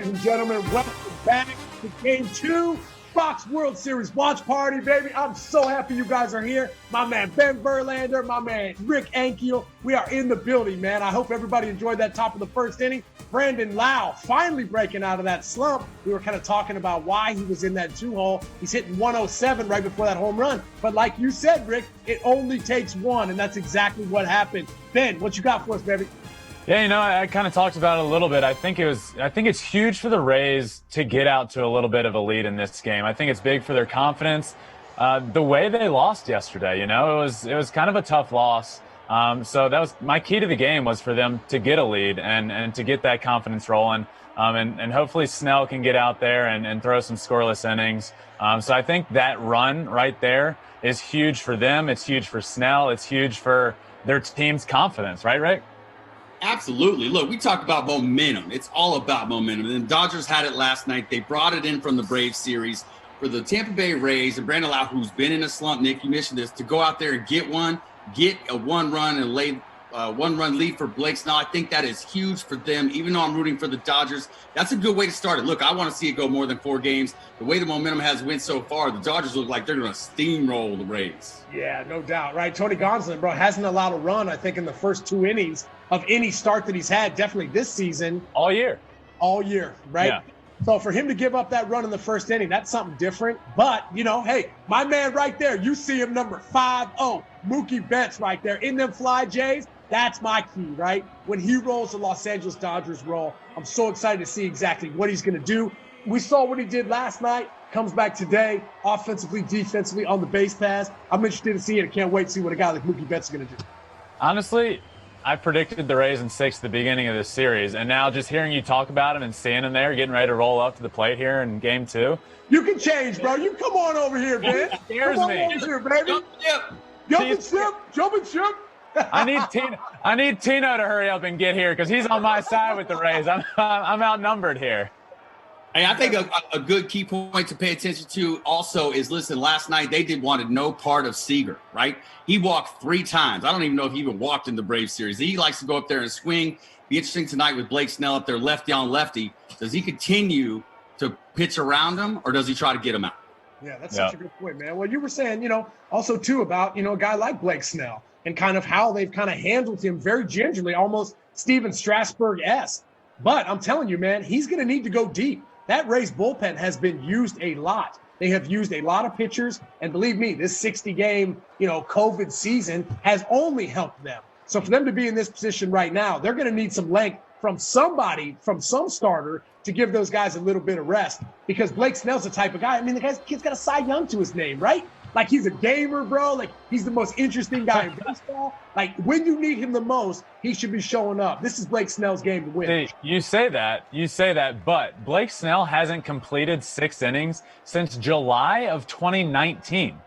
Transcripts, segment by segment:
ladies and gentlemen. Welcome back to Game 2, Fox World Series Watch Party, baby. I'm so happy you guys are here. My man Ben Verlander, my man Rick Ankiel. We are in the building, man. I hope everybody enjoyed that top of the first inning. Brandon Lau finally breaking out of that slump. We were kind of talking about why he was in that two-hole. He's hitting 107 right before that home run. But like you said, Rick, it only takes one, and that's exactly what happened. Ben, what you got for us, baby? Yeah, you know, I kind of talked about it a little bit. I think it's huge for the Rays to get out to a little bit of a lead in this game. I think it's big for their confidence. The way they lost yesterday, you know, it was kind of a tough loss. So that was my key to the game, was for them to get a lead and to get that confidence rolling. And hopefully Snell can get out there and throw some scoreless innings. So I think that run right there is huge for them. It's huge for Snell. It's huge for their team's confidence, right, Rick? Absolutely. Look, we talk about momentum. It's all about momentum. And the Dodgers had it last night. They brought it in from the Braves series for the Tampa Bay Rays and Brandon Lau, who's been in a slump. Nick, you mentioned this, to go out there and get a one-run and lay one-run lead for Blake Snell. I think that is huge for them. Even though I'm rooting for the Dodgers, that's a good way to start it. Look, I want to see it go more than 4 games. The way the momentum has went so far, the Dodgers look like they're going to steamroll the Rays. Yeah, no doubt, right? Tony Gonsolin, bro, hasn't allowed a run, I think, in the first 2 innings of any start that he's had, definitely this season. All year, right? Yeah. So for him to give up that run in the first inning, that's something different. But, you know, hey, my man right there, you see him, number 5-0, Mookie Betts right there in them Fly Jays. That's my key, right? When he rolls, the Los Angeles Dodgers roll. I'm so excited to see exactly what he's going to do. We saw what he did last night, comes back today, offensively, defensively, on the base pass. I'm interested to see it. I can't wait to see what a guy like Mookie Betts is going to do. Honestly, I predicted the Rays in 6 at the beginning of this series, and now just hearing you talk about him and seeing him there, getting ready to roll up to the plate here in Game 2. You can change, bro. You come on over here, man. Scares come me. on over here, baby. Jumping ship. I need Tino to hurry up and get here because he's on my side with the Rays. I'm outnumbered here. Hey, I think a good key point to pay attention to also is, listen, last night they wanted no part of Seager, right? He walked 3 times. I don't even know if he even walked in the Braves series. He likes to go up there and swing. Be interesting tonight with Blake Snell up there, lefty on lefty. Does he continue to pitch around him, or does he try to get him out? Yeah, that's such a good point, man. Well, you were saying, you know, also too about, you know, a guy like Blake Snell and kind of how they've kind of handled him very gingerly, almost Steven Strasburg-esque. But I'm telling you, man, he's going to need to go deep. That Rays bullpen has been used a lot. They have used a lot of pitchers, and believe me, this 60-game, you know, COVID season has only helped them. So for them to be in this position right now, they're going to need some length from somebody, from some starter, to give those guys a little bit of rest. Because Blake Snell's the type of guy, I mean, the kid's got a Cy Young to his name, right? Like, he's a gamer, bro. Like, he's the most interesting guy in baseball. Like, when you need him the most, he should be showing up. This is Blake Snell's game to win. See, you say that, but Blake Snell hasn't completed 6 innings since July of 2019.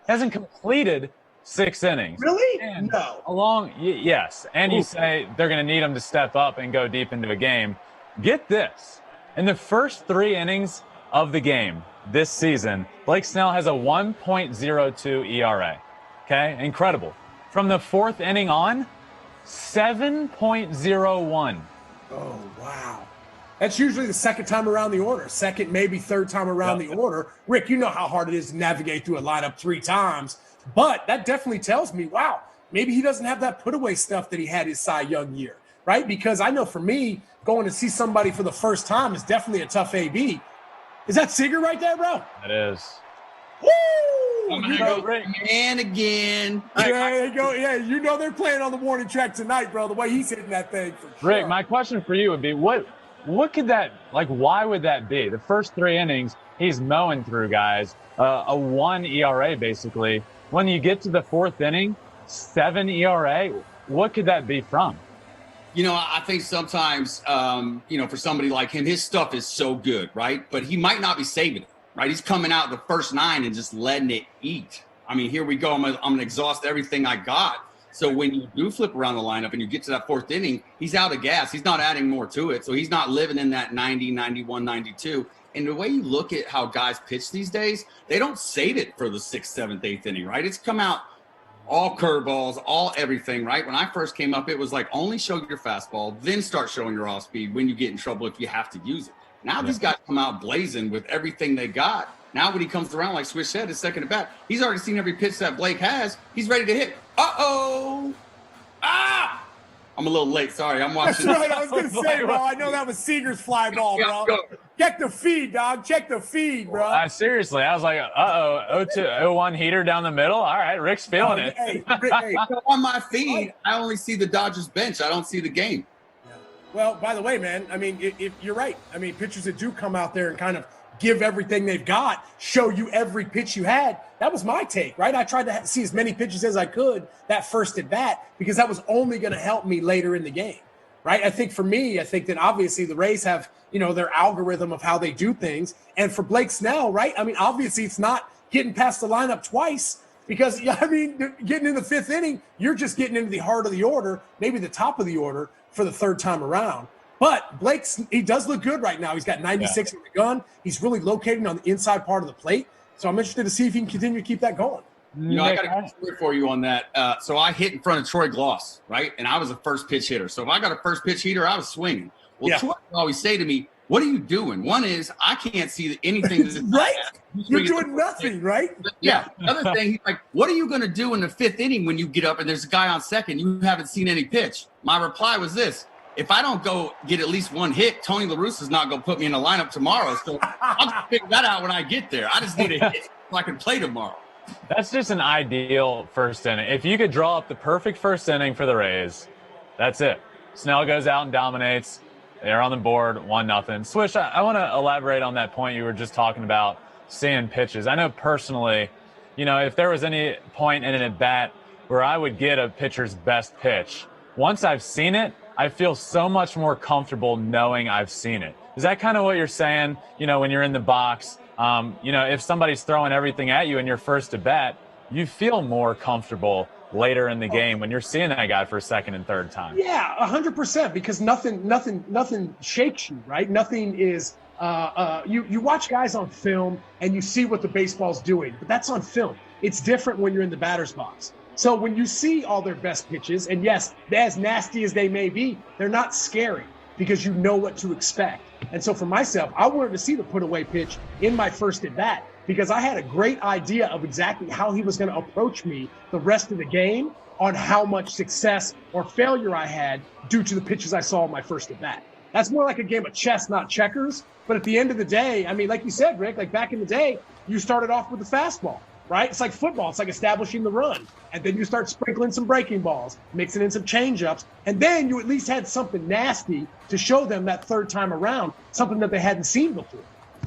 Hasn't completed 6 innings. Really? And No. Yes. And you say they're going to need him to step up and go deep into a game. Get this. In the first 3 innings of the game this season, Blake Snell has a 1.02 ERA. Okay? Incredible. From the 4th inning on, 7.01. Oh, wow. That's usually the second time around the order. Second, maybe third time around the order. Rick, you know how hard it is to navigate through a lineup 3 times. But that definitely tells me, wow, maybe he doesn't have that put-away stuff that he had his Cy Young year, right? Because I know for me, going to see somebody for the first time is definitely a tough AB. Is that Seager right there, bro? It is. Woo! I'm going to go man again. There you go. Yeah, you know they're playing on the warning track tonight, bro, the way he's hitting that thing for sure. Rick, my question for you would be, what could that, like, why would that be? The first 3 innings, he's mowing through guys, a 1 ERA basically. When you get to the 4th inning, 7 ERA, what could that be from? You know, I think sometimes, you know, for somebody like him, his stuff is so good, right? But he might not be saving it, right? He's coming out the first 9 and just letting it eat. I mean, here we go. I'm gonna exhaust everything I got. So when you do flip around the lineup and you get to that 4th inning, he's out of gas. He's not adding more to it. So he's not living in that 90, 91, 92. And the way you look at how guys pitch these days, they don't save it for the 6th, 7th, 8th inning, right? It's come out all curveballs, all everything, right? When I first came up, it was like only show your fastball, then start showing your off speed when you get in trouble if you have to use it. Now these guys come out blazing with everything they got. Now when he comes around, like Swish said, his second at bat, he's already seen every pitch that Blake has. He's ready to hit. Uh-oh. Ah! I'm a little late. Sorry, I'm watching. That's right. I was going to say, bro. I know that was Seager's fly ball, bro. Check the feed, dog. Check the feed, bro. Seriously, I was like, uh-oh, 0-1 heater down the middle. All right, Rick's feeling it. Hey, so on my feed, I only see the Dodgers bench. I don't see the game. Yeah. Well, by the way, man, I mean, if you're right. I mean, pitchers that do come out there and kind of give everything they've got, show you every pitch you had. That was my take, right? I tried to see as many pitches as I could that first at bat because that was only going to help me later in the game, right? I think for me, I think that obviously the Rays have, their algorithm of how they do things. And for Blake Snell, right? I mean, obviously it's not getting past the lineup twice because, I mean, getting in the fifth inning, you're just getting into the heart of the order, maybe the top of the order for the third time around. But he does look good right now. He's got 96 in the gun. He's really locating on the inside part of the plate. So I'm interested to see if he can continue to keep that going. I got a story for you on that. So I hit in front of Troy Gloss, right? And I was a first pitch hitter. So if I got a first pitch hitter, I was swinging. Well, Troy would always say to me, what are you doing? One is I can't see anything. Right? You're doing nothing, right? Yeah. The other thing, he's like, what are you going to do in the fifth inning when you get up and there's a guy on second? You haven't seen any pitch. My reply was this. If I don't go get at least one hit, Tony La Russa's not going to put me in the lineup tomorrow. So I'll just figure that out when I get there. I just need a hit so I can play tomorrow. That's just an ideal first inning. If you could draw up the perfect first inning for the Rays, that's it. Snell goes out and dominates. They're on the board, 1-0. Swish, I want to elaborate on that point you were just talking about, seeing pitches. I know personally, if there was any point in an at-bat where I would get a pitcher's best pitch, once I've seen it, I feel so much more comfortable knowing I've seen it. Is that kind of what you're saying? When you're in the box, if somebody's throwing everything at you in your first at bat, you feel more comfortable later in the game when you're seeing that guy for a second and third time. Yeah, 100%, because nothing shakes you, right? Nothing is. You watch guys on film and you see what the baseball's doing, but that's on film. It's different when you're in the batter's box. So when you see all their best pitches, and yes, as nasty as they may be, they're not scary because you know what to expect. And so for myself, I wanted to see the put-away pitch in my first at-bat because I had a great idea of exactly how he was going to approach me the rest of the game on how much success or failure I had due to the pitches I saw in my first at-bat. That's more like a game of chess, not checkers. But at the end of the day, I mean, like you said, Rick, like back in the day, you started off with the fastball. Right? It's like football. It's like establishing the run. And then you start sprinkling some breaking balls, mixing in some change-ups, and then you at least had something nasty to show them that third time around, something that they hadn't seen before.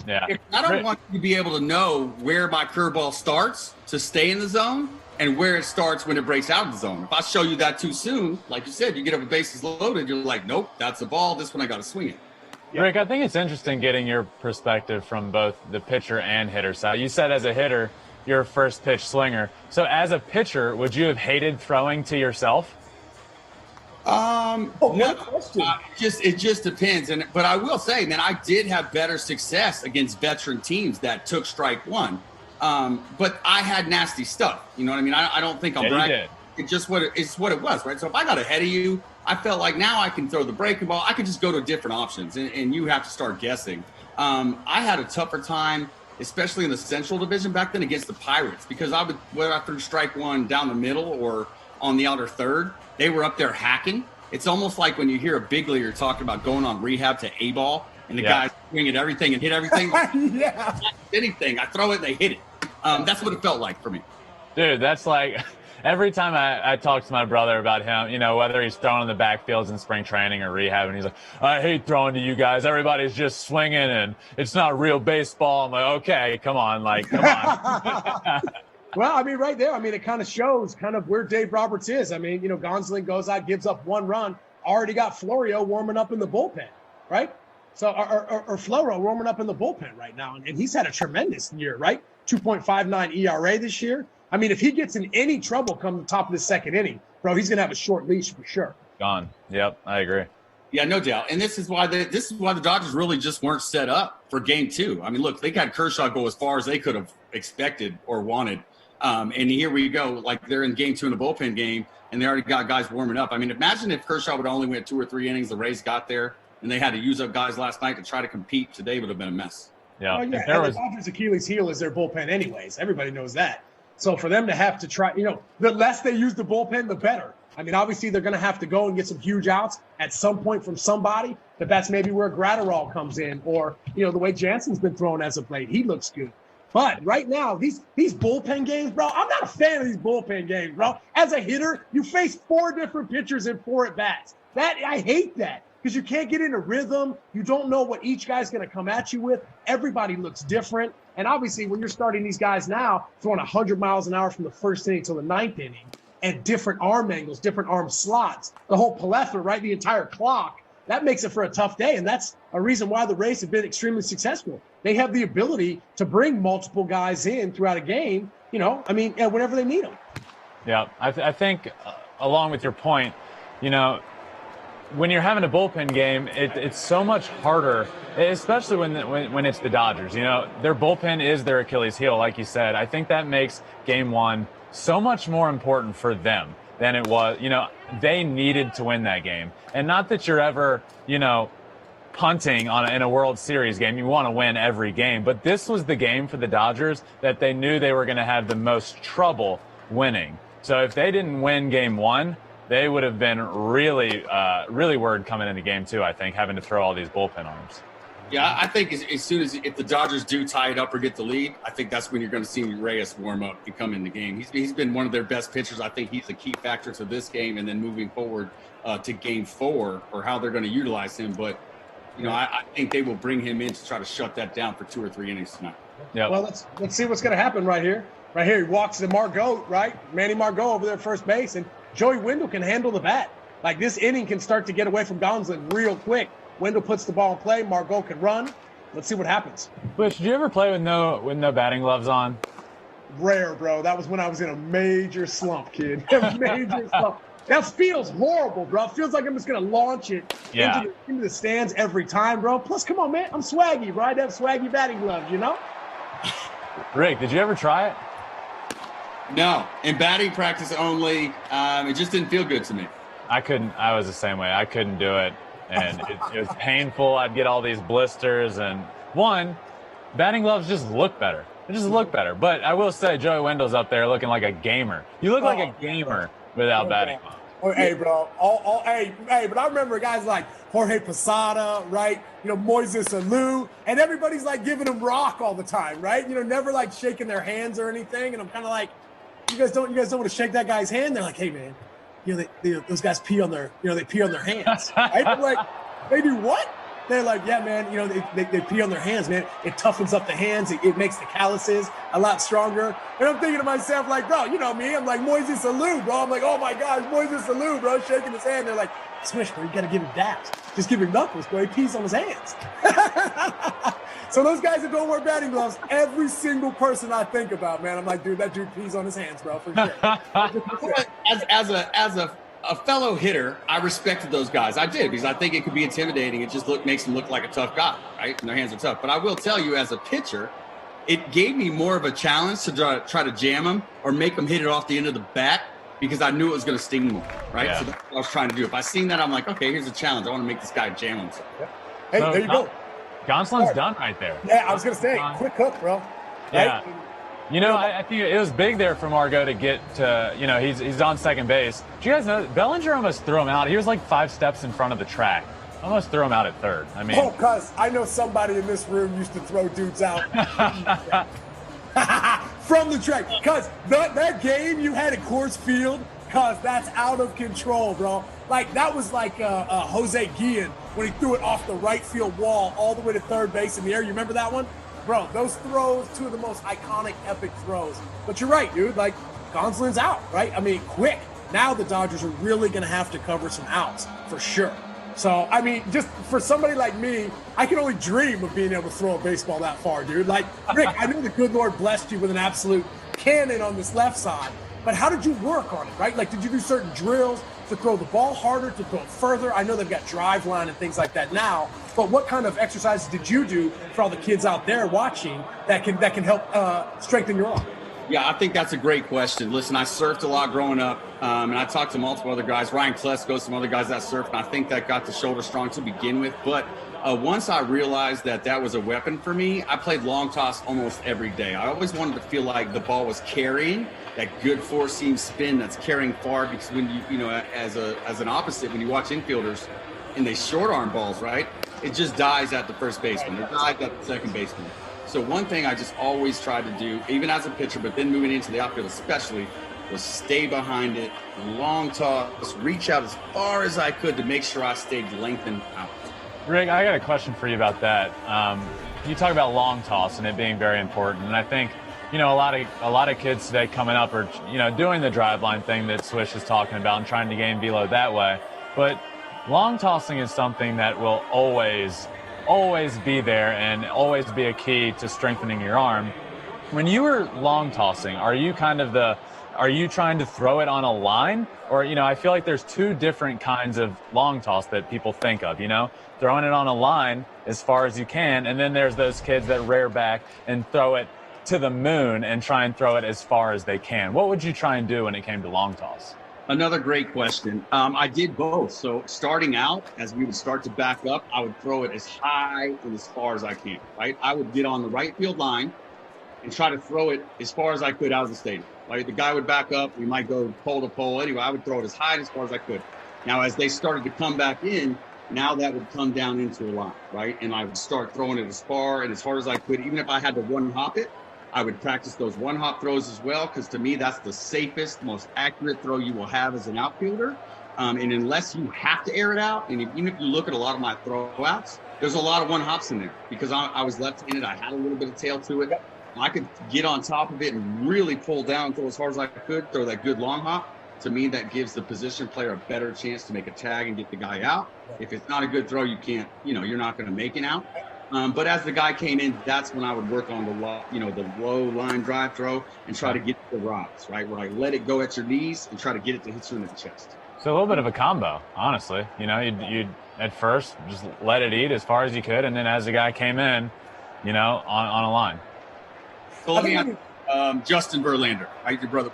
Yeah. I don't want you to be able to know where my curveball starts to stay in the zone and where it starts when it breaks out of the zone. If I show you that too soon, like you said, you get up with bases loaded, you're like, nope, that's a ball. This one I got to swing it. Yeah. Rick, I think it's interesting getting your perspective from both the pitcher and hitter side. You said as a hitter, you're a first pitch slinger. So as a pitcher, would you have hated throwing to yourself? No question. It just depends. But I will say, man, I did have better success against veteran teams that took strike one. But I had nasty stuff. You know what I mean? I don't think I'm bragging. It's just what it was, right? So if I got ahead of you, I felt like now I can throw the breaking ball. I could just go to different options, and you have to start guessing. I had a tougher time, especially in the Central Division back then, against the Pirates, because whether I threw strike one down the middle or on the outer third, they were up there hacking. It's almost like when you hear a big leaguer talking about going on rehab to A-ball, and the guys swing at everything and hit everything. Yeah. Anything. I throw it, and they hit it. That's what it felt like for me. Dude, that's like every time I talk to my brother about him, whether he's throwing in the backfields in spring training or rehab, and he's like, I hate throwing to you guys. Everybody's just swinging, and it's not real baseball. I'm like, okay, come on. Well, I mean, right there, I mean, it kind of shows kind of where Dave Roberts is. I mean, Gonsolin goes out, gives up one run, already got Florio warming up in the bullpen, right? So, or Floro warming up in the bullpen right now. And he's had a tremendous year, right? 2.59 ERA this year. I mean, if he gets in any trouble come the top of the second inning, bro, he's going to have a short leash for sure. Gone. Yep, I agree. Yeah, no doubt. And this is why the Dodgers really just weren't set up for game two. I mean, look, they got Kershaw go as far as they could have expected or wanted. And here we go, like they're in game two in the bullpen game, and they already got guys warming up. I mean, imagine if Kershaw would only went 2 or 3 innings, the Rays got there. and they had to use up guys last night to try to compete. Today would have been a mess. Yeah. And the Dodgers' Achilles heel is their bullpen anyways. Everybody knows that. So for them to have to try, the less they use the bullpen, the better. I mean, obviously they're going to have to go and get some huge outs at some point from somebody, but that's maybe where Gratterall comes in, or, the way Jansen's been thrown as of late. He looks good. But right now, these bullpen games, bro, I'm not a fan of these bullpen games, bro. As a hitter, you face 4 different pitchers in 4 at-bats. I hate that because you can't get in a rhythm. You don't know what each guy's going to come at you with. Everybody looks different. And obviously, when you're starting these guys now, throwing 100 miles an hour from the first inning till the 9th inning, and different arm angles, different arm slots, the whole plethora, right, the entire clock, that makes it for a tough day. And that's a reason why the Rays have been extremely successful. They have the ability to bring multiple guys in throughout a game, whenever they need them. Yeah, I think along with your point, when you're having a bullpen game, it's so much harder, especially when it's the Dodgers. Their bullpen is their Achilles heel, like you said. I think that makes Game 1 so much more important for them than it was. They needed to win that game. And not that you're ever, punting in a World Series game. You want to win every game. But this was the game for the Dodgers that they knew they were going to have the most trouble winning. So if they didn't win Game 1, they would have been really worried coming into Game 2, I think, having to throw all these bullpen arms. Yeah, I think as soon as if the Dodgers do tie it up or get the lead, I think that's when you're going to see Reyes warm up and come in the game. He's been one of their best pitchers. I think he's a key factor to this game and then moving forward to Game 4 or how they're going to utilize him. But, I think they will bring him in to try to shut that down for 2 or 3 innings tonight. Yeah. Well, let's see what's going to happen right here. Right here, he walks to Margot, right? Manny Margot over there at first base, and Joey Wendell can handle the bat. Like, this inning can start to get away from Gonsolin real quick. Wendell puts the ball in play. Margot can run. Let's see what happens. Bush, did you ever play with no batting gloves on? Rare, bro. That was when I was in a major slump, kid. A major slump. That feels horrible, bro. It feels like I'm just going to launch it into the stands every time, bro. Plus, come on, man. I'm swaggy, bro. I have swaggy batting gloves, Rick, did you ever try it? No, in batting practice only. It just didn't feel good to me. I couldn't. I was the same way. I couldn't do it. And it was painful. I'd get all these blisters. And batting gloves just look better. They just look better. But I will say, Joey Wendell's up there looking like a gamer. You look like a gamer without batting gloves. Oh, hey, bro. But I remember guys like Jorge Posada, right? Moises Alou, and everybody's like giving them rock all the time, right? Never like shaking their hands or anything. And I'm kind of like, you guys don't want to shake that guy's hand? They're like, hey, man, those guys pee on their, they pee on their hands. Right? I'm like, they do what? They're like, yeah, man, they pee on their hands, man. It toughens up the hands. It makes the calluses a lot stronger. And I'm thinking to myself, like, bro, you know me. I'm like, Moises Alou, bro. I'm like, oh, my gosh, Moises Alou, bro, shaking his hand. They're like, Swish, bro, you got to give him dabs. Just give him knuckles, bro. He pees on his hands. So those guys that don't wear batting gloves, every single person I think about, man, I'm like, dude, that dude pees on his hands, bro, for sure. As a fellow hitter, I respected those guys. I did, because I think it could be intimidating. It just makes them look like a tough guy, right? And their hands are tough. But I will tell you, as a pitcher, it gave me more of a challenge to try to jam them or make them hit it off the end of the bat, because I knew it was going to sting more, right? Yeah. So that's what I was trying to do. If I seen that, I'm like, okay, here's a challenge. I want to make this guy jam himself. Yeah. Hey, there you go. Gonsolin's done right there. Yeah, I was going to say, quick hook, bro. Yeah. Right? I think it was big there for Margot to get to, he's on second base. Do you guys know, Bellinger almost threw him out. He was like 5 steps in front of the track. Almost threw him out at third. I mean, cuz I know somebody in this room used to throw dudes out from the track. Cuz that game you had at Coors Field, cuz that's out of control, bro. Like, that was like Jose Guillen when he threw it off the right field wall all the way to third base in the air. You remember that one? Bro, those throws, 2 of the most iconic, epic throws. But you're right, dude. Like, Gonsolin's out, right? I mean, quick. Now the Dodgers are really going to have to cover some outs, for sure. So, I mean, just for somebody like me, I can only dream of being able to throw a baseball that far, dude. Like, Rick, I know the good Lord blessed you with an absolute cannon on this left side, but how did you work on it, right? Like, did you do certain drills to throw the ball harder, to throw it further? I know they've got drive line and things like that now, but what kind of exercises did you do for all the kids out there watching that can help strengthen your arm? Yeah, I think that's a great question. Listen, I surfed a lot growing up. And I talked to multiple other guys, Ryan Klesko, some other guys that surfed, and I think that got the shoulder strong to begin with. But once I realized that that was a weapon for me, I played long toss almost every day. I always wanted to feel like the ball was carrying, that good four-seam spin that's carrying far, because when as an opposite, when you watch infielders and they short arm balls, right, it just dies at the first baseman. It dies at the second baseman. So one thing I just always tried to do, even as a pitcher, but then moving into the outfield especially, was stay behind it, long toss, reach out as far as I could to make sure I stayed lengthened out. Rick, I got a question for you about that. You talk about long toss and it being very important, and I think a lot of kids today coming up are doing the drive line thing that Swish is talking about and trying to gain velo that way. But long tossing is something that will always be there and always be a key to strengthening your arm. When you were long tossing, are you trying to throw it on a line? Or, I feel like there's two different kinds of long toss that people think of, throwing it on a line as far as you can. And then there's those kids that rear back and throw it to the moon and try and throw it as far as they can. What would you try and do when it came to long toss? Another great question. I did both. So starting out, as we would start to back up, I would throw it as high and as far as I can, right? I would get on the right field line and try to throw it as far as I could out of the stadium. Like the guy would back up, we might go pole to pole. Anyway, I would throw it as high and as far as I could. Now, as they started to come back in, now that would come down into a line, right? And I would start throwing it as far and as hard as I could. Even if I had to one hop it, I would practice those one hop throws as well, because to me, that's the safest, most accurate throw you will have as an outfielder. And unless you have to air it out, and even if you look at a lot of my throwouts, there's a lot of one hops in there because I was left-handed. I had a little bit of tail to it. I could get on top of it and really pull down, throw as hard as I could, throw that good long hop. To me, that gives the position player a better chance to make a tag and get the guy out. If it's not a good throw, you can't, you're not going to make it out. But as the guy came in, that's when I would work on the low line drive throw and try to get the rise, right? Where I let it go at your knees and try to get it to hit you in the chest. So a little bit of a combo, honestly. You'd at first just let it eat as far as you could, and then as the guy came in, on a line. So let me ask Justin Verlander, right? Your brother,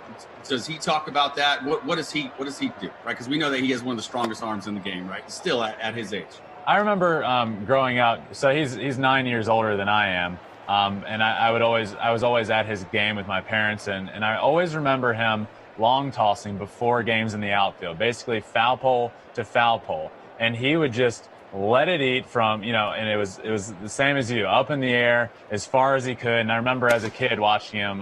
does he talk about that? What does he do, right? Because we know that he has one of the strongest arms in the game, right? Still at his age. I remember growing up. So he's 9 years older than I am, and I was always at his game with my parents, and I always remember him long tossing before games in the outfield, basically foul pole to foul pole, and he would just let it eat from, and it was the same as you, up in the air as far as he could. And I remember as a kid watching him,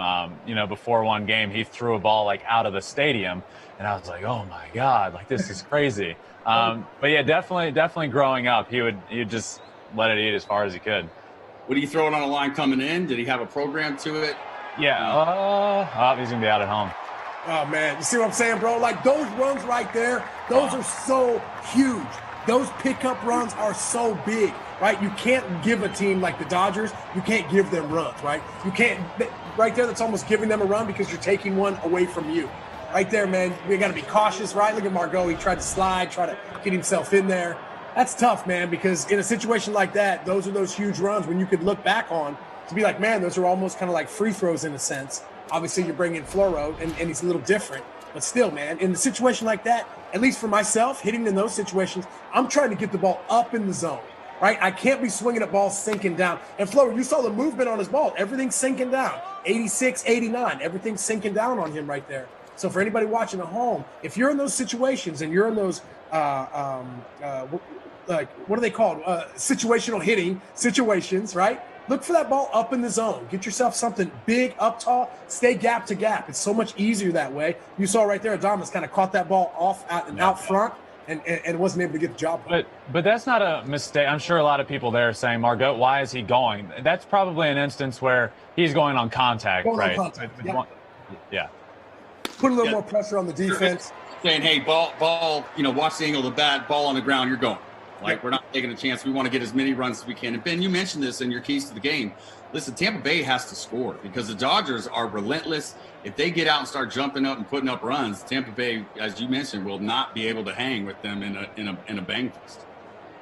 before one game, he threw a ball like out of the stadium, and I was like, oh my God, like this is crazy. But yeah, definitely growing up, he'd just let it eat as far as he could. Would he throw it on a line coming in? Did he have a program to it? Yeah. He's gonna be out at home. Oh man, you see what I'm saying, bro? Like those runs right there, those are so huge. Those pickup runs are so big, right? You can't give a team like the Dodgers, you can't give them runs, right? You can't, right there, that's almost giving them a run because you're taking one away from you. Right there, man, we got to be cautious, right? Look at Margot, he tried to slide, try to get himself in there. That's tough, man, because in a situation like that, those are those huge runs when you could look back on to be like, man, those are almost kind of like free throws in a sense. Obviously, you're bringing Floro, and he's a little different. But still, man, in a situation like that, at least for myself, hitting in those situations, I'm trying to get the ball up in the zone, right? I can't be swinging at balls sinking down. And Flo, you saw the movement on his ball. Everything's sinking down. 86, 89, everything's sinking down on him right there. So for anybody watching at home, if you're in those situations and you're in those, what are they called? Situational hitting situations, right? Look for that ball up in the zone. Get yourself something big, up tall, stay gap to gap. It's so much easier that way. You saw right there, Adamas kind of caught that ball off out front and wasn't able to get the job done. But that's not a mistake. I'm sure a lot of people there are saying, Margot, why is he going? That's probably an instance where he's going on contact, right? Yeah. Put a little more pressure on the defense. Saying, hey, ball, watch the angle of the bat, ball on the ground, you're going. Like, we're not taking a chance. We want to get as many runs as we can. And, Ben, you mentioned this in your keys to the game. Listen, Tampa Bay has to score because the Dodgers are relentless. If they get out and start jumping up and putting up runs, Tampa Bay, as you mentioned, will not be able to hang with them in a bang fest.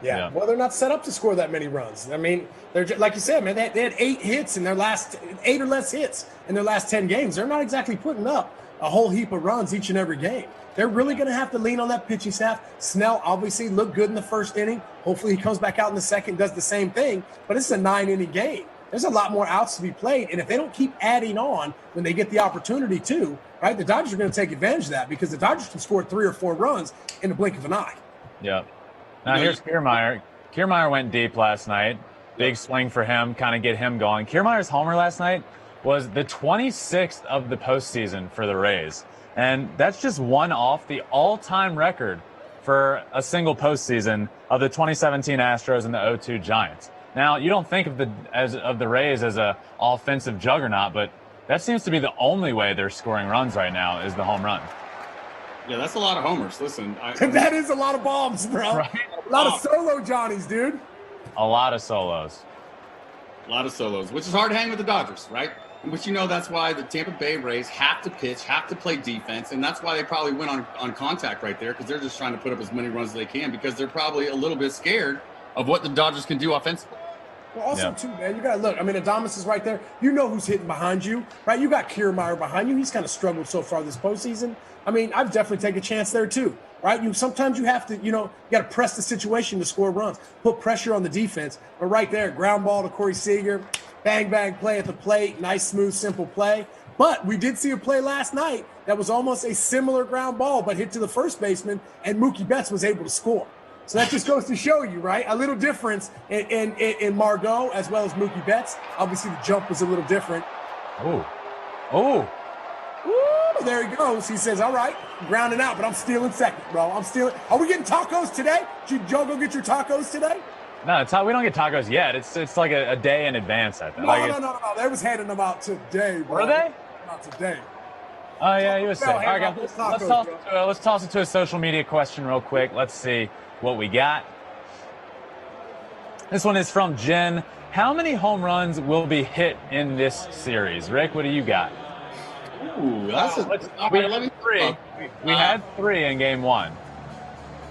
Yeah, well, they're not set up to score that many runs. I mean, they're just, like you said, man, they had 8 hits in their last 8 or less hits in their last 10 games. They're not exactly putting up a whole heap of runs each and every game. They're really going to have to lean on that pitching staff. Snell obviously looked good in the first inning. Hopefully he comes back out in the second, does the same thing. But it's a 9-inning game. There's a lot more outs to be played. And if they don't keep adding on when they get the opportunity to, right, the Dodgers are going to take advantage of that because the Dodgers can score 3 or 4 runs in the blink of an eye. Yeah. Now here's Kiermaier. Kiermaier went deep last night. Big swing for him, kind of get him going. Kiermaier's homer last night was the 26th of the postseason for the Rays. And that's just one off the all-time record for a single postseason of the 2017 Astros and the 2002 Giants. Now, you don't think of the Rays as a offensive juggernaut, but that seems to be the only way they're scoring runs right now is the home run. Yeah, that's a lot of homers. Listen. That is a lot of bombs, bro. Right? A lot of solo Johnnies, dude. A lot of solos. A lot of solos, which is hard to hang with the Dodgers, right? But that's why the Tampa Bay Rays have to pitch, have to play defense, and that's why they probably went on contact right there because they're just trying to put up as many runs as they can because they're probably a little bit scared of what the Dodgers can do offensively. Well, also, too, man, you got to look. I mean, Adames is right there. You know who's hitting behind you, right? You got Kiermaier behind you. He's kind of struggled so far this postseason. I mean, I've definitely taken a chance there, too, right? Sometimes you have to, you got to press the situation to score runs, put pressure on the defense. But right there, ground ball to Corey Seager, bang, bang, play at the plate, nice, smooth, simple play. But we did see a play last night that was almost a similar ground ball, but hit to the first baseman, and Mookie Betts was able to score. So that just goes to show you, right? A little difference in Margot as well as Mookie Betts. Obviously, the jump was a little different. Oh. Ooh, there he goes. He says, all right, grounding out, but I'm stealing second, bro. I'm stealing. Are we getting tacos today? Did y'all go get your tacos today? No, we don't get tacos yet. It's like a day in advance, I think. No. They was handing them out today, bro. Were they? Not today. Oh, yeah, you were saying. All right, guys, let's toss it to a social media question real quick. Let's see what we got. This one is from Jen. How many home runs will be hit in this series? Rick, what do you got? Ooh, that's We had 3 in game 1.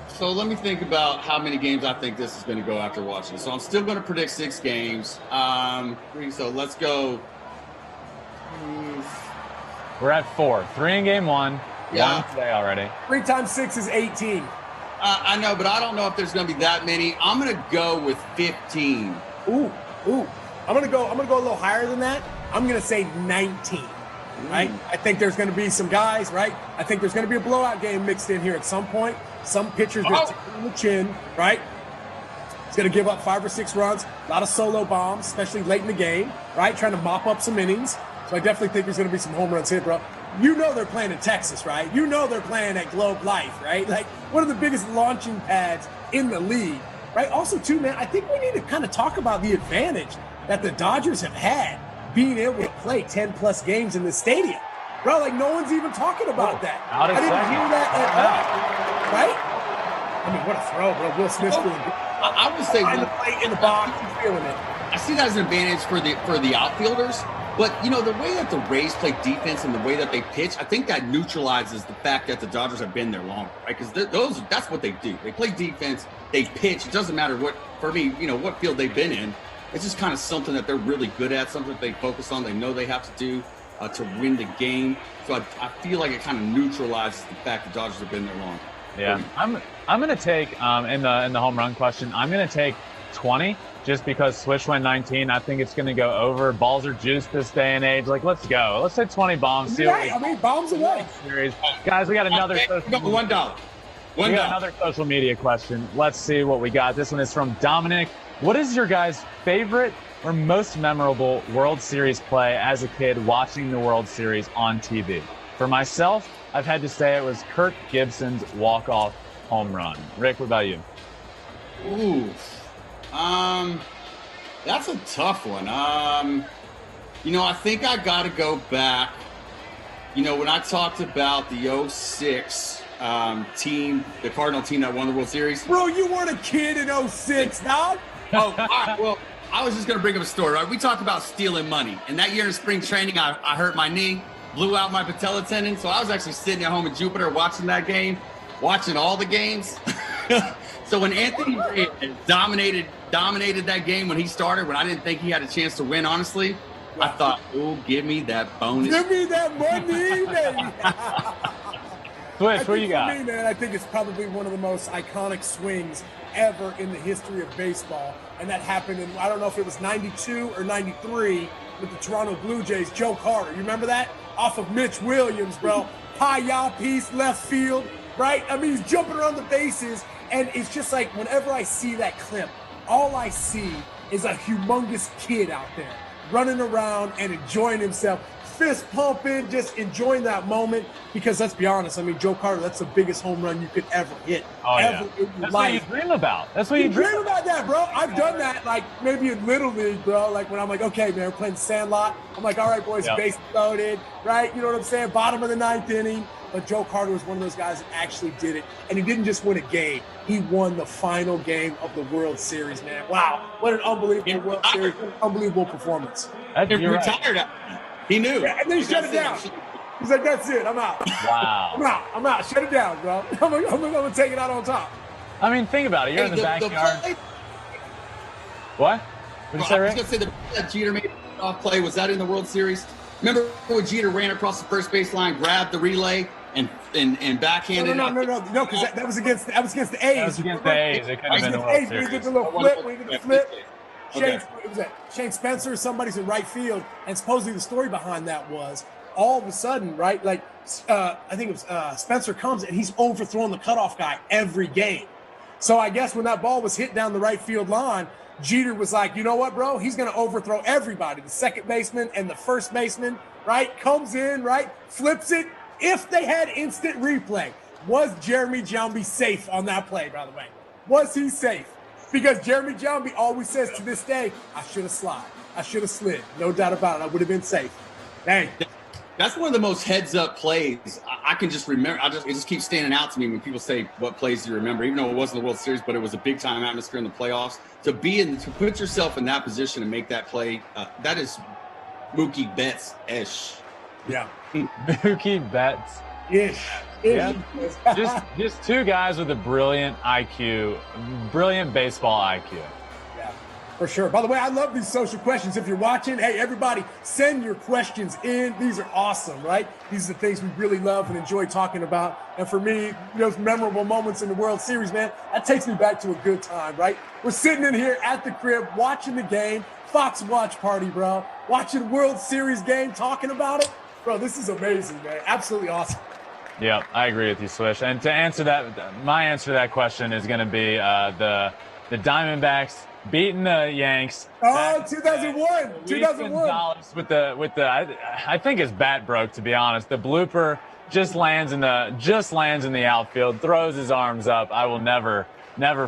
So let me think about how many games I think this is going to go after watching. So I'm still going to predict 6 games. So let's go. We're at 4. 3 in game 1. Yeah. 1 today already. 3 times 6 is 18. I know, but I don't know if there's going to be that many. I'm going to go with 15. Ooh. I'm going to go a little higher than that. I'm going to say 19. Right? I think there's going to be some guys, right? I think there's going to be a blowout game mixed in here at some point. Some pitchers going to take it on the chin, right? It's going to give up 5 or 6 runs, a lot of solo bombs, especially late in the game, right? Trying to mop up some innings. So I definitely think there's going to be some home runs hit, bro. You know they're playing in Texas, right? You know they're playing at Globe Life, right? Like one of the biggest launching pads in the league, right? Also, too, man, I think we need to kind of talk about the advantage that the Dodgers have had being able to play 10-plus games in the stadium. Bro, like no one's even talking about that. I didn't hear that at all, right? I mean, what a throw, bro. Will Smith's feeling good. I would say in the plate, in the box, he's feeling it. I see that as an advantage for the outfielders. But, the way that the Rays play defense and the way that they pitch, I think that neutralizes the fact that the Dodgers have been there longer, right? Because that's what they do. They play defense, they pitch. It doesn't matter what field they've been in. It's just kind of something that they're really good at, something that they focus on, they know they have to do to win the game. So I feel like it kind of neutralizes the fact that the Dodgers have been there longer. Yeah, I'm going to take, in the home run question, I'm going to take 20. Just because Swish went 19, I think it's going to go over. Balls are juiced this day and age. Like, let's go. Let's hit 20 bombs. Bombs away. Series. Guys, we got another $1. We got another social media question. Let's see what we got. This one is from Dominic. What is your guys' favorite or most memorable World Series play as a kid watching the World Series on TV? For myself, I've had to say it was Kirk Gibson's walk-off home run. Rick, what about you? Ooh. That's a tough one. I think I got to go back. When I talked about the 06 team, the Cardinal team that won the World Series. Bro, you weren't a kid in 06, dog. All right, well, I was just going to bring up a story, right? We talked about stealing money. And that year in spring training, I hurt my knee, blew out my patella tendon. So I was actually sitting at home in Jupiter watching that game, watching all the games. So when Anthony Ray dominated that game when he started, when I didn't think he had a chance to win, honestly, I thought, oh, give me that bonus. Give me that money, baby. Swish, what you got? For me, man, I think it's probably one of the most iconic swings ever in the history of baseball. And that happened in, I don't know if it was 92 or 93 with the Toronto Blue Jays, Joe Carter. You remember that? Off of Mitch Williams, bro. High piece, left field, right? I mean, he's jumping around the bases. And it's just like whenever I see that clip, all I see is a humongous kid out there running around and enjoying himself. Fist pumping, just enjoying that moment. Because let's be honest, I mean, Joe Carter, that's the biggest home run you could ever hit. Oh, ever yeah. That's what you dream about. That's what you dream about that, bro. I've done that, like, maybe in Little League, bro. Like, when I'm like, okay, man, we're playing Sandlot. I'm like, all right, boys, base loaded, right? You know what I'm saying? Bottom of the ninth inning. But Joe Carter was one of those guys that actually did it. And he didn't just win a game. He won the final game of the World Series, man. Wow. What an unbelievable World Series. What an unbelievable performance. He retired. He knew. Yeah, and then he shut it down. He's like, that's it. I'm out. Wow. I'm out. Shut it down, bro. I'm going to take it out on top. I mean, think about it. You're in the backyard. What? What did you say, Rick? I was going to say the Jeter made off play. Was that in the World Series? Remember when Jeter ran across the first baseline, grabbed the relay, and backhanded? No, because that was against the A's. That was against the A's. It could have been the World Series. We did the little flip. We did the flip. Shane Spencer, somebody's in right field, and supposedly the story behind that was all of a sudden, right? Like, I think it was Spencer comes and he's overthrowing the cutoff guy every game. So I guess when that ball was hit down the right field line, Jeter was like, you know what, bro? He's going to overthrow everybody, the second baseman and the first baseman, right? Comes in, right? Flips it. If they had instant replay, was Jeremy Giambi safe on that play, by the way? Was he safe? Because Jeremy Giambi always says to this day, I should have slid. No doubt about it. I would have been safe. Dang. That's one of the most heads-up plays I can just remember. It just keeps standing out to me when people say, what plays do you remember? Even though it wasn't the World Series, but it was a big-time atmosphere in the playoffs. To put yourself in that position and make that play, that is Mookie Betts-ish. Yeah. Mookie Betts. Ish. Yeah. just two guys with a brilliant IQ, brilliant baseball IQ. Yeah, for sure. By the way, I love these social questions. If you're watching, hey, everybody, send your questions in. These are awesome, right? These are the things we really love and enjoy talking about. And for me, those memorable moments in the World Series, man, that takes me back to a good time, right? We're sitting in here at the crib, watching the game, Fox watch party, bro, watching World Series game, talking about it. Bro, this is amazing, man. Absolutely awesome. Yeah, I agree with you, Swish. And to answer that, my answer to that question is going to be the Diamondbacks beating the Yanks. Oh, 2001. With the I think his bat broke, to be honest. The blooper just lands in the outfield, throws his arms up. I will never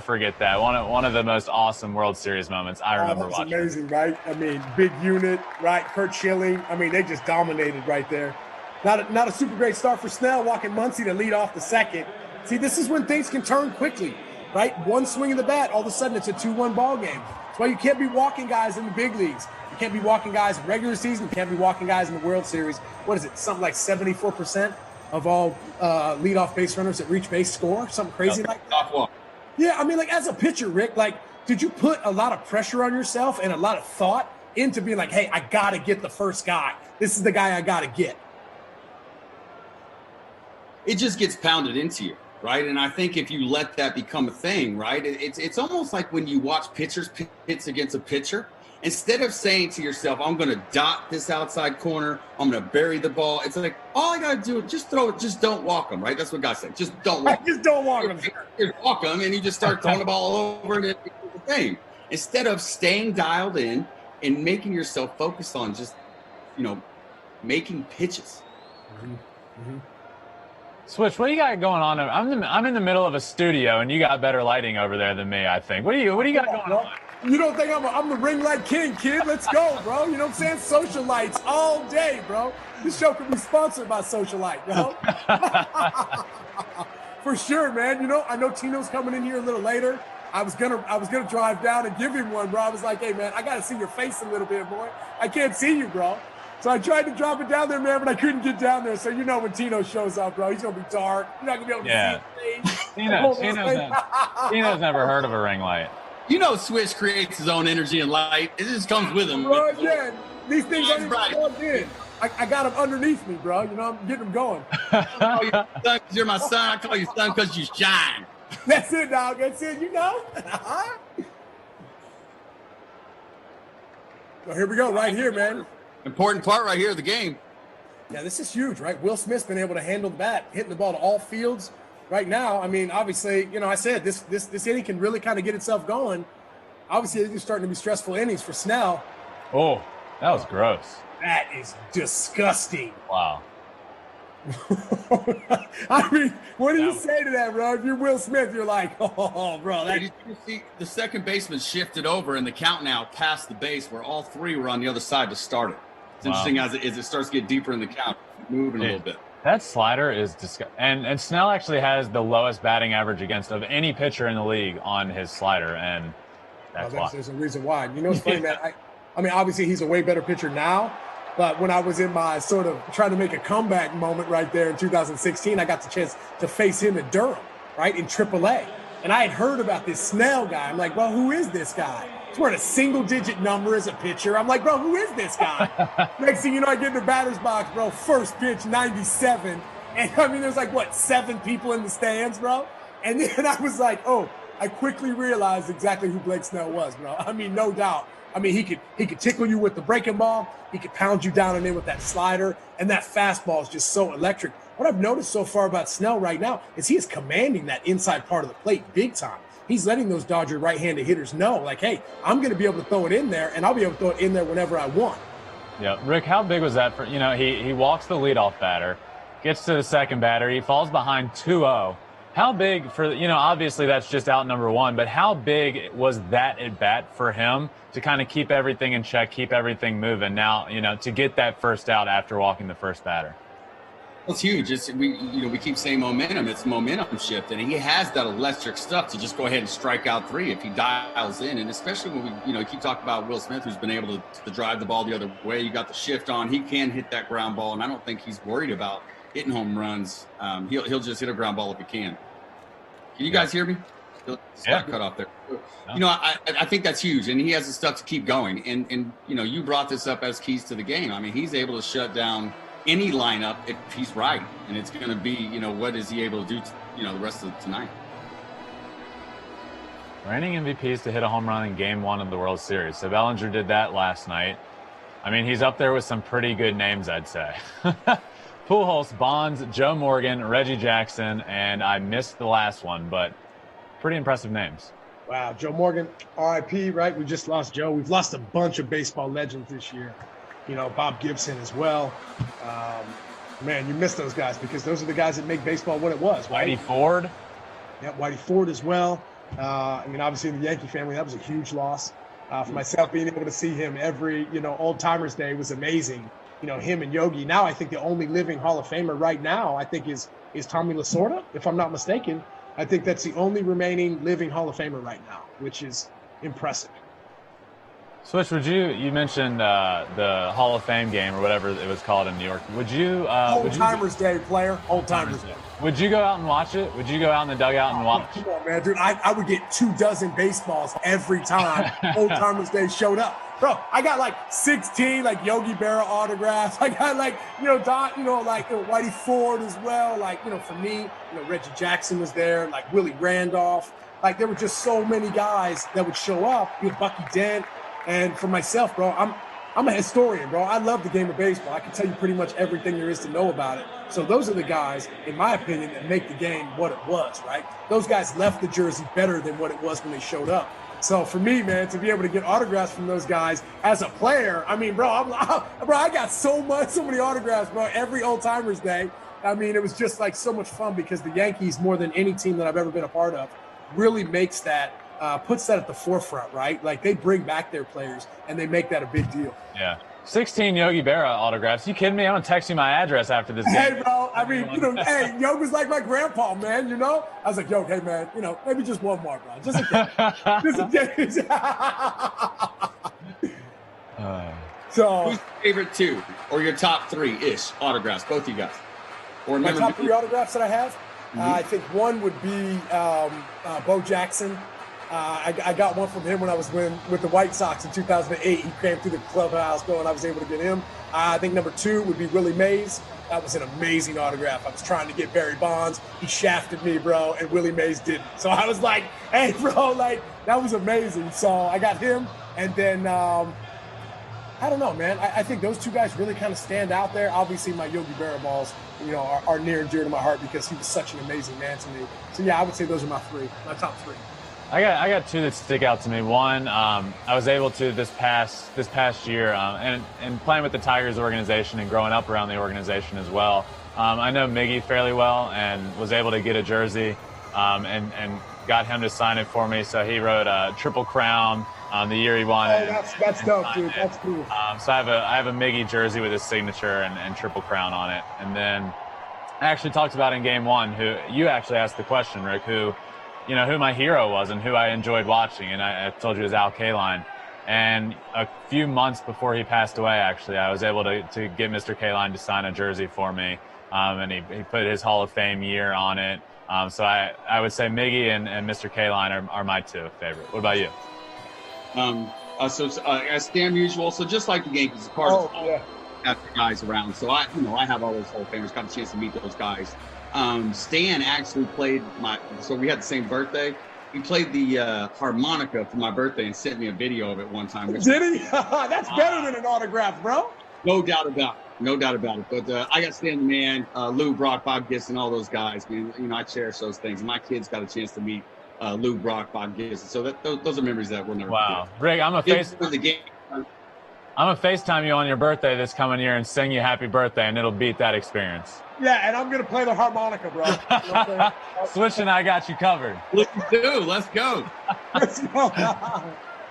forget that. One of the most awesome World Series moments I remember watching. That's amazing, right? I mean, big unit, right? Kurt Schilling. I mean, they just dominated right there. Not a super great start for Snell, walking Muncy to lead off the second. See, this is when things can turn quickly, right? One swing of the bat, all of a sudden it's a 2-1 ball game. That's why you can't be walking guys in the big leagues. You can't be walking guys in regular season. You can't be walking guys in the World Series. What is it? Something like 74% of all leadoff base runners that reach base score? Something crazy like that? Yeah, I mean, like, as a pitcher, Rick, like, did you put a lot of pressure on yourself and a lot of thought into being like, hey, I got to get the first guy. This is the guy I got to get. It just gets pounded into you, right? And I think if you let that become a thing, right, it's almost like when you watch pitchers pitch against a pitcher, instead of saying to yourself, I'm going to dot this outside corner, I'm going to bury the ball. It's like, all I got to do is just throw it, just don't walk them, right? That's what guys say. Just don't walk them. Just don't walk them. You walk them, and you just start throwing the ball all over, and it's the thing. Instead of staying dialed in and making yourself focused on just, making pitches. Mm-hmm. Switch, what do you got going on? I'm in the middle of a studio, and you got better lighting over there than me, I think. What do you got going on? You don't think I'm the ring light king, kid? Let's go, bro. You know what I'm saying? Social lights all day, bro. This show could be sponsored by Social Light, For sure, man. I know Tino's coming in here a little later. I was gonna drive down and give him one, bro. I was like, hey, man, I gotta see your face a little bit, boy. I can't see you, bro. So I tried to drop it down there, man, but I couldn't get down there. So when Tino shows up, bro, he's going to be dark. You're not going to be able to see his face. Tino's never heard of a ring light. Swish creates his own energy and light. It just comes with him. Bro, yeah. these things aren't even plugged in. I got them underneath me, bro. You know, I'm getting them going. I call you son 'cause you're my son. I call you son because you shine. That's it, dog. That's it. You know. So here we go, right here, man. Important part right here of the game. Yeah, this is huge, right? Will Smith's been able to handle the bat, hitting the ball to all fields right now. I mean, obviously, you know, I said this inning can really kind of get itself going. Obviously, it's starting to be stressful innings for Snell. Oh, that was gross. That is disgusting. Wow. I mean, what do you say to that, bro? If you're Will Smith, you're like, oh, bro. Did you see the second baseman shifted over in the count now past the base where all three were on the other side to start it. It's interesting as it starts to get deeper in the count, moving a little bit. That slider is disgusting. And Snell actually has the lowest batting average against of any pitcher in the league on his slider, and that's why. There's a reason why. You know what's funny, man? I mean, obviously, he's a way better pitcher now. But when I was in my sort of trying to make a comeback moment right there in 2016, I got the chance to face him at Durham, right, in AAA. And I had heard about this Snell guy. I'm like, well, who is this guy? He's wearing a single-digit number as a pitcher. I'm like, bro, who is this guy? Next thing you know, I get in the batter's box, bro, first pitch, 97. And, I mean, there's like, what, 7 people in the stands, bro? And then I was like, oh, I quickly realized exactly who Blake Snell was, bro. I mean, no doubt. I mean, he could tickle you with the breaking ball. He could pound you down and in with that slider. And that fastball is just so electric. What I've noticed so far about Snell right now is he is commanding that inside part of the plate big time. He's letting those Dodger right-handed hitters know, like, hey, I'm going to be able to throw it in there, and I'll be able to throw it in there whenever I want. Yeah, Rick, how big was that for, you know, he walks the leadoff batter, gets to the second batter, he falls behind 2-0. How big for, you know, obviously that's just out number one, but how big was that at bat for him to kind of keep everything in check, keep everything moving now, you know, to get that first out after walking the first batter? It's huge. We keep saying momentum. It's momentum shift, and he has that electric stuff to just go ahead and strike out 3 if he dials in. And especially when we, keep talking about Will Smith, who's been able to drive the ball the other way. You got the shift on. He can hit that ground ball, and I don't think he's worried about hitting home runs. He'll just hit a ground ball if he can. Can you guys hear me? Cut off there. I think that's huge, and he has the stuff to keep going. And you brought this up as keys to the game. I mean, he's able to shut down any lineup if he's right, and it's going to be, what is he able to do, the rest of tonight. Reigning MVPs to hit a home run in Game 1 of the World Series. So Bellinger did that last night. I mean, he's up there with some pretty good names, I'd say. Pujols, Bonds, Joe Morgan, Reggie Jackson, and I missed the last one, but pretty impressive names. Wow, Joe Morgan, RIP, right? We just lost Joe. We've lost a bunch of baseball legends this year. Bob Gibson as well. Man, you miss those guys because those are the guys that make baseball what it was, right? Whitey Ford. Yeah, Whitey Ford as well. Obviously in the Yankee family, that was a huge loss. For myself, being able to see him every, Old Timers Day was amazing. Him and Yogi. Now I think the only living Hall of Famer right now, I think is Tommy Lasorda, if I'm not mistaken. I think that's the only remaining living Hall of Famer right now, which is impressive. Swish, you mentioned the Hall of Fame game or whatever it was called in New York. Old Timers Day, player. Old Timers Day. Would you go out and watch it? Would you go out in the dugout and watch? Come on, man, dude. I would get 24 baseballs every time Old Timers Day showed up. Bro, I got like 16 Yogi Berra autographs. I got Whitey Ford as well. For me, Reggie Jackson was there. Willie Randolph. There were just so many guys that would show up. Bucky Dent. And for myself, bro, I'm a historian, bro. I love the game of baseball. I can tell you pretty much everything there is to know about it. So those are the guys, in my opinion, that make the game what it was, right? Those guys left the jersey better than what it was when they showed up. So for me, man, to be able to get autographs from those guys as a player, I mean, bro, I got so many autographs, bro, every Old Timers Day. I mean, it was just so much fun because the Yankees, more than any team that I've ever been a part of, really makes that, puts that at the forefront, right? They bring back their players and they make that a big deal. Yeah. 16 Yogi Berra autographs. You kidding me? I'm going to text you my address after this game. Hey, bro. I mean, hey, Yogi's like my grandpa, man, I was like, yo, hey, man, maybe just one more, bro. Just in case. So, who's your favorite 2 or your top 3-ish autographs, both of you guys? Or my top 3 autographs that I have? I think one would be Bo Jackson. I got one from him when I was with the White Sox in 2008. He came through the clubhouse door, and I was able to get him. I think number 2 would be Willie Mays. That was an amazing autograph. I was trying to get Barry Bonds. He shafted me, bro, and Willie Mays didn't. So I was like, hey, bro, like, that was amazing. So I got him. And then, I don't know, man. I think those 2 guys really kind of stand out there. Obviously, my Yogi Berra balls, are near and dear to my heart because he was such an amazing man to me. So, yeah, I would say those are my top 3. I got 2 that stick out to me. One, I was able to this past year, and playing with the Tigers organization and growing up around the organization as well. I know Miggy fairly well and was able to get a jersey, and got him to sign it for me. So he wrote a Triple Crown the year he won. Oh, that's dope, dude. That's cool. So I have a Miggy jersey with his signature and Triple Crown on it. And then I actually talked about in game 1 who you actually asked the question, Rick, who my hero was and who I enjoyed watching. And I told you it was Al Kaline. And a few months before he passed away, actually, I was able to get Mr. Kaline to sign a jersey for me. And he put his Hall of Fame year on it. So I would say Miggy and Mr. Kaline are my 2 favorite. What about you? As Stan usual, so just like the Yankees, the Cardinals have the guys around. So I have all those Hall of Famers, got a chance to meet those guys. Stan actually played so we had the same birthday. He played the harmonica for my birthday and sent me a video of it one time. Did he? That's better than an autograph, bro. No doubt about it. But I got Stan the Man, Lou, Brock, Bob Gibson, all those guys, man. I cherish those things. My kids got a chance to meet Lou, Brock, Bob Gibson. So those are memories that we'll never forget. Rick, I'm a FaceTime you on your birthday this coming year and sing you happy birthday, and it'll beat that experience. Yeah, and I'm going to play the harmonica, bro. Swish and I got you covered. Let's go. Let's go.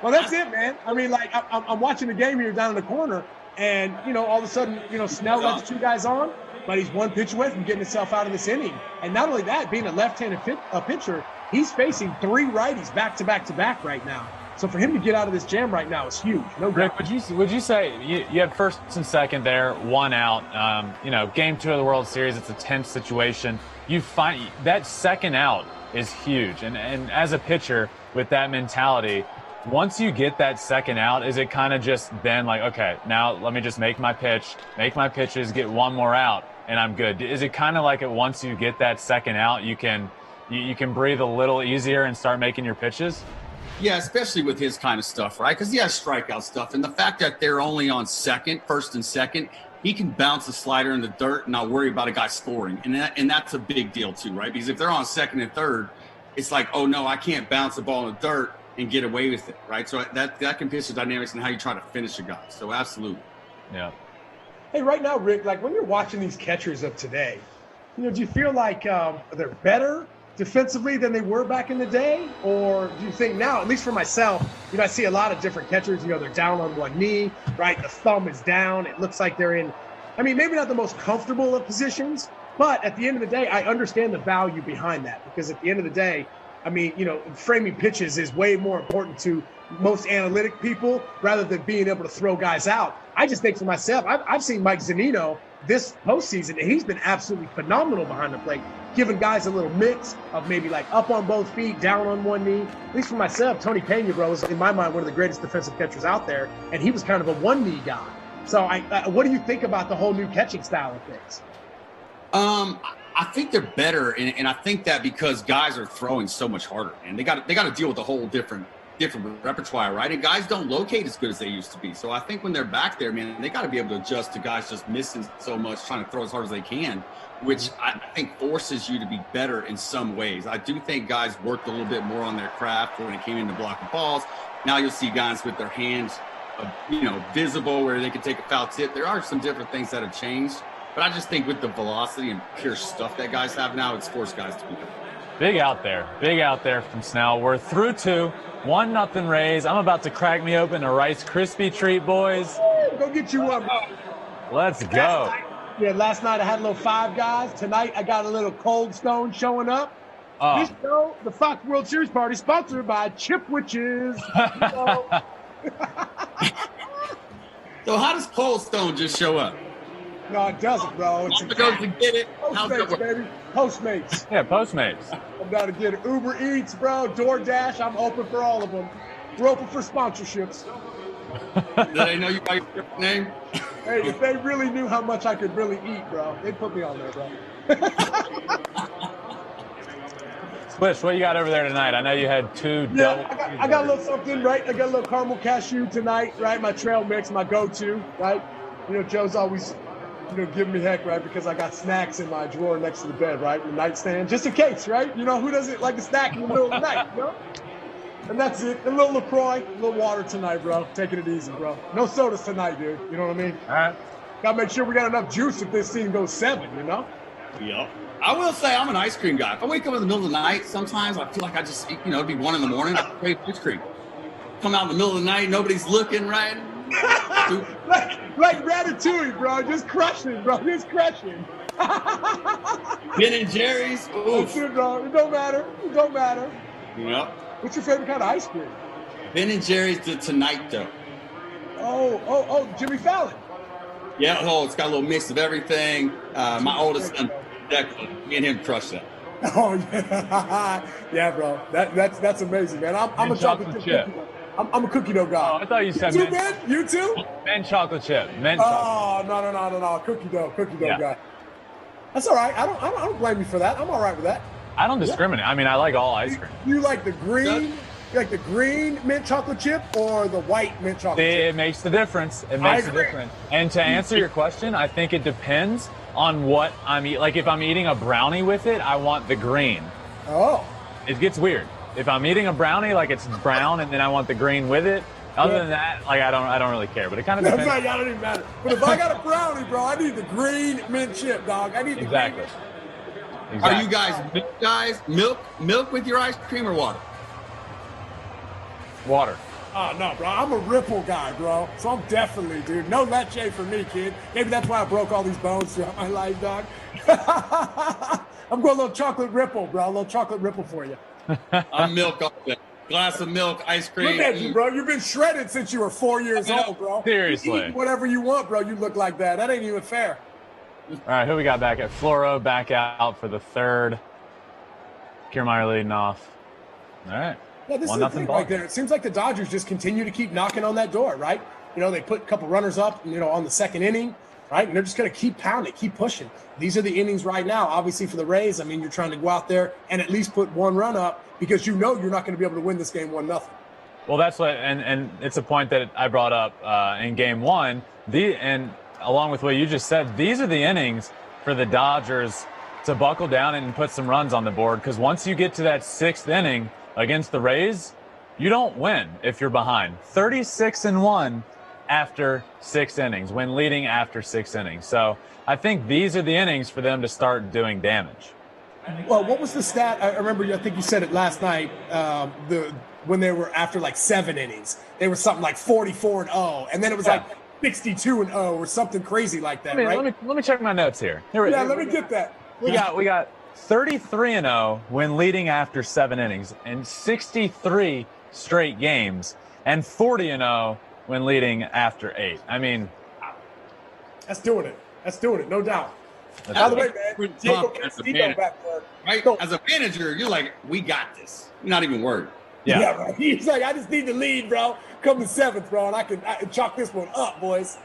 Well, that's it, man. I mean, like, I'm watching the game here down in the corner, and, all of a sudden, Snell lets 2 guys on, but he's 1 pitch away from getting himself out of this inning. And not only that, being a left-handed pitcher, he's facing 3 righties back-to-back right now. So for him to get out of this jam right now is huge. No doubt. Rick, would you say you have first and second there, 1 out? Game 2 of the World Series, it's a tense situation. You find that second out is huge. And as a pitcher with that mentality, once you get that second out, is it kind of just then like, okay, now let me just make my pitches, get 1 more out, and I'm good? Is it kind of like once you get that second out, you can breathe a little easier and start making your pitches? Yeah, especially with his kind of stuff, right? Because he has strikeout stuff. And the fact that they're only on first and second, he can bounce a slider in the dirt and not worry about a guy scoring. And that's a big deal too, right? Because if they're on second and third, it's like, oh, no, I can't bounce the ball in the dirt and get away with it, right? So that can pitch the dynamics and how you try to finish a guy. So absolutely. Yeah. Hey, right now, Rick, like when you're watching these catchers of today, do you feel like they're better defensively than they were back in the day? Or do you think now, at least for myself, I see a lot of different catchers, they're down on 1 knee, right? The thumb is down. It looks like they're in, maybe not the most comfortable of positions, but at the end of the day, I understand the value behind that because at the end of the day, framing pitches is way more important to most analytic people rather than being able to throw guys out. I just think for myself, I've seen Mike Zunino this postseason, and he's been absolutely phenomenal behind the plate, giving guys a little mix of maybe like up on both feet, down on 1 knee. At least for myself, Tony Pena, bro, is in my mind one of the greatest defensive catchers out there, and he was kind of a 1 knee guy. So what do you think about the whole new catching style of things? I think they're better, and I think that because guys are throwing so much harder, and they got to deal with a whole different repertoire, right? And guys don't locate as good as they used to be. So I think when they're back there, man, they got to be able to adjust to guys just missing so much, trying to throw as hard as they can, which I think forces you to be better in some ways. I do think guys worked a little bit more on their craft when it came into blocking balls. Now you'll see guys with their hands, visible where they can take a foul tip. There are some different things that have changed, but I just think with the velocity and pure stuff that guys have now, it's forced guys to be better. Big out there from Snell. We're through 2, 1-0 Rays. I'm about to crack me open a Rice Krispie treat, boys. Go get you one. Let's go. Last night I had a little Five Guys. Tonight I got a little Cold Stone showing up. This show, the Fox World Series party, sponsored by Chip Witches. So how does Cold Stone just show up? No, it doesn't, bro. It's goes to get it. Postmates, baby. Postmates. Yeah, Postmates. I'm down to get it. Uber Eats, bro. DoorDash. I'm open for all of them. We're open for sponsorships. Do they know you by your name? Hey, if they really knew how much I could really eat, bro, they'd put me on there, bro. Swish, what you got over there tonight? I know you had two. Yeah, I got a little something, right? I got a little caramel cashew tonight, right? My trail mix, my go-to, right? You know, Joe's always, giving me heck, right? Because I got snacks in my drawer next to the bed, right? The nightstand, just in case, right? You know, who doesn't like a snack in the middle of the night, you know? And that's it. A little LaCroix, a little water tonight, bro. Taking it easy, bro. No sodas tonight, dude. You know what I mean? All right. Got to make sure we got enough juice if this thing goes 7, you know? Yep. I will say I'm an ice cream guy. If I wake up in the middle of the night, sometimes I feel like I just, it'd be 1 a.m. I crave ice cream. Come out in the middle of the night, nobody's looking, right? like Ratatouille, bro. Just crushing, bro. Just crushing. Ben and Jerry's. That's it, bro. It don't matter. It don't matter. Yep. What's your favorite kind of ice cream? Ben and Jerry's the Tonight Dough. Oh, Jimmy Fallon. Yeah, it's got a little mix of everything. My oldest son, Declan, me and him crush that. Oh yeah, yeah, bro. That's amazing, man. I'm a chocolate chip. I'm a cookie dough guy. Oh, I thought you said you too, man. You too? Mint chocolate chip. No. Cookie dough guy. That's all right. I don't blame you for that. I'm all right with that. I don't discriminate. I mean, I like all ice cream. You like the green? You like the green mint chocolate chip or the white mint chocolate chip? It makes the difference. It makes a difference. And to answer your question, I think it depends on what I'm eating. Like if I'm eating a brownie with it, I want the green. Oh. It gets weird. If I'm eating a brownie, like it's brown, and then I want the green with it. Other than that, like I don't really care. But it kind of depends. That's right. That don't even matter. But if I got a brownie, bro, I need the green mint chip, dog. I need the exactly. green. Are you guys milk with your ice cream or water? Water. Oh, no, bro. I'm a Ripple guy, bro. So I'm definitely, dude. No leche for me, kid. Maybe that's why I broke all these bones throughout my life, dog. I'm going a little chocolate Ripple, bro. A little chocolate Ripple for you. I'm milk all day. Glass of milk, ice cream. Look at you, bro. You've been shredded since you were 4 years old, bro. Seriously. You eat whatever you want, bro. You look like that. That ain't even fair. All right, who we got back at? Floro back out for the third. Kiermaier leading off. All right. Yeah, this is the thing right there. It seems like the Dodgers just continue to keep knocking on that door, right? They put a couple runners up, on the second inning, right? And they're just going to keep pounding, keep pushing. These are the innings right now. Obviously, for the Rays, I mean, you're trying to go out there and at least put 1 run up because you're not going to be able to win this game 1-0. Well, that's what, and it's a point that I brought up in Game 1. And along with what you just said, these are the innings for the Dodgers to buckle down and put some runs on the board. Because once you get to that 6th inning against the Rays, you don't win if you're behind. 36-1 after 6 innings, when leading after 6 innings. So I think these are the innings for them to start doing damage. Well, what was the stat? I remember, I think you said it last night, when they were after like 7 innings. They were something like 44-0, and then it was like 62-0 or something crazy like that, right? Let me check my notes here. Let me get that. We got 33-0 when leading after 7 innings, and 63 straight games, and 40-0 when leading after 8. I mean, that's doing it, no doubt. By the way, man, Diego Castillo back there. Right? So, as a manager, you're like, we got this. You're not even worried. Yeah, right. He's like, I just need the lead, bro. Come to 7th, bro, and I can chalk this one up, boys.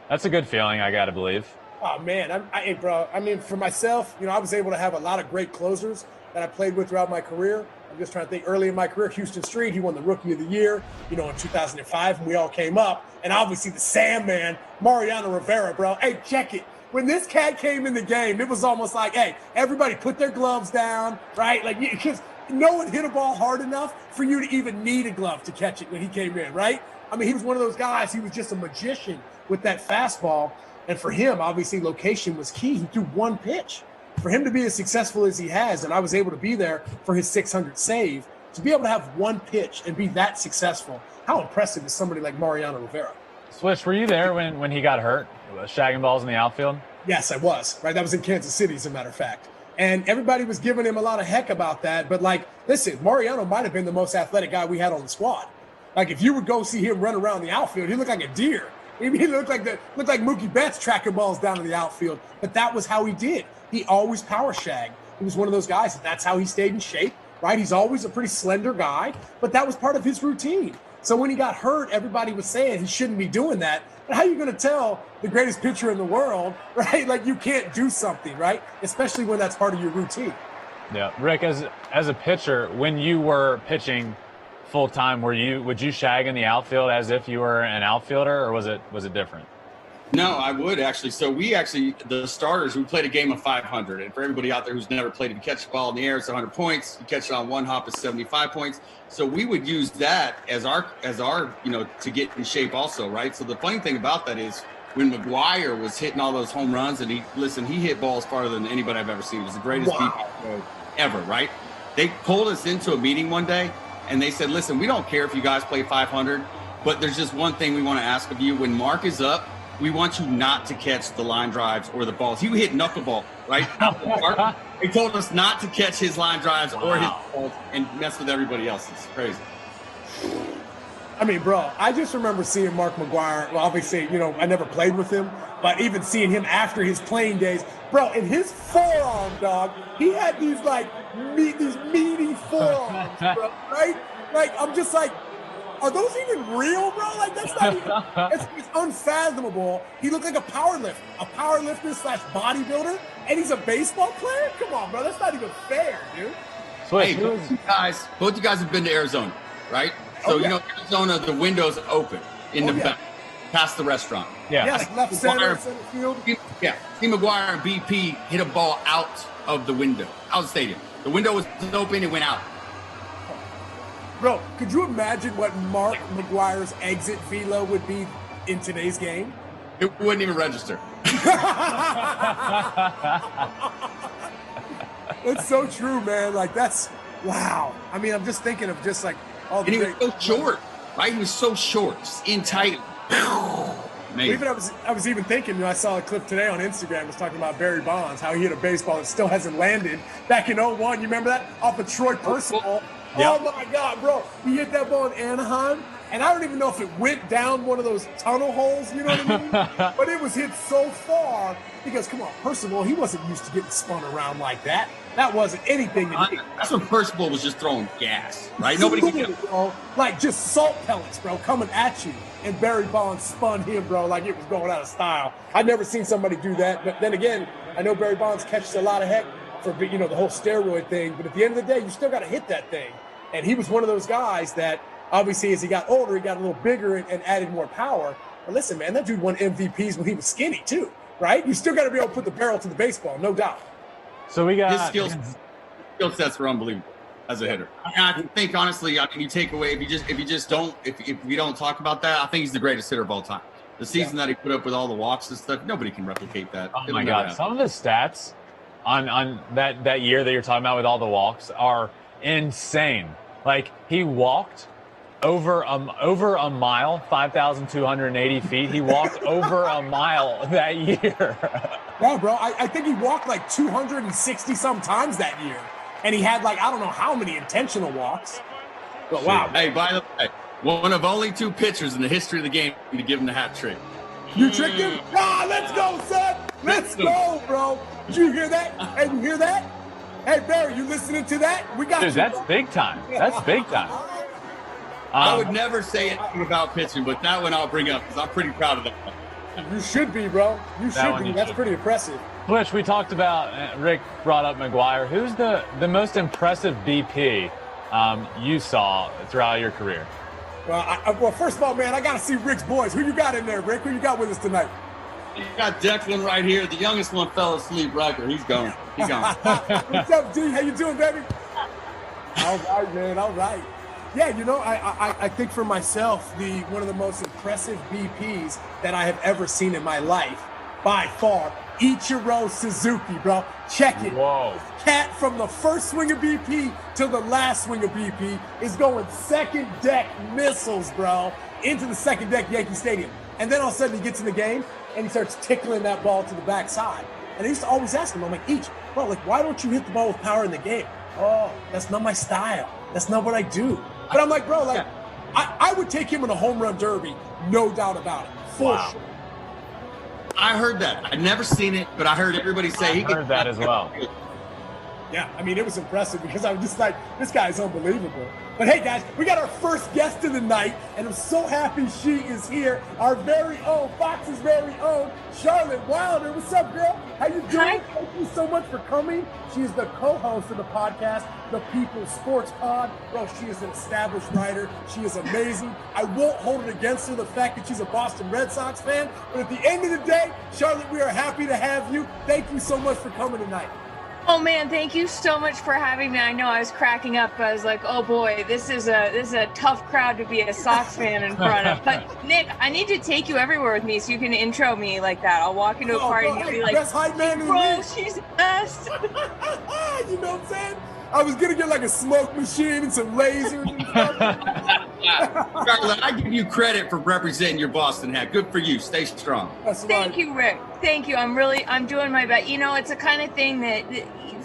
That's a good feeling, I got to believe. Oh, man. Bro, I mean, for myself, I was able to have a lot of great closers that I played with throughout my career. I'm just trying to think early in my career, Houston Street, he won the Rookie of the Year, in 2005, and we all came up. And obviously the Sandman, Mariano Rivera, bro. Hey, check it. When this cat came in the game, it was almost like, hey, everybody put their gloves down, right? Like, because no one hit a ball hard enough for you to even need a glove to catch it when he came in, right? I mean, he was one of those guys. He was just a magician with that fastball. And for him, obviously, location was key. He threw 1 pitch. For him to be as successful as he has, and I was able to be there for his 600 save, to be able to have 1 pitch and be that successful, how impressive is somebody like Mariano Rivera? Swish, were you there when he got hurt, shagging balls in the outfield? Yes, I was. Right, that was in Kansas City, as a matter of fact. And everybody was giving him a lot of heck about that. But, listen, Mariano might have been the most athletic guy we had on the squad. Like, if you would go see him run around the outfield, he looked like a deer. He looked like Mookie Betts tracking balls down to the outfield. But that was how he did. He always power shagged. He was one of those guys that's how he stayed in shape, right? He's always a pretty slender guy, but that was part of his routine. So when he got hurt, everybody was saying he shouldn't be doing that. But how are you going to tell the greatest pitcher in the world, right? Like you can't do something, right? Especially when that's part of your routine. Yeah, Rick, as a pitcher, when you were pitching full time, would you shag in the outfield as if you were an outfielder, or was it different? No, I would actually. So the starters, we played a game of 500. And for everybody out there who's never played, if you catch the ball in the air, it's 100 points. You catch it on one hop, it's 75 points. So we would use that as our to get in shape also, right? So the funny thing about that is when McGuire was hitting all those home runs, and he hit balls farther than anybody I've ever seen. It was the greatest BP ever, right? They pulled us into a meeting one day, and they said, listen, we don't care if you guys play 500, but there's just one thing we want to ask of you. When Mark is up, we want you not to catch the line drives or the balls. He hit knuckleball, right? They told us not to catch his line drives or his balls and mess with everybody else. It's crazy. I mean, bro, I just remember seeing Mark McGuire. Well, obviously, I never played with him, but even seeing him after his playing days, bro, in his forearm, dog, he had these meaty forearms, bro, right? Like, I'm just like, are those even real, bro? Like, that's not even, it's unfathomable. He looked like a powerlifter / bodybuilder, and he's a baseball player? Come on, bro. That's not even fair, dude. Hey, both you guys have been to Arizona, right? So, Arizona, the window's open in the back, past the restaurant. Yeah. Yes, left center field. Yeah. Steve McGuire and BP hit a ball out of the window, out of the stadium. The window was open, it went out. Bro, could you imagine what Mark McGuire's exit velo would be in today's game? It wouldn't even register. It's so true, man. Like, that's, wow. I mean, I'm just thinking of just like all the. And he was so short, right? He was so short, just in tight. Even I was even thinking, I saw a clip today on Instagram. It was talking about Barry Bonds, how he hit a baseball that still hasn't landed back in 01. You remember that? Off of Troy Percival. Yep. Oh my God, bro. He hit that ball in Anaheim, and I don't even know if it went down one of those tunnel holes, you know what I mean? But it was hit so far because, come on, Percival, he wasn't used to getting spun around like that. That wasn't anything to do. That's when Percival was just throwing gas, right? Nobody could get it. Bro. Like just salt pellets, bro, coming at you. And Barry Bonds spun him, bro, like it was going out of style. I've never seen somebody do that. But then again, I know Barry Bonds catches a lot of heck for, the whole steroid thing. But at the end of the day, you still got to hit that thing. And he was one of those guys that obviously as he got older, he got a little bigger and added more power. But listen, man, that dude won MVPs when he was skinny too, right? You still got to be able to put the barrel to the baseball, no doubt. So we got his skill sets were unbelievable as a hitter. I think honestly, you take away if we don't talk about that, I think he's the greatest hitter of all time. The season that he put up with all the walks and stuff, nobody can replicate that. Oh my God, some of his stats on that year that you're talking about with all the walks are insane. Like he walked over a mile, 5,280 feet. He walked over a mile that year. Yeah, bro. I think he walked like 260 some times that year. And he had like, I don't know how many intentional walks. But wow. Hey, by the way, one of only 2 pitchers in the history of the game to give him the hat trick. You tricked him? Ah, let's go, son. Let's go, bro. Did you hear that? Hey, you hear that? Hey, Barry, you listening to that? We got Dude, you. That's big time. That's big time. I would never say anything about pitching, but that one I'll bring up because I'm pretty proud of that. You should be, bro. You should be. That's pretty impressive. Which we talked about, Rick brought up McGuire. Who's the most impressive BP you saw throughout your career? Well, first of all, man, I got to see Rick's boys. Who you got in there, Rick? Who you got with us tonight? You got Declan right here. The youngest one fell asleep right there. He's gone. What's up, D? How you doing, baby? All right, man. All right. Yeah, I think for myself, one of the most impressive BPs that I have ever seen in my life, by far, Ichiro Suzuki, bro. Check it. Whoa. Cat from the first swing of BP to the last swing of BP is going second deck missiles, bro, into the second deck Yankee Stadium. And then all of a sudden he gets in the game and he starts tickling that ball to the backside. And I used to always ask him, I'm like, bro, like, why don't you hit the ball with power in the game? Oh, that's not my style. That's not what I do. But I'm like, bro, like, I would take him in a home run derby, no doubt about it. for sure. I heard that. I'd never seen it, but I heard everybody say he heard that as well. Yeah, I mean, it was impressive because I was just like, this guy is unbelievable. But hey, guys, we got our first guest of the night, and I'm so happy she is here. Our very own, Fox's very own, Charlotte Wilder. What's up, girl? How you doing? Hi. Thank you so much for coming. She is the co-host of the podcast, The People's Sports Pod. Bro, she is an established writer. She is amazing. I won't hold it against her, the fact that she's a Boston Red Sox fan. But at the end of the day, Charlotte, we are happy to have you. Thank you so much for coming tonight. Oh man, thank you so much for having me. I know I was cracking up. I was like, oh boy, this is a tough crowd to be a Sox fan in front of. But Nick, I need to take you everywhere with me so you can intro me like that. I'll walk into a party and you'll be like, best hype man in the bro, league. she's the best. You know what I'm saying? I was gonna get like a smoke machine and some lasers and stuff. Charlotte, I give you credit for representing your Boston hat. Good for you. Stay strong. That's Thank right. you, Rick. Thank you. I'm doing my best. You know, it's a kind of thing that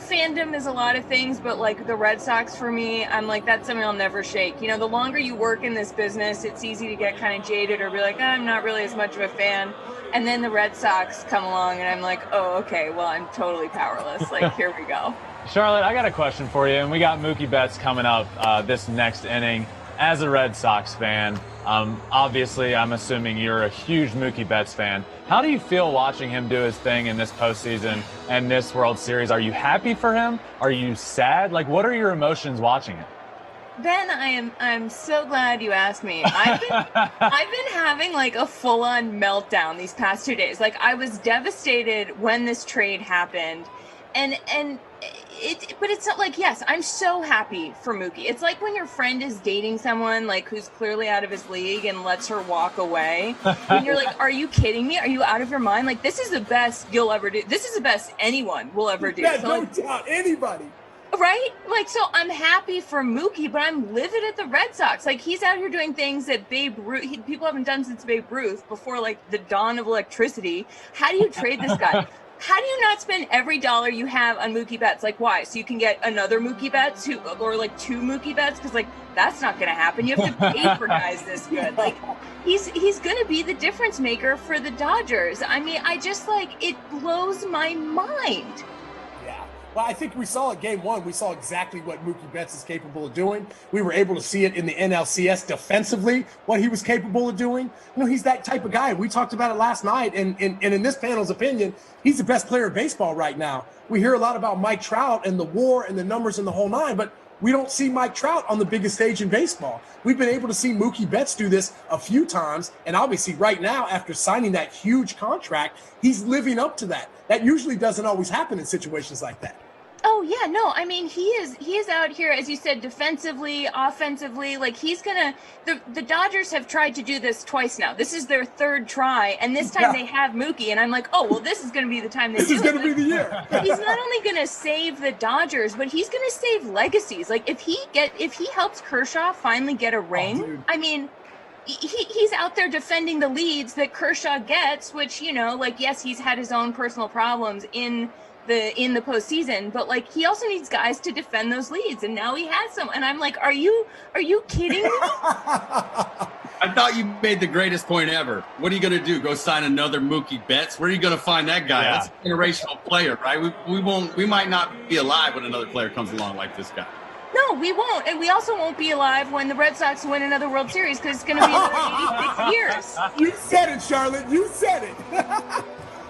fandom is a lot of things, but like the Red Sox for me, I'm like, that's something I'll never shake. You know, the longer you work in this business, it's easy to get kind of jaded or be like, I'm not really as much of a fan. And then the Red Sox come along and I'm like, oh, okay, well, I'm totally powerless. Like, here we go. Charlotte, I got a question for you, and we got Mookie Betts coming up this next inning. As a Red Sox fan, obviously I'm assuming you're a huge Mookie Betts fan. How do you feel watching him do his thing in this postseason and this World Series? Are you happy for him? Are you sad? Like, what are your emotions watching it? Ben, I'm so glad you asked me. I've been having like a full-on meltdown these past 2 days. Like, I was devastated when this trade happened, but it's not like, yes, I'm so happy for Mookie. It's like when your friend is dating someone like who's clearly out of his league and lets her walk away, and you're like, are you kidding me? Are you out of your mind? Like, this is the best you'll ever do. This is the best anyone will ever do. Yeah, So, no like, doubt. Anybody. right? Like, so I'm happy for Mookie, but I'm livid at the Red Sox. Like, he's out here doing things that people haven't done since Babe Ruth, before like the dawn of electricity. How do you trade this guy? How do you not spend every dollar you have on Mookie Betts? Like, why? So you can get another Mookie Betts or like two Mookie Betts? Because like, that's not going to happen. You have to pay for guys this good. Like, he's going to be the difference maker for the Dodgers. I mean, I just like, it blows my mind. Well, I think we saw it game one. We saw exactly what Mookie Betts is capable of doing. We were able to see it in the NLCS defensively, what he was capable of doing. You know, he's that type of guy. We talked about it last night, and in this panel's opinion, he's the best player in baseball right now. We hear a lot about Mike Trout and the WAR and the numbers and the whole nine, but we don't see Mike Trout on the biggest stage in baseball. We've been able to see Mookie Betts do this a few times, and obviously right now, after signing that huge contract, he's living up to that. That usually doesn't always happen in situations like that. Oh yeah, no, I mean, he is out here, as you said, defensively, offensively. Like, he's gonna, the Dodgers have tried to do this twice now. This is their third try, and this time they have Mookie, and I'm like, oh, well, this is gonna be the time they do it. This is gonna be the year. He's not only gonna save the Dodgers, but he's gonna save legacies. Like, if he helps Kershaw finally get a ring, I mean, he's out there defending the leads that Kershaw gets, which, you know, like, yes, he's had his own personal problems in the postseason, but like, he also needs guys to defend those leads, and now he has some. And I'm like, are you kidding me? I thought you made the greatest point ever. What are you going to do? Go sign another Mookie Betts? Where are you going to find that guy? Yeah. That's a generational player, right? We might not be alive when another player comes along like this guy. No, we won't, and we also won't be alive when the Red Sox win another World Series, because it's going to be another 86 years. You said it, Charlotte. You said it.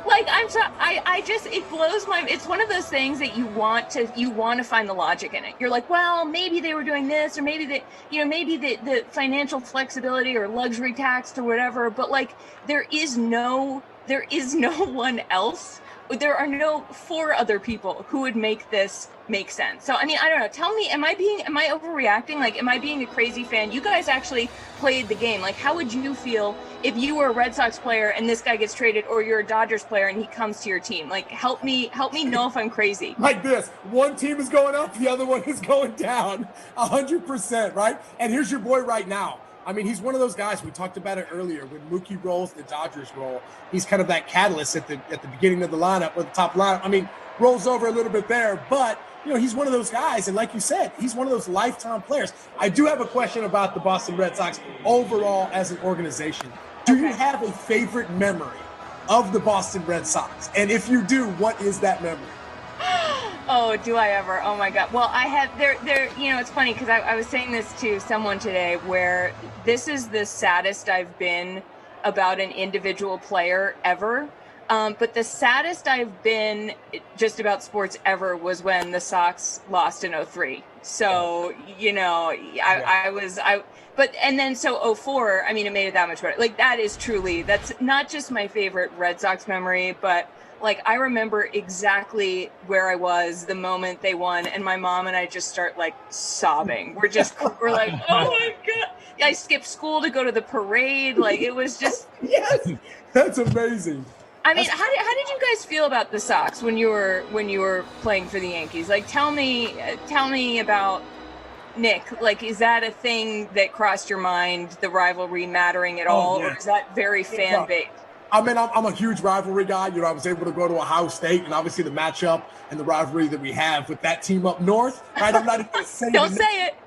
Like, I just, it blows my, it's one of those things that you want to find the logic in it. You're like, well, maybe they were doing this, or maybe maybe the financial flexibility or luxury tax or whatever, but like, there is no one else. There are no four other people who would make this make sense. So, I mean, I don't know. Tell me, am I overreacting? Like, am I being a crazy fan? You guys actually played the game. Like, how would you feel if you were a Red Sox player and this guy gets traded, or you're a Dodgers player and he comes to your team? Like, help me know if I'm crazy. Like this, one team is going up, the other one is going down, 100%, right? And here's your boy right now. I mean, he's one of those guys, we talked about it earlier, when Mookie rolls, the Dodgers roll. He's kind of that catalyst at the beginning of the lineup, or the top lineup. I mean, rolls over a little bit there, but, you know, he's one of those guys, and like you said, he's one of those lifetime players. I do have a question about the Boston Red Sox overall as an organization. Do you have a favorite memory of the Boston Red Sox? And if you do, what is that memory? Oh, do I ever? Oh my God. Well, I have there, it's funny because I was saying this to someone today where this is the saddest I've been about an individual player ever. But the saddest I've been just about sports ever was when the Sox lost in 2003. So, so 04, I mean, it made it that much better. Like, that is truly, that's not just my favorite Red Sox memory, but like, I remember exactly where I was the moment they won, and my mom and I just start like sobbing. We're like, oh my God. I skipped school to go to the parade. Like, it was just. Yes, that's amazing. I mean, how did you guys feel about the Sox when you were playing for the Yankees? Like, tell me about Nick. Like, is that a thing that crossed your mind, the rivalry mattering at all, or is that very fan based? I mean, I'm a huge rivalry guy. I was able to go to Ohio State, and obviously the matchup and the rivalry that we have with that team up north, right? I'm not even going to say it.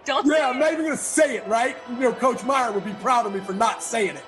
Don't say it. I'm not even going to say it, right? Coach Meyer would be proud of me for not saying it,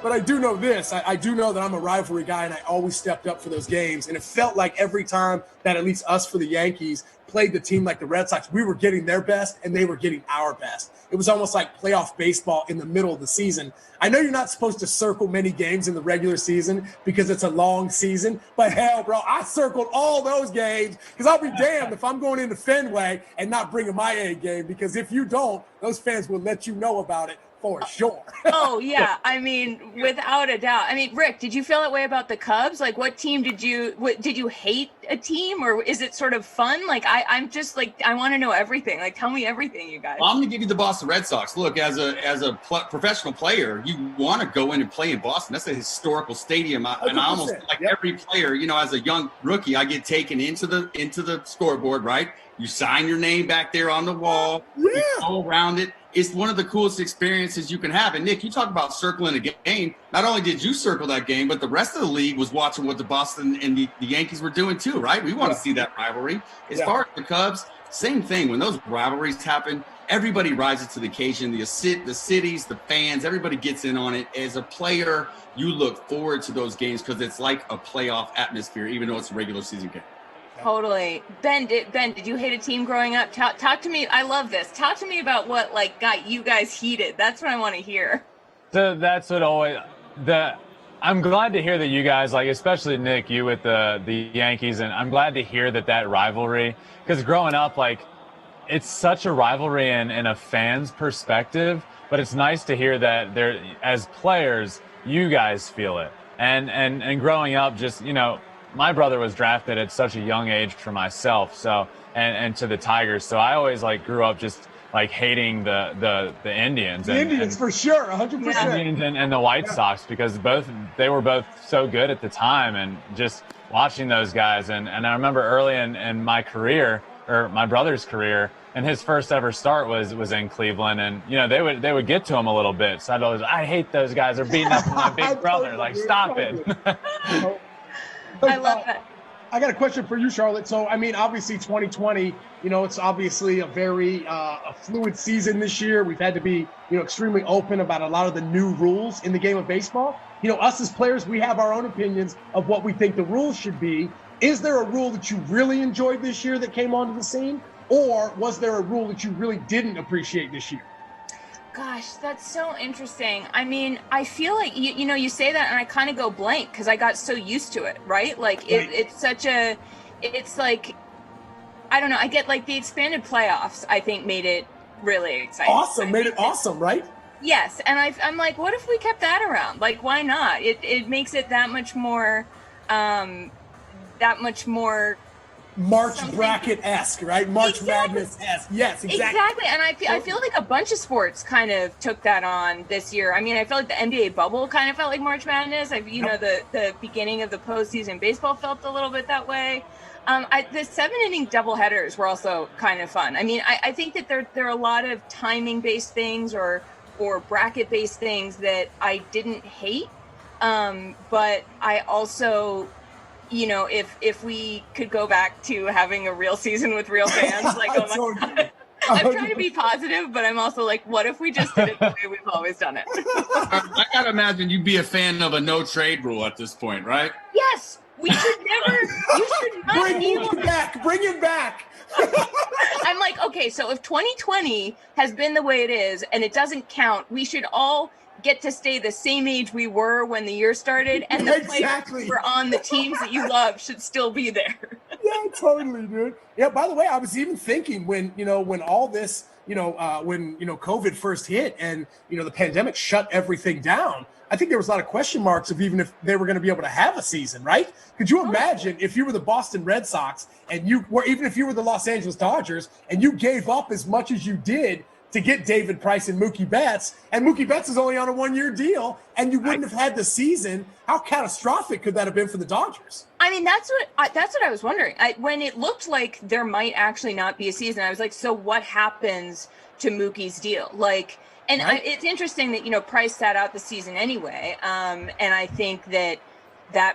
But I do know this. I do know that I'm a rivalry guy, and I always stepped up for those games. And it felt like every time that at least us for the Yankees played the team like the Red Sox, we were getting their best, and they were getting our best. It was almost like playoff baseball in the middle of the season. I know you're not supposed to circle many games in the regular season because it's a long season, but hell, bro, I circled all those games because I'll be damned if I'm going into Fenway and not bringing my A game, because if you don't, those fans will let you know about it. For sure. Oh, yeah. I mean, without a doubt. I mean, Rick, did you feel that way about the Cubs? Like, what team did you hate a team, or is it sort of fun? Like, I'm just like, I want to know everything. Like, tell me everything, you guys. Well, I'm going to give you the Boston Red Sox. Look, as a professional player, you want to go in and play in Boston. That's a historical stadium. And I almost like every player, as a young rookie, I get taken into the scoreboard, right? You sign your name back there on the wall. Yeah. You go around it. It's one of the coolest experiences you can have. And Nick, you talk about circling a game. Not only did you circle that game, but the rest of the league was watching what the Boston and the Yankees were doing too, right? We want to see that rivalry. As far as the Cubs, same thing. When those rivalries happen, everybody rises to the occasion. The cities, the fans, everybody gets in on it. As a player, you look forward to those games because it's like a playoff atmosphere, even though it's a regular season game. Totally. Ben, did you hate a team growing up? Talk to me. I love this. Talk to me about what got you guys heated. That's what I want to hear. So that's what I'm glad to hear that you guys, especially Nick, you with the Yankees, and I'm glad to hear that rivalry, because growing up, it's such a rivalry in a fan's perspective, but it's nice to hear that there, as players, you guys feel it. And growing up, just, my brother was drafted at such a young age for myself, so and to the Tigers. So I always grew up just hating the Indians. The Indians for sure, 100%. Indians and the White Sox, because they were both so good at the time, and just watching those guys. And I remember early in my career, or my brother's career, and his first ever start was in Cleveland, and they would get to him a little bit. So I hate those guys. They're beating up my big brother. Stop it. I love that. I got a question for you, Charlotte. So, I mean, obviously 2020, it's obviously a very a fluid season this year. We've had to be, extremely open about a lot of the new rules in the game of baseball. Us as players, we have our own opinions of what we think the rules should be. Is there a rule that you really enjoyed this year that came onto the scene? Or was there a rule that you really didn't appreciate this year? Gosh, that's so interesting. I mean, I feel like, you say that and I kind of go blank because I got so used to it, right? It's like, I don't know. I get the expanded playoffs, I think, made it really exciting. Awesome. Made it awesome, right? Yes. And I'm like, what if we kept that around? Why not? It makes it that much more March bracket-esque, right? March Madness-esque. Yes, exactly. And I feel like a bunch of sports kind of took that on this year. I mean, I feel like the NBA bubble kind of felt like March Madness. The beginning of the postseason baseball felt a little bit that way. The 7-inning doubleheaders were also kind of fun. I mean, I think that there are a lot of timing-based things or bracket-based things that I didn't hate. But I also, if we could go back to having a real season with real fans, oh my God. I'm trying to be positive, but I'm also like, what if we just did it the way we've always done it? I gotta imagine you'd be a fan of a no trade rule at this point, right? Yes, we should never. You should not Bring be him back. Bring him back. I'm like, okay, so if 2020 has been the way it is and it doesn't count, we should all get to stay the same age we were when the year started, and the players who were on the teams that you love should still be there. Yeah, totally, dude. Yeah, by the way, I was even thinking when all this, when COVID first hit and, the pandemic shut everything down, I think there was a lot of question marks of even if they were going to be able to have a season, right? Could you imagine if you were the Boston Red Sox and even if you were the Los Angeles Dodgers and you gave up as much as you did to get David Price and Mookie Betts, and Mookie Betts is only on a 1-year deal, and you wouldn't have had the season? How catastrophic could that have been for the Dodgers? I mean, that's what I was wondering. When it looked like there might actually not be a season, I was like, so what happens to Mookie's deal? Like, and right. It's interesting that, Price sat out the season anyway. And I think that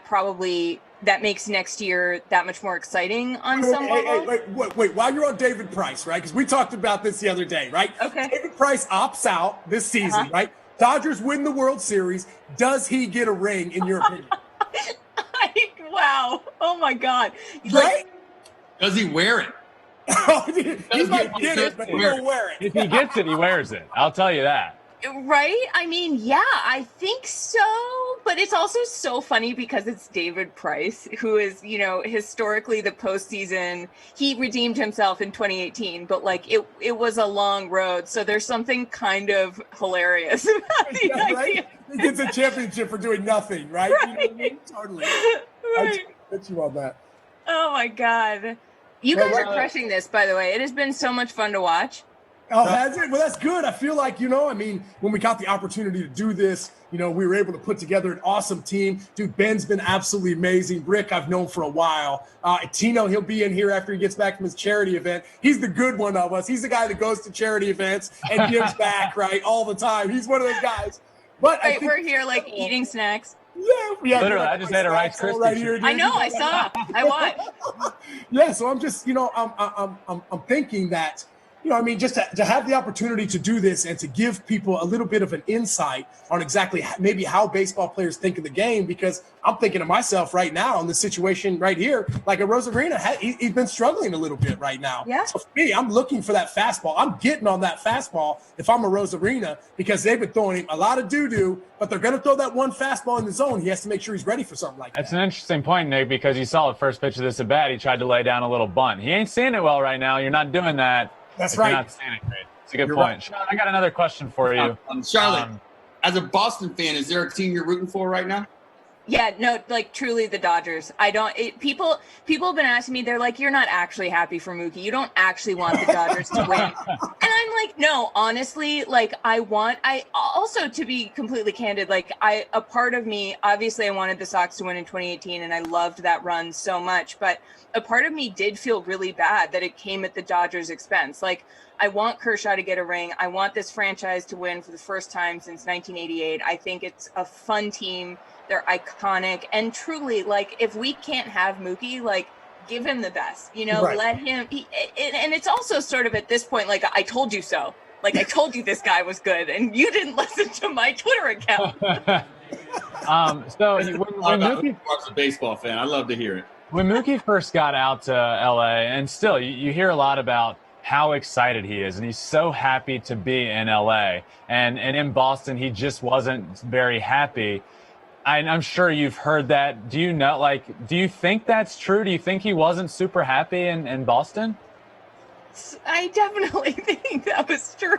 probably that makes next year that much more exciting on some level. Wait, while you're on David Price, right? Because we talked about this the other day, right? Okay. David Price opts out this season, right? Dodgers win the World Series. Does he get a ring, in your opinion? Wow. Oh, my God. Right? Does he wear it? He might get it, but he won't wear it. If he gets it, he wears it. I'll tell you that. Right? I mean, yeah, I think so. But it's also so funny because it's David Price, who is, historically the postseason. He redeemed himself in 2018, but it was a long road. So there's something kind of hilarious about the idea. Right? He gets a championship for doing nothing, right? Right. You know what I mean? Totally. Right. I get you on that. Oh my God. You guys are crushing this, by the way. It has been so much fun to watch. Oh, has it? Well, that's good. I feel like, when we got the opportunity to do this, we were able to put together an awesome team. Dude, Ben's been absolutely amazing. Rick, I've known for a while. Tino, he'll be in here after he gets back from his charity event. He's the good one of us. He's the guy that goes to charity events and gives back, right, all the time. He's one of those guys. But right, we're here eating snacks. Yeah. Literally, I just ate a Rice Krispie right here. I know, I saw. I watched. Yeah, so I'm just, I'm thinking that, just to have the opportunity to do this and to give people a little bit of an insight on exactly maybe how baseball players think of the game, because I'm thinking of myself right now in the situation right here, like a Rosarina, he's been struggling a little bit right now. Yeah. So for me, I'm looking for that fastball. I'm getting on that fastball if I'm a Rosarina, because they've been throwing him a lot of doo-doo, but they're going to throw that one fastball in the zone. He has to make sure he's ready for something like that. That's an interesting point, Nick, because you saw the first pitch of this at bat. He tried to lay down a little bunt. He ain't seeing it well right now. You're not doing that. That's if right. You're not seeing it great. It's a good You're point. right. Sean, I got another question for you. Charlotte, as a Boston fan, is there a team you're rooting for right now? Yeah, no, truly the Dodgers. People have been asking me, they're like, you're not actually happy for Mookie. You don't actually want the Dodgers to win. And I'm like, no, honestly, I also, to be completely candid, a part of me, obviously I wanted the Sox to win in 2018 and I loved that run so much, but a part of me did feel really bad that it came at the Dodgers' expense. I want Kershaw to get a ring. I want this franchise to win for the first time since 1988. I think it's a fun team. They're iconic. And truly, if we can't have Mookie, give him the best, Right. let him. And it's also sort of at this point, I told you so. I told you this guy was good, and you didn't listen to my Twitter account. So when Mookie, I'm a baseball fan. I love to hear it. When Mookie first got out to LA, and still you hear a lot about how excited he is, and he's so happy to be in LA. And in Boston, he just wasn't very happy. I'm sure you've heard that. Do you know, do you think that's true? Do you think he wasn't super happy in Boston? I definitely think that was true.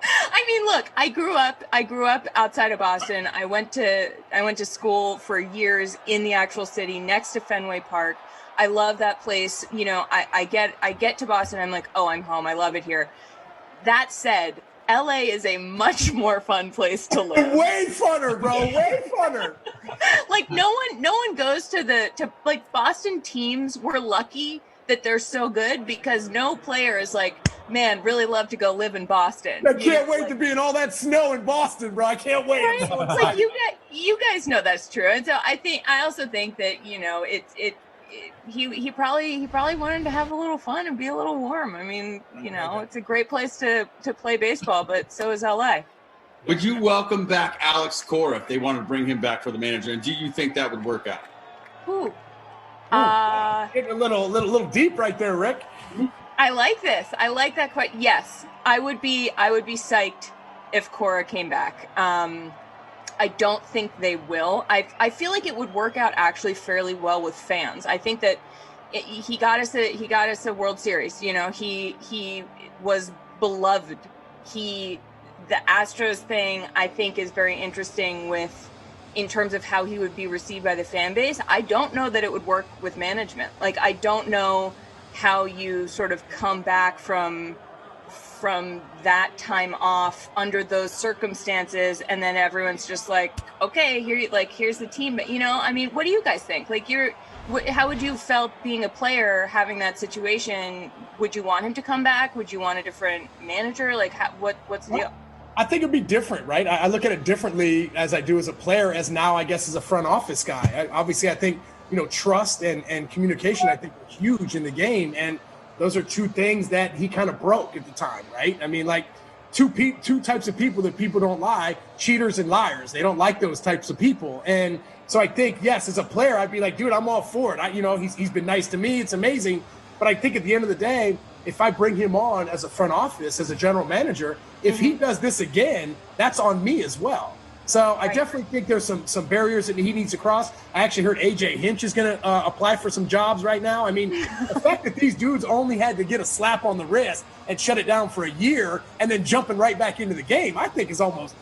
I mean, look, I grew up outside of Boston. I went to school for years in the actual city next to Fenway Park. I love that place. I get to Boston. I'm like, oh, I'm home. I love it here. That said, LA is a much more fun place to live. Way funner, bro. Way funner. No one goes to Boston teams. We're lucky that they're so good because no player is man, really love to go live in Boston. I can't wait to be in all that snow in Boston, bro. I can't wait. Right? You guys know that's true. And so I also think that, he probably wanted to have a little fun and be a little warm. I mean, it's a great place to play baseball, but so is LA. Would you welcome back Alex Cora if they wanted to bring him back for the manager? And do you think that would work out? Ooh. Getting a little deep right there, Rick. I like this. I like that quite. Yes, I would be psyched if Cora came back. I don't think they will. I feel like it would work out actually fairly well with fans. I think that he got us a World Series. He was beloved. The Astros thing, I think, is very interesting in terms of how he would be received by the fan base. I don't know that it would work with management. Like, I don't know how you sort of come back from that time off under those circumstances, and then everyone's just like, okay, here's the team. But I mean, what do you guys think? Like, how would you felt being a player having that situation? Would you want him to come back? Would you want a different manager? Like, what's the deal? I think it'd be different, right? I look at it differently as I do as a player, as now I guess as a front office guy. Obviously, I think trust and communication, I think, are huge in the game, and those are two things that he kind of broke at the time, right? I mean, like two types of people that people don't like: cheaters and liars. They don't like those types of people, and so I think, yes, as a player, I'd be like, dude, I'm all for it. He's been nice to me. It's amazing, but I think at the end of the day, if I bring him on as a front office, as a general manager, if he does this again, that's on me as well. So I definitely think there's some barriers that he needs to cross. I actually heard AJ Hinch is going to apply for some jobs right now. I mean, the fact that these dudes only had to get a slap on the wrist and shut it down for a year and then jumping right back into the game, I think is almost,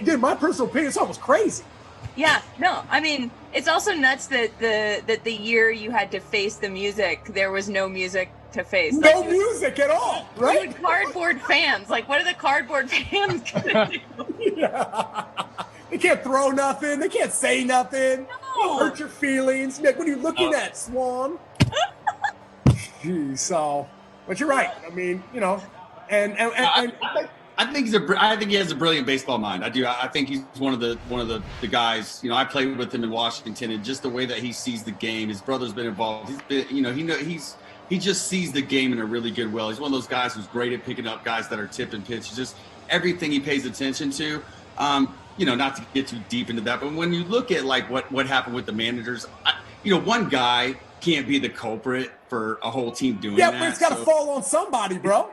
dude, my personal opinion, it's almost crazy. Yeah, no, I mean, it's also nuts that the year you had to face the music, there was no music to face. No music at all, right? Dude, cardboard fans. Like, what are the cardboard fans going to do? Yeah. They can't throw nothing. They can't say nothing. No. Hurt your feelings. Nick, what are you looking at, Swan? Jeez, so, but you're right. I mean, and I think he has a brilliant baseball mind. I do. I think he's one of the guys. I played with him in Washington, and just the way that he sees the game. His brother's been involved. He's been, he just sees the game in a really good way. He's one of those guys who's great at picking up guys that are tipping pitches. Just everything he pays attention to. Not to get too deep into that, but when you look at like what happened with the managers, one guy can't be the culprit for a whole team doing that. Yeah, but it's got to fall on somebody, bro.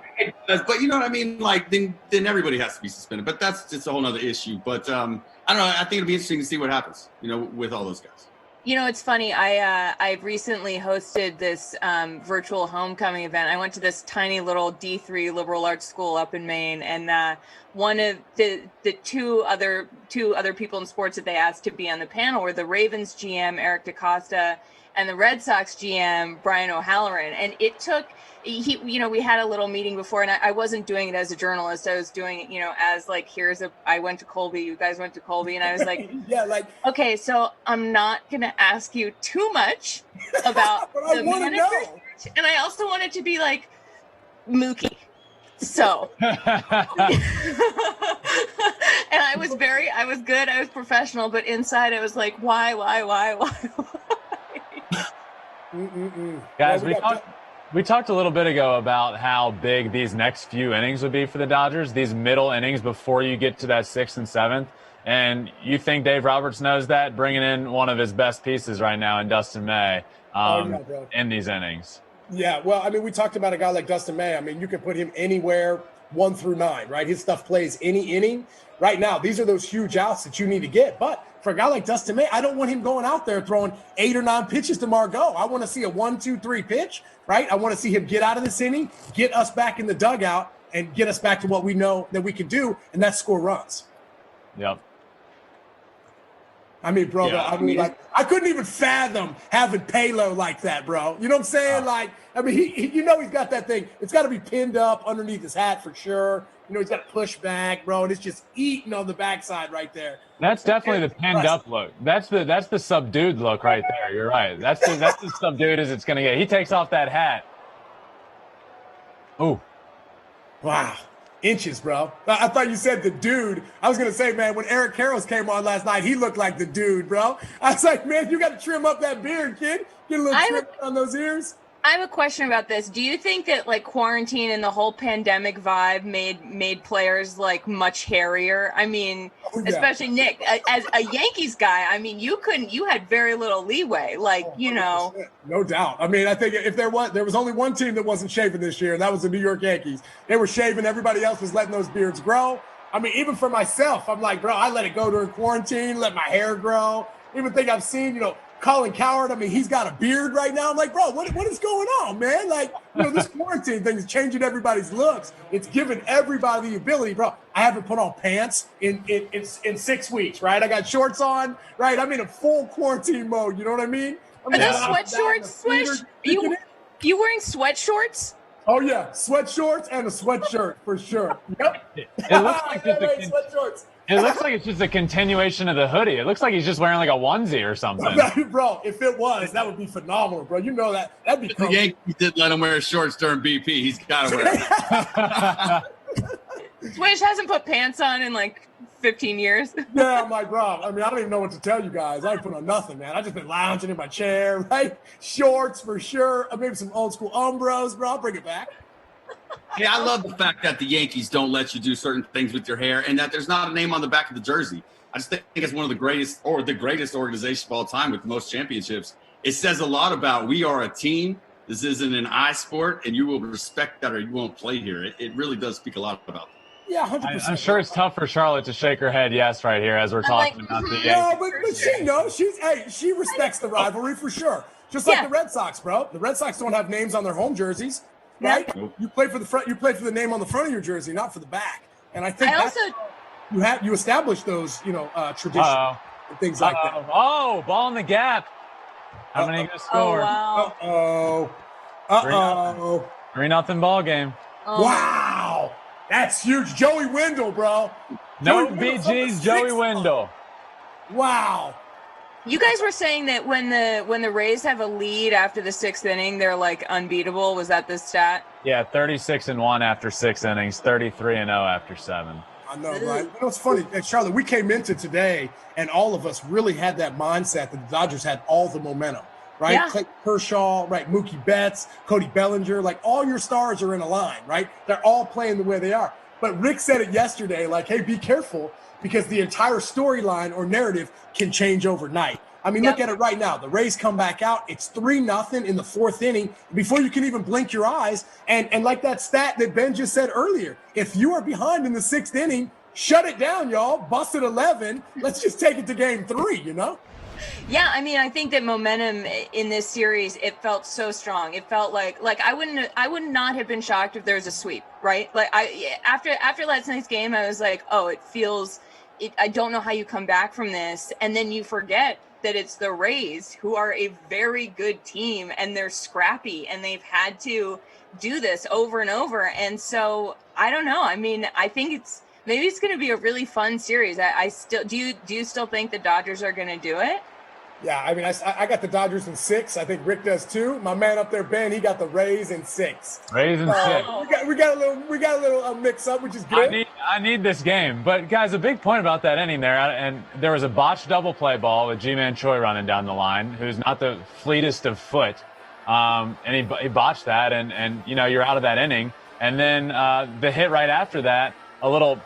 But you know what I mean? Like, then everybody has to be suspended. But that's just a whole nother issue. But I don't know. I think it'll be interesting to see what happens, with all those guys. It's funny. I recently hosted this virtual homecoming event. I went to this tiny little D3 liberal arts school up in Maine, and one of the two other people in sports that they asked to be on the panel were the Ravens GM Eric DaCosta and the Red Sox GM Brian O'Halloran. And it took we had a little meeting before, and I wasn't doing it as a journalist. I was doing it, as like, I went to Colby, you guys went to Colby, and I was like, yeah, like, okay, so I'm not going to ask you too much about the manager. And I also wanted to be like Mookie. So, and I was good. I was professional, but inside I was like, why? Guys, we talked a little bit ago about how big these next few innings would be for the Dodgers, these middle innings before you get to that 6th and 7th. And you think Dave Roberts knows that, bringing in one of his best pieces right now in Dustin May in these innings? Yeah, well, I mean, we talked about a guy like Dustin May. I mean, you can put him anywhere 1 through 9, right? His stuff plays any inning. Right now, these are those huge outs that you need to get. But for a guy like Dustin May, I don't want him going out there throwing 8 or 9 pitches to Margot. I want to see a 1, 2, 3 pitch, right? I want to see him get out of this inning, get us back in the dugout, and get us back to what we know that we can do, and that's score runs. Yep. I mean, bro, yeah, I couldn't even fathom having Palo like that, bro. You know what I'm saying? He's got that thing. It's got to be pinned up underneath his hat for sure. He's got to push back, bro, and it's just eating on the backside right there. That's definitely the pinned up look. That's the subdued look right there. You're right. That's the subdued as it's going to get. He takes off that hat. Ooh. Wow. Inches, bro. I thought you said the dude. I was going to say, man, when Eric Karros came on last night, he looked like the dude, bro. I was like, man, you got to trim up that beard, kid. Get a little trim on those ears. I have a question about this. Do you think that like quarantine and the whole pandemic vibe made players like much hairier? I mean, especially Nick, as a Yankees guy, I mean, you had very little leeway. Like, you know. No doubt. I mean, I think if there was only one team that wasn't shaving this year, and that was the New York Yankees. They were shaving. Everybody else was letting those beards grow. I mean, even for myself, I'm like, bro, I let it go during quarantine, let my hair grow. Even think I've seen, Colin Cowherd, I mean, he's got a beard right now. I'm like, bro, what is going on, man? Like, this quarantine thing is changing everybody's looks. It's giving everybody the ability, bro. I haven't put on pants in 6 weeks, right? I got shorts on, right? I'm in a full quarantine mode. You know what I mean? Are those sweat shorts, Swish? You wearing sweat shorts? Oh, yeah. Sweat shorts and a sweatshirt for sure. Yep. It looks like sweat shorts. It looks like it's just a continuation of the hoodie. It looks like he's just wearing like a onesie or something. Bro, if it was, that would be phenomenal, bro. You know that. That'd be cool. The Yankees did let him wear shorts during BP. He's got to wear it. Swish hasn't put pants on in like 15 years. Yeah, I'm like, bro, I mean, I don't even know what to tell you guys. I ain't put on nothing, man. I just been lounging in my chair, right? Shorts for sure. Maybe some old school Umbros, bro. I'll bring it back. Hey, I love the fact that the Yankees don't let you do certain things with your hair and that there's not a name on the back of the jersey. I just think it's one of the greatest or the greatest organization of all time with the most championships. It says a lot about we are a team. This isn't an eye sport, and you will respect that or you won't play here. It really does speak a lot about that. Yeah, 100%. I'm sure it's tough for Charlotte to shake her head yes right here as we're talking about the Yankees. No, but she knows. She respects the rivalry for sure. Just like the Red Sox, bro. The Red Sox don't have names on their home jerseys. Right? Nope. You play for the front. You play for the name on the front of your jersey, not for the back. And I think you establish those, traditions and things like that. Oh, ball in the gap. How many gonna score? Oh, wow. 3-0 ball game. Oh. Wow, that's huge. Joey Wendell, bro. No BG's Joey Wendell. Wow. You guys were saying that when the Rays have a lead after the 6th inning, they're like unbeatable. Was that the stat? Yeah, 36-1 after 6 innings, 33-0 after 7. I know, right? It's funny, Charlotte. We came into today, and all of us really had that mindset that the Dodgers had all the momentum, right? Yeah. Clayton Kershaw, right? Mookie Betts, Cody Bellinger, like all your stars are in a line, right? They're all playing the way they are. But Rick said it yesterday, like, hey, be careful, because the entire storyline or narrative can change overnight. I mean, look at it right now. The Rays come back out. It's 3-0 in the 4th inning before you can even blink your eyes. And like that stat that Ben just said earlier, if you are behind in the 6th inning, shut it down, y'all. Bust it 11. Let's just take it to game 3, Yeah, I mean, I think that momentum in this series, it felt so strong. It felt like I would not have been shocked if there was a sweep, right? Like after last night's game, I was like, oh, it feels. I don't know how you come back from this. And then you forget that it's the Rays, who are a very good team, and they're scrappy, and they've had to do this over and over. And so I don't know. I mean, I think maybe it's going to be a really fun series. I still do you still think the Dodgers are going to do it? Yeah, I mean, I got the Dodgers in 6. I think Rick does too. My man up there, Ben, he got the Rays in 6. Rays in 6. We got a little mix up, which is good. I need this game. But guys, a big point about that inning there, and there was a botched double play ball with G-Man Choi running down the line, who's not the fleetest of foot, and he botched that, and you're out of that inning. And then the hit right after that, a little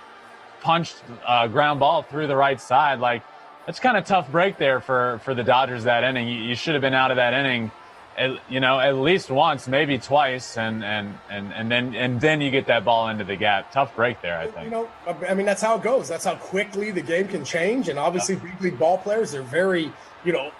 punched ground ball through the right side, like. It's kind of tough break there for the Dodgers that inning. You should have been out of that inning, at least once, maybe twice, and then you get that ball into the gap. Tough break there, I think. I mean, that's how it goes. That's how quickly the game can change. And obviously, big league ball players, they're very,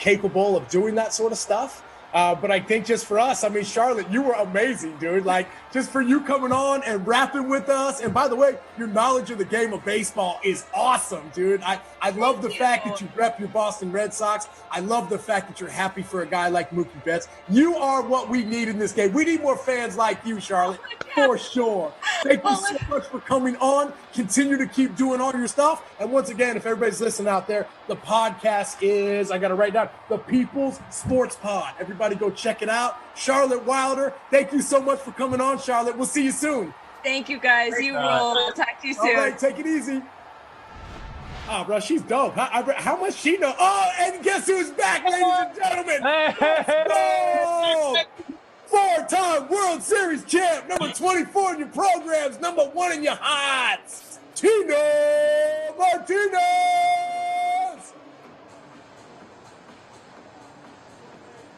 capable of doing that sort of stuff. But I think just for us, I mean, Charlotte, you were amazing, dude. Like, just for you coming on and rapping with us. And by the way, your knowledge of the game of baseball is awesome, dude. I love the fact that you rep your Boston Red Sox. I love the fact that you're happy for a guy like Mookie Betts. You are what we need in this game. We need more fans like you, Charlotte, for sure. Thank you so much for coming on. Continue to keep doing all your stuff. And once again, if everybody's listening out there, the podcast is, I got to write down, the People's Sports Pod. Everybody go check it out. Charlotte Wilder, thank you so much for coming on, Charlotte. We'll see you soon. Thank you, guys. You roll. Talk to you soon. All right, take it easy. Oh, bro, she's dope. How much she know? Oh, and guess who's back, ladies and gentlemen? Let's go! 4-time World Series champ, number 24 in your programs, number 1 in your hearts, Tino Martinez!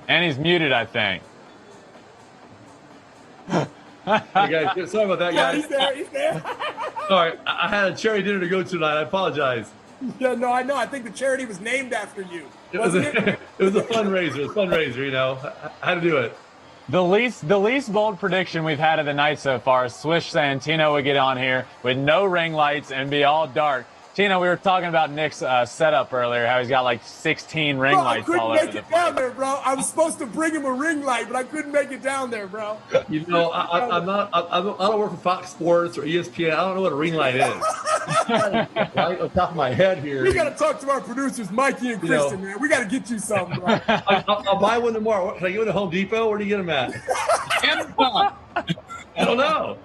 And he's muted, I think. Hey guys, sorry about that, Yeah, guys. he's there. Sorry, I had a charity dinner to go to tonight. I apologize. Yeah, no, I know. I think the charity was named after you. It was a fundraiser, you know. I had to do it. The least bold prediction we've had of the night so far is Swish saying Tino would get on here with no ring lights and be all dark. Tino, we were talking about Nick's setup earlier, how he's got like 16 ring lights all over the place. I couldn't make it down there, bro. I was supposed to bring him a ring light, but I couldn't make it down there, bro. You know, I don't work for Fox Sports or ESPN. I don't know what a ring light is. Right on top of my head here. We got to talk to our producers, Mikey and Kristen, man. We got to get you something, bro. I'll buy one tomorrow. Can I get one to Home Depot? Where do you get them at? Amazon. I don't know.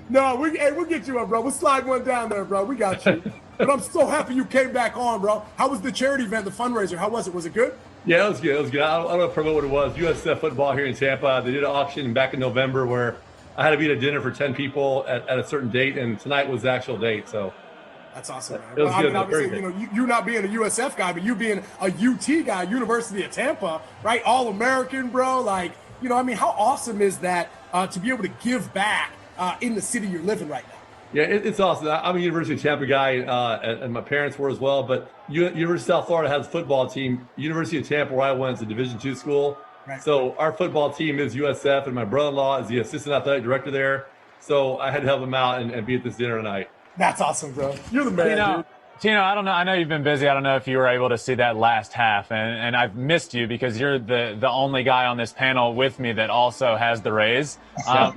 No, we'll get you up, bro. We'll slide one down there, bro. We got you. But I'm so happy you came back on, bro. How was the charity event, the fundraiser? How was it? Was it good? Yeah, it was good. It was good. I don't know promote what it was. USF football here in Tampa. They did an auction back in November where I had to be at a dinner for 10 people at a certain date, and tonight was the actual date. So that's awesome, man. It was good. Obviously, you know, you not being a USF guy, but you being a UT guy, University of Tampa, right? All-American, bro. Like, you know, I mean, how awesome is that to be able to give back in the city you're living right now? Yeah, it's awesome. I'm a University of Tampa guy, and my parents were as well. But University of South Florida has a football team. University of Tampa, where I went, is a Division II school. Right. So our football team is USF, and my brother-in-law is the assistant athletic director there. So I had to help him out and be at this dinner tonight. That's awesome, bro. You're the man, dude. Tino, I don't know. I know you've been busy. I don't know if you were able to see that last half, and I've missed you because you're the only guy on this panel with me that also has the Rays. But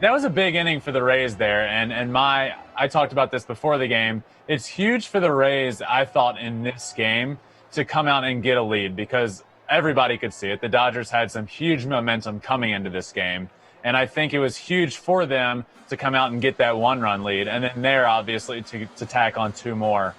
that was a big inning for the Rays there, and I talked about this before the game. It's huge for the Rays, I thought, in this game to come out and get a lead because everybody could see it. The Dodgers had some huge momentum coming into this game, and I think it was huge for them to come out and get that 1-run lead, and then there, obviously, to tack on 2 more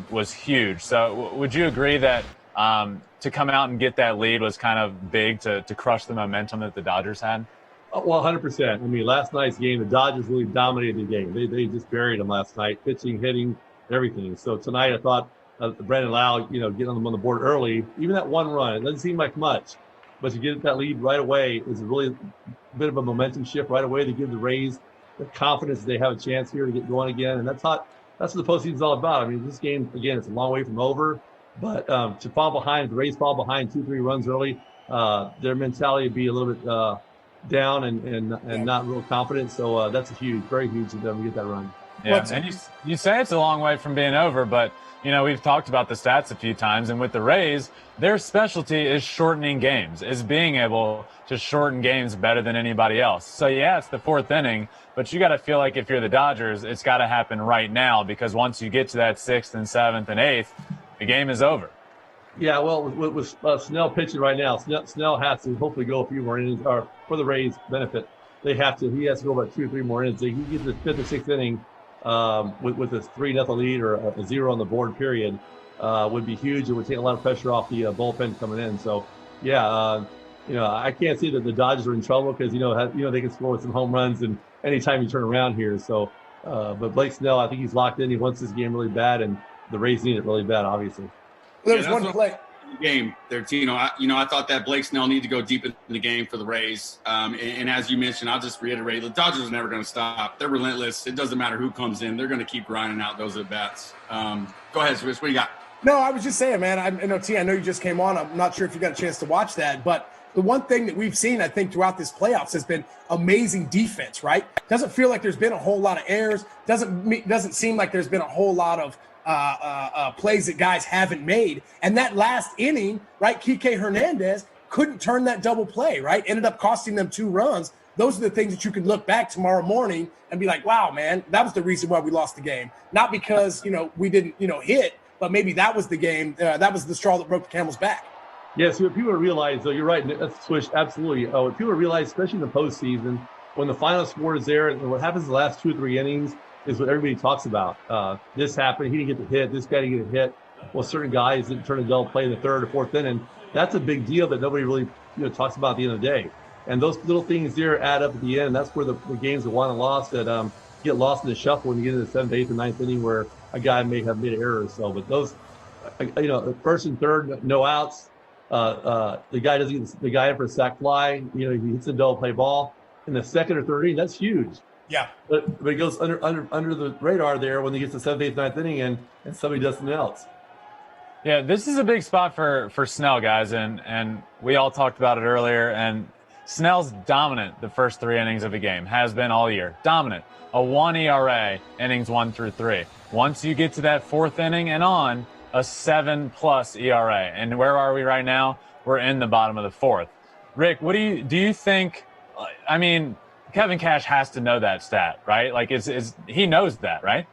was huge. So would you agree that to come out and get that lead was kind of big to crush the momentum that the Dodgers had? Well, 100%. I mean, last night's game, the Dodgers really dominated the game. They just buried them last night, pitching, hitting, everything. So tonight I thought Brandon Lau, you know, getting them on the board early, even that 1 run, it doesn't seem like much. But to get that lead right away is really a bit of a momentum shift right away to give the Rays the confidence that they have a chance here to get going again. And that's what the postseason's all about. I mean, this game, again, it's a long way from over. But to fall behind, the Rays fall behind 2-3 runs early, their mentality would be a little bit down and not real confident. So that's very huge of them to get that run. Yeah, and you say it's a long way from being over, but, you know, we've talked about the stats a few times, and with the Rays, their specialty is shortening games, is being able to shorten games better than anybody else. So, yeah, it's the 4th inning, but you got to feel like if you're the Dodgers, it's got to happen right now because once you get to that 6th and 7th and 8th, the game is over. Yeah, well, with Snell pitching right now, Snell has to hopefully go a few more innings, or for the Rays' benefit, he has to go about 2 or 3 more innings. He gets the 5th or 6th inning with a 3-0 lead or a 0 on the board period would be huge. It would take a lot of pressure off the bullpen coming in. So, yeah, you know, I can't see that the Dodgers are in trouble because, you know, they can score with some home runs and anytime you turn around here. So, but Blake Snell, I think he's locked in. He wants this game really bad, and the Rays need it really bad, obviously. There's one play. Game there, Tino. I thought that Blake Snell needed to go deep in the game for the Rays. And as you mentioned, I'll just reiterate, the Dodgers are never going to stop. They're relentless. It doesn't matter who comes in. They're going to keep grinding out those at-bats. Go ahead, Swiss. What do you got? No, I was just saying, man, I know you just came on. I'm not sure if you got a chance to watch that, but the one thing that we've seen, I think, throughout this playoffs has been amazing defense, right? Doesn't feel like there's been a whole lot of errors. Doesn't seem like there's been a whole lot of plays that guys haven't made. And that last inning, right, Kike Hernandez couldn't turn that double play, right? Ended up costing them 2 runs. Those are the things that you can look back tomorrow morning and be like, wow, man, that was the reason why we lost the game. Not because, we didn't, hit, but maybe that was the game. That was the straw that broke the camel's back. Yeah, so what people realize, though, you're right, that's switched, absolutely. What people realize, especially in the postseason, when the final score is there, and what happens in the last 2 or 3 innings is what everybody talks about. This happened. He didn't get the hit. This guy didn't get a hit. Well, certain guys didn't turn a double play in the 3rd or 4th inning. That's a big deal that nobody really talks about at the end of the day. And those little things there add up at the end. And that's where the games that won and lost that get lost in the shuffle when you get into the 7th, 8th, and 9th inning where a guy may have made an error or so. But those, the 1st and 3rd, no outs. The guy doesn't get the guy in for a sac fly. He hits a double play ball in the 2nd or 3rd inning. That's huge. Yeah. But it goes under the radar there when he gets to 7th, 8th, 9th inning and somebody does something else. Yeah, this is a big spot for Snell, guys, and we all talked about it earlier. And Snell's dominant the first 3 innings of a game, has been all year. Dominant. A 1 ERA, innings 1 through 3. Once you get to that 4th inning and on, a 7+ ERA. And where are we right now? We're in the bottom of the 4th. Rick, what do you think? I mean, Kevin Cash has to know that stat, right? Like, he knows that, right?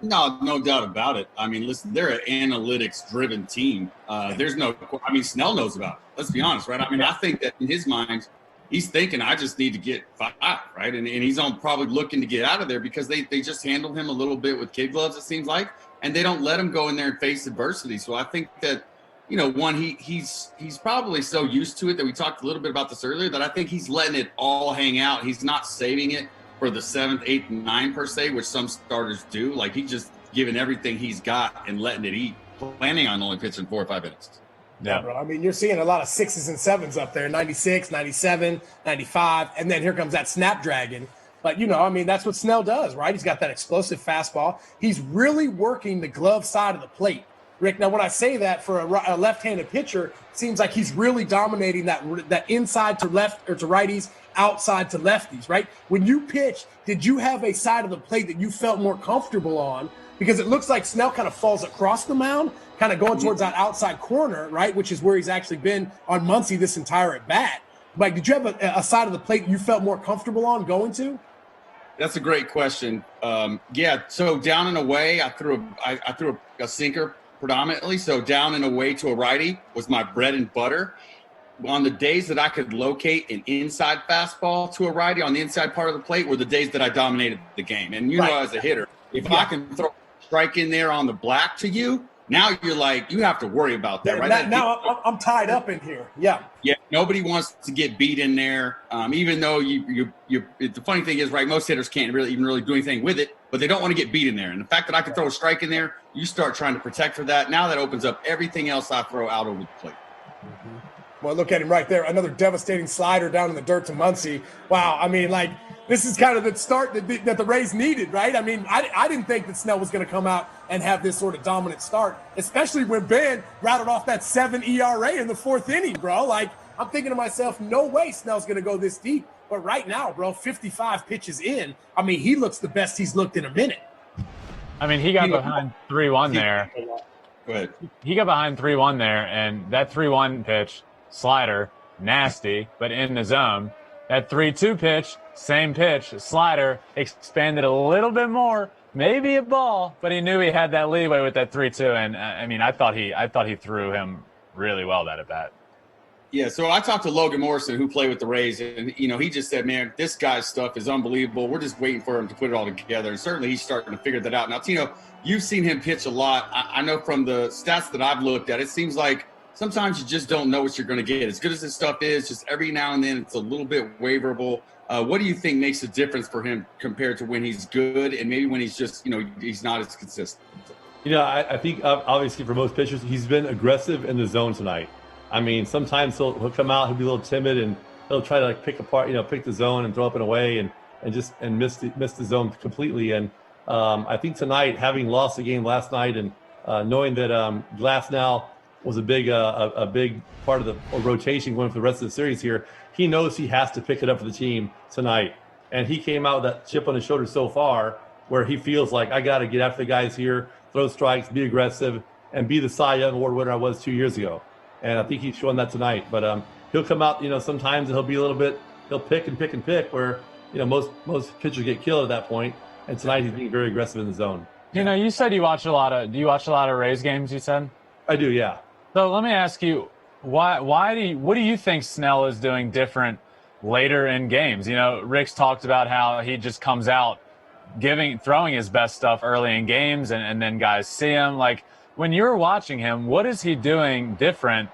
No doubt about it. I mean, listen, they're an analytics-driven team. Snell knows about it. Let's be honest, right? I mean, I think that in his mind, he's thinking, I just need to get 5, right? And he's probably looking to get out of there because they just handle him a little bit with kid gloves, it seems like, and they don't let him go in there and face adversity. So I think that, he's probably so used to it that we talked a little bit about this earlier that I think he's letting it all hang out. He's not saving it for the 7th, 8th, and 9th per se, which some starters do. Like, he's just giving everything he's got and letting it eat, planning on only pitching 4 or 5 innings. Yeah, bro. I mean, you're seeing a lot of 6s and 7s up there, 96, 97, 95, and then here comes that snapdragon. But, that's what Snell does, right? He's got that explosive fastball. He's really working the glove side of the plate. Rick, now when I say that for a left-handed pitcher, it seems like he's really dominating that inside to left or to righties, outside to lefties, right? When you pitch, did you have a side of the plate that you felt more comfortable on? Because it looks like Snell kind of falls across the mound, kind of going towards that outside corner, right? Which is where he's actually been on Muncy this entire at bat. Like, did you have a side of the plate you felt more comfortable on going to? That's a great question. So down and away, I threw a sinker predominantly. So down and away to a righty was my bread and butter. On the days that I could locate an inside fastball to a righty on the inside part of the plate were the days that I dominated the game. And as a hitter, if I can throw a strike in there on the black to you, now you're like, you have to worry about that, right? Now I'm tied up in here. Yeah. Yeah. Nobody wants to get beat in there. Even though the funny thing is, right, most hitters can't really do anything with it, but they don't want to get beat in there. And the fact that I can throw a strike in there, you start trying to protect for that. Now that opens up everything else I throw out over the plate. Mm-hmm. Well, look at him right there. Another devastating slider down in the dirt to Muncy. Wow. I mean, this is kind of the start that the Rays needed, right? I mean, I didn't think that Snell was going to come out and have this sort of dominant start, especially when Ben rattled off that 7 ERA in the 4th inning, bro. Like, I'm thinking to myself, no way Snell's going to go this deep. But right now, bro, 55 pitches in, I mean, he looks the best he's looked in a minute. I mean, he got behind 3-1 there. Go ahead. He got behind 3-1 there, and that 3-1 pitch, slider, nasty, but in the zone. That 3-2 pitch, same pitch, slider, expanded a little bit more, maybe a ball, but he knew he had that leeway with that 3-2. And I mean, I thought he threw him really well that at bat. Yeah, so I talked to Logan Morrison, who played with the Rays, and he just said, "Man, this guy's stuff is unbelievable. We're just waiting for him to put it all together." And certainly, he's starting to figure that out now. Tino, you've seen him pitch a lot. I know from the stats that I've looked at, it seems like sometimes you just don't know what you're going to get. As good as this stuff is, just every now and then it's a little bit waverable. What do you think makes a difference for him compared to when he's good and maybe when he's just, he's not as consistent? I think obviously for most pitchers, he's been aggressive in the zone tonight. I mean, sometimes he'll come out, he'll be a little timid, and he'll try to pick apart, pick the zone and throw up and away and miss the zone completely. And I think tonight, having lost the game last night and knowing that Glass now was a big part of the rotation going for the rest of the series here, he knows he has to pick it up for the team tonight. And he came out with that chip on his shoulder so far where he feels like, I got to get after the guys here, throw strikes, be aggressive, and be the Cy Young Award winner I was 2 years ago. And I think he's showing that tonight. But he'll come out, sometimes he'll be he'll pick and pick and pick where, most pitchers get killed at that point. And tonight he's being very aggressive in the zone. You said do you watch a lot of Rays games, you said? I do, yeah. So let me ask you, what do you think Snell is doing different later in games. You know, Rick's talked about how he just comes out throwing his best stuff early in games, and then guys see him. Like, when you're watching him, what is he doing different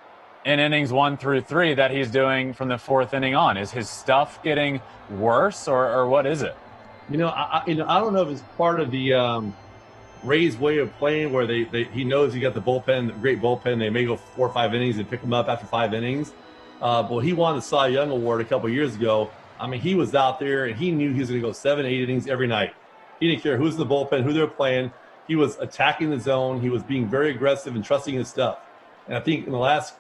in innings 1 through 3 that he's doing from the 4th inning on? Is his stuff getting worse, or what is it? I don't know if it's part of the Ray's way of playing, where he knows he got the bullpen, the great bullpen. They may go 4 or 5 innings and pick him up after 5 innings. But he won the Cy Young Award a couple of years ago. I mean, he was out there and he knew he was going to go 7, 8 innings every night. He didn't care who's in the bullpen, who they were playing. He was attacking the zone. He was being very aggressive and trusting his stuff. And I think in the last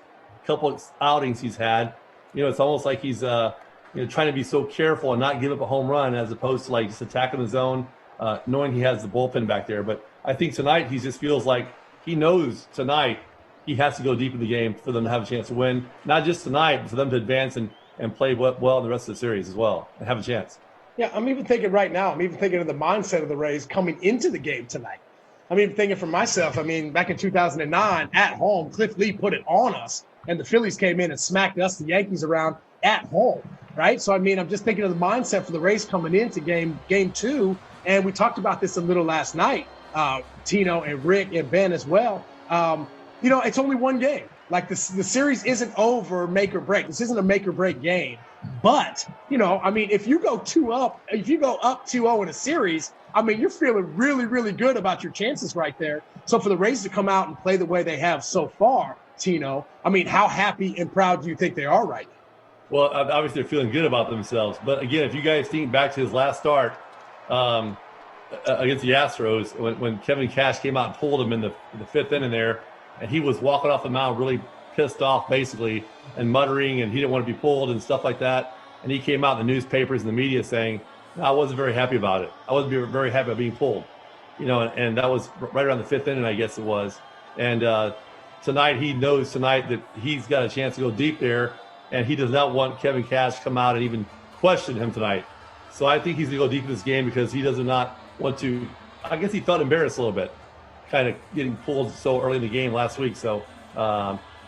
couple of outings he's had, it's almost like he's trying to be so careful and not give up a home run, as opposed to like just attacking the zone, knowing he has the bullpen back there. But I think tonight he just feels like he knows tonight he has to go deep in the game for them to have a chance to win. Not just tonight, but for them to advance and play well in the rest of the series as well and have a chance. Yeah, I'm even thinking right now, I'm even thinking of the mindset of the Rays coming into the game tonight. I'm even thinking for myself, I mean, back in 2009, at home, Cliff Lee put it on us, and the Phillies came in and smacked us, the Yankees, around at home, right? So, I mean, I'm just thinking of the mindset for the Rays coming into game 2, and we talked about this a little last night, Tino and Rick and Ben as well. It's only one game. Like, the series isn't over make or break. This isn't a make or break game. But, if you go up 2-0 in a series, I mean, you're feeling really, really good about your chances right there. So for the Rays to come out and play the way they have so far, Tino, I mean, how happy and proud do you think they are right now? Well, obviously they're feeling good about themselves. But again, if you guys think back to his last start against the Astros, when Kevin Cash came out and pulled him in the 5th inning there, and he was walking off the mound really pissed off basically and muttering, and he didn't want to be pulled and stuff like that. And he came out in the newspapers and the media saying, no, I wasn't very happy about it. I wasn't very happy about being pulled. And that was right around the 5th inning, I guess it was. And tonight, he knows tonight that he's got a chance to go deep there, and he does not want Kevin Cash to come out and even question him tonight. So I think he's going to go deep in this game because he does not want to. I guess he felt embarrassed a little bit, kind of getting pulled so early in the game last week. So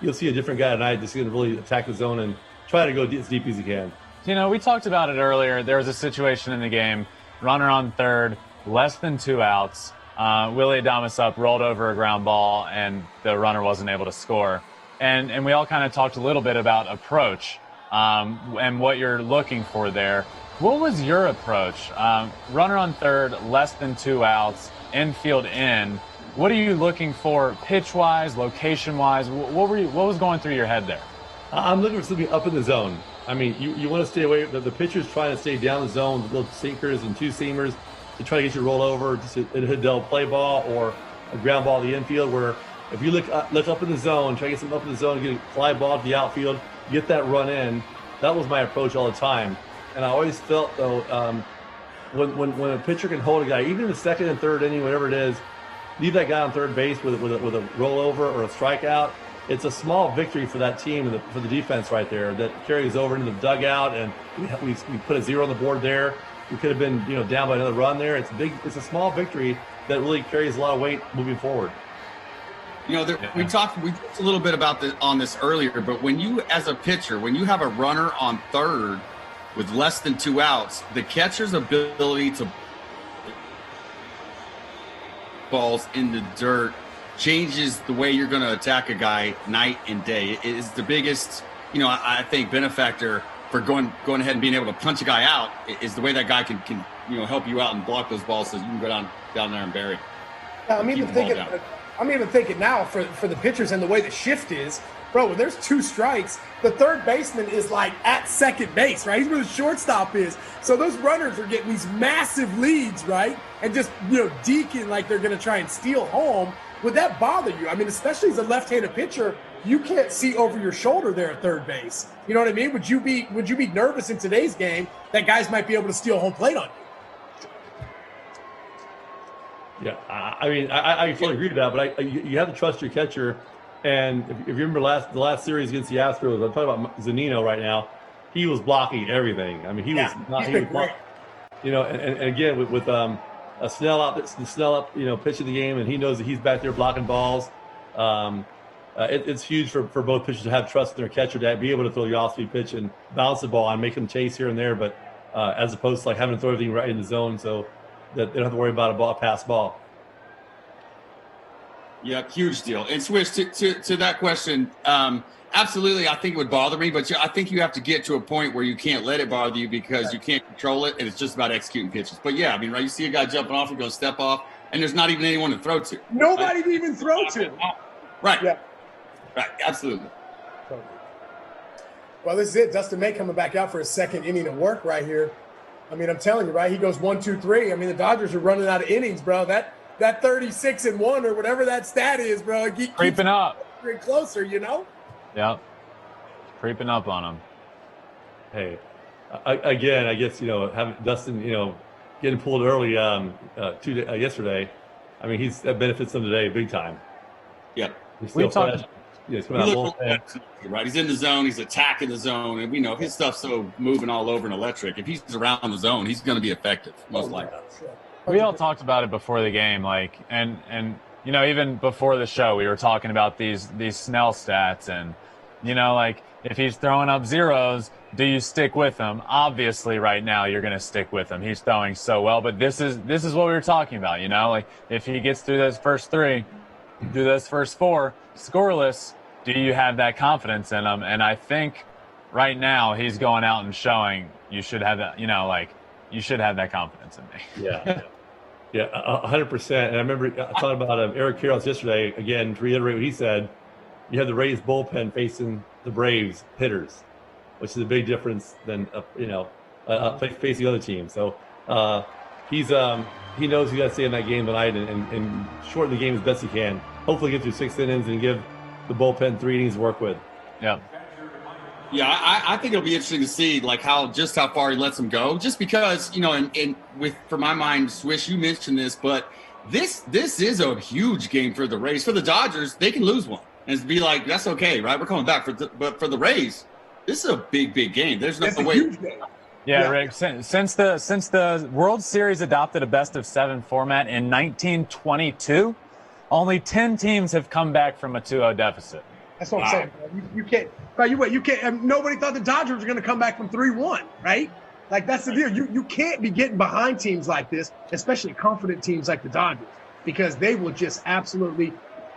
you'll see a different guy tonight that's going to really attack the zone and try to go as deep as he can. We talked about it earlier. There was a situation in the game, runner on third, less than 2 outs. Willie Adames up, rolled over a ground ball, and the runner wasn't able to score. And we all kind of talked a little bit about approach and what you're looking for there. What was your approach? Runner on third, less than 2 outs, infield in. What are you looking for pitch-wise, location-wise? What was going through your head there? I'm looking for something up in the zone. I mean, you want to stay away. The pitcher's trying to stay down the zone, little sinkers and 2-seamers to try to get you to roll over, just a double play ball or a ground ball to the infield, where if you look up in the zone, try to get something up in the zone, get a fly ball to the outfield, get that run in. That was my approach all the time. And I always felt, though, when a pitcher can hold a guy, even in the 2nd and 3rd inning, whatever it is, leave that guy on third base with a rollover or a strikeout. It's a small victory for that team and for the defense right there that carries over into the dugout, and we put a 0 on the board there. We could have been down by another run there. It's a small victory that really carries a lot of weight moving forward. We talked a little bit about this earlier, but when you, as a pitcher, when you have a runner on third with less than 2 outs, the catcher's ability to balls in the dirt changes the way you're going to attack a guy night and day. It is the biggest, I think, benefactor for going ahead and being able to punch a guy out is the way that guy can help you out and block those balls so you can go down there and bury. Yeah, I'm even thinking now for the pitchers and the way the shift is, bro, when there's 2 strikes, the third baseman is like at second base, right? He's where the shortstop is. So those runners are getting these massive leads, right? And just, deking like they're going to try and steal home. Would that bother you? I mean, especially as a left-handed pitcher, you can't see over your shoulder there at third base. You know what I mean? Would you be nervous in today's game that guys might be able to steal home plate on you? Yeah, I fully agree with that, but you have to trust your catcher. And if you remember the last series against the Astros, I'm talking about Zunino right now. He was blocking everything. I mean, he was blocking. And again with Snell up, pitching the game, and he knows that he's back there blocking balls. it's huge for both pitchers to have trust in their catcher, to be able to throw the off-speed pitch and bounce the ball and make them chase here and there, but as opposed to like having to throw everything right in the zone so that they don't have to worry about a pass ball. Yeah, huge deal. And Swish, to that question, absolutely, I think it would bother me, but I think you have to get to a point where you can't let it bother you because you can't control it, and it's just about executing pitches. But yeah, I mean, right, you see a guy jumping off, you're going to step off, and there's not even anyone to throw to. Nobody to even throw to. Right. Yeah. Right, absolutely. Well, this is it. Dustin May coming back out for his second inning of work right here. I mean, I'm telling you, right? He goes 1, 2, 3. I mean, the Dodgers are running out of innings, bro. That 36-1 or whatever that stat is, bro. Creeping up. Closer, you know? Yep. Creeping up on him. Hey, again, I guess, having Dustin, getting pulled early yesterday, I mean, that benefits him today big time. Yep. He's still fresh. He's coming out right. He's in the zone. He's attacking the zone. And we know his stuff's so moving all over and electric. If he's around the zone, he's going to be effective, most likely. We all talked about it before the game, and even before the show, we were talking about these Snell stats, and if he's throwing up zeros, do you stick with him? Obviously, right now you're going to stick with him. He's throwing so well, but this is what we were talking about. If he gets through those first 3, through those first 4 scoreless, do you have that confidence in him? And I think right now he's going out and showing you should have that. You should have that confidence in me. Yeah. Yeah, 100%. And I remember I thought about Eric Karros yesterday, again, to reiterate what he said. You have the Rays bullpen facing the Braves hitters, which is a big difference than, facing other teams. So he knows he's got to stay in that game tonight and shorten the game as best he can. Hopefully get through 6 innings and give the bullpen 3 innings to work with. Yeah. Yeah, I think it'll be interesting to see how far he lets him go. Just because, for my mind, Swish, you mentioned this, but this is a huge game for the Rays. For the Dodgers, they can lose one and be like, that's okay, right? We're coming back. But for the Rays, this is a big game. There's no way. Yeah, Rick. Since the World Series adopted a best-of-7 format in 1922, only 10 teams have come back from a 2-0 deficit. That's what I'm saying. You can't. You can't. Nobody thought the Dodgers were going to come back from 3-1, right? Like, that's the deal. You can't be getting behind teams like this, especially confident teams like the Dodgers, because they will just absolutely.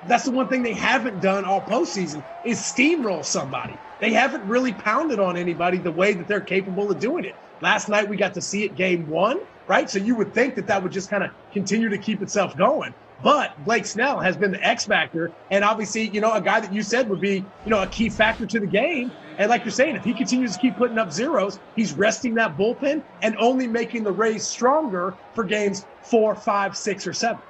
That's the one thing they haven't done all postseason is steamroll somebody. They haven't really pounded on anybody the way that they're capable of doing it. Last night we got to see it game 1, right? So you would think that would just kind of continue to keep itself going. But Blake Snell has been the X factor, and obviously, a guy that you said would be, a key factor to the game. And like you're saying, if he continues to keep putting up zeros, he's resting that bullpen and only making the Rays stronger for games 4, 5, 6, or 7.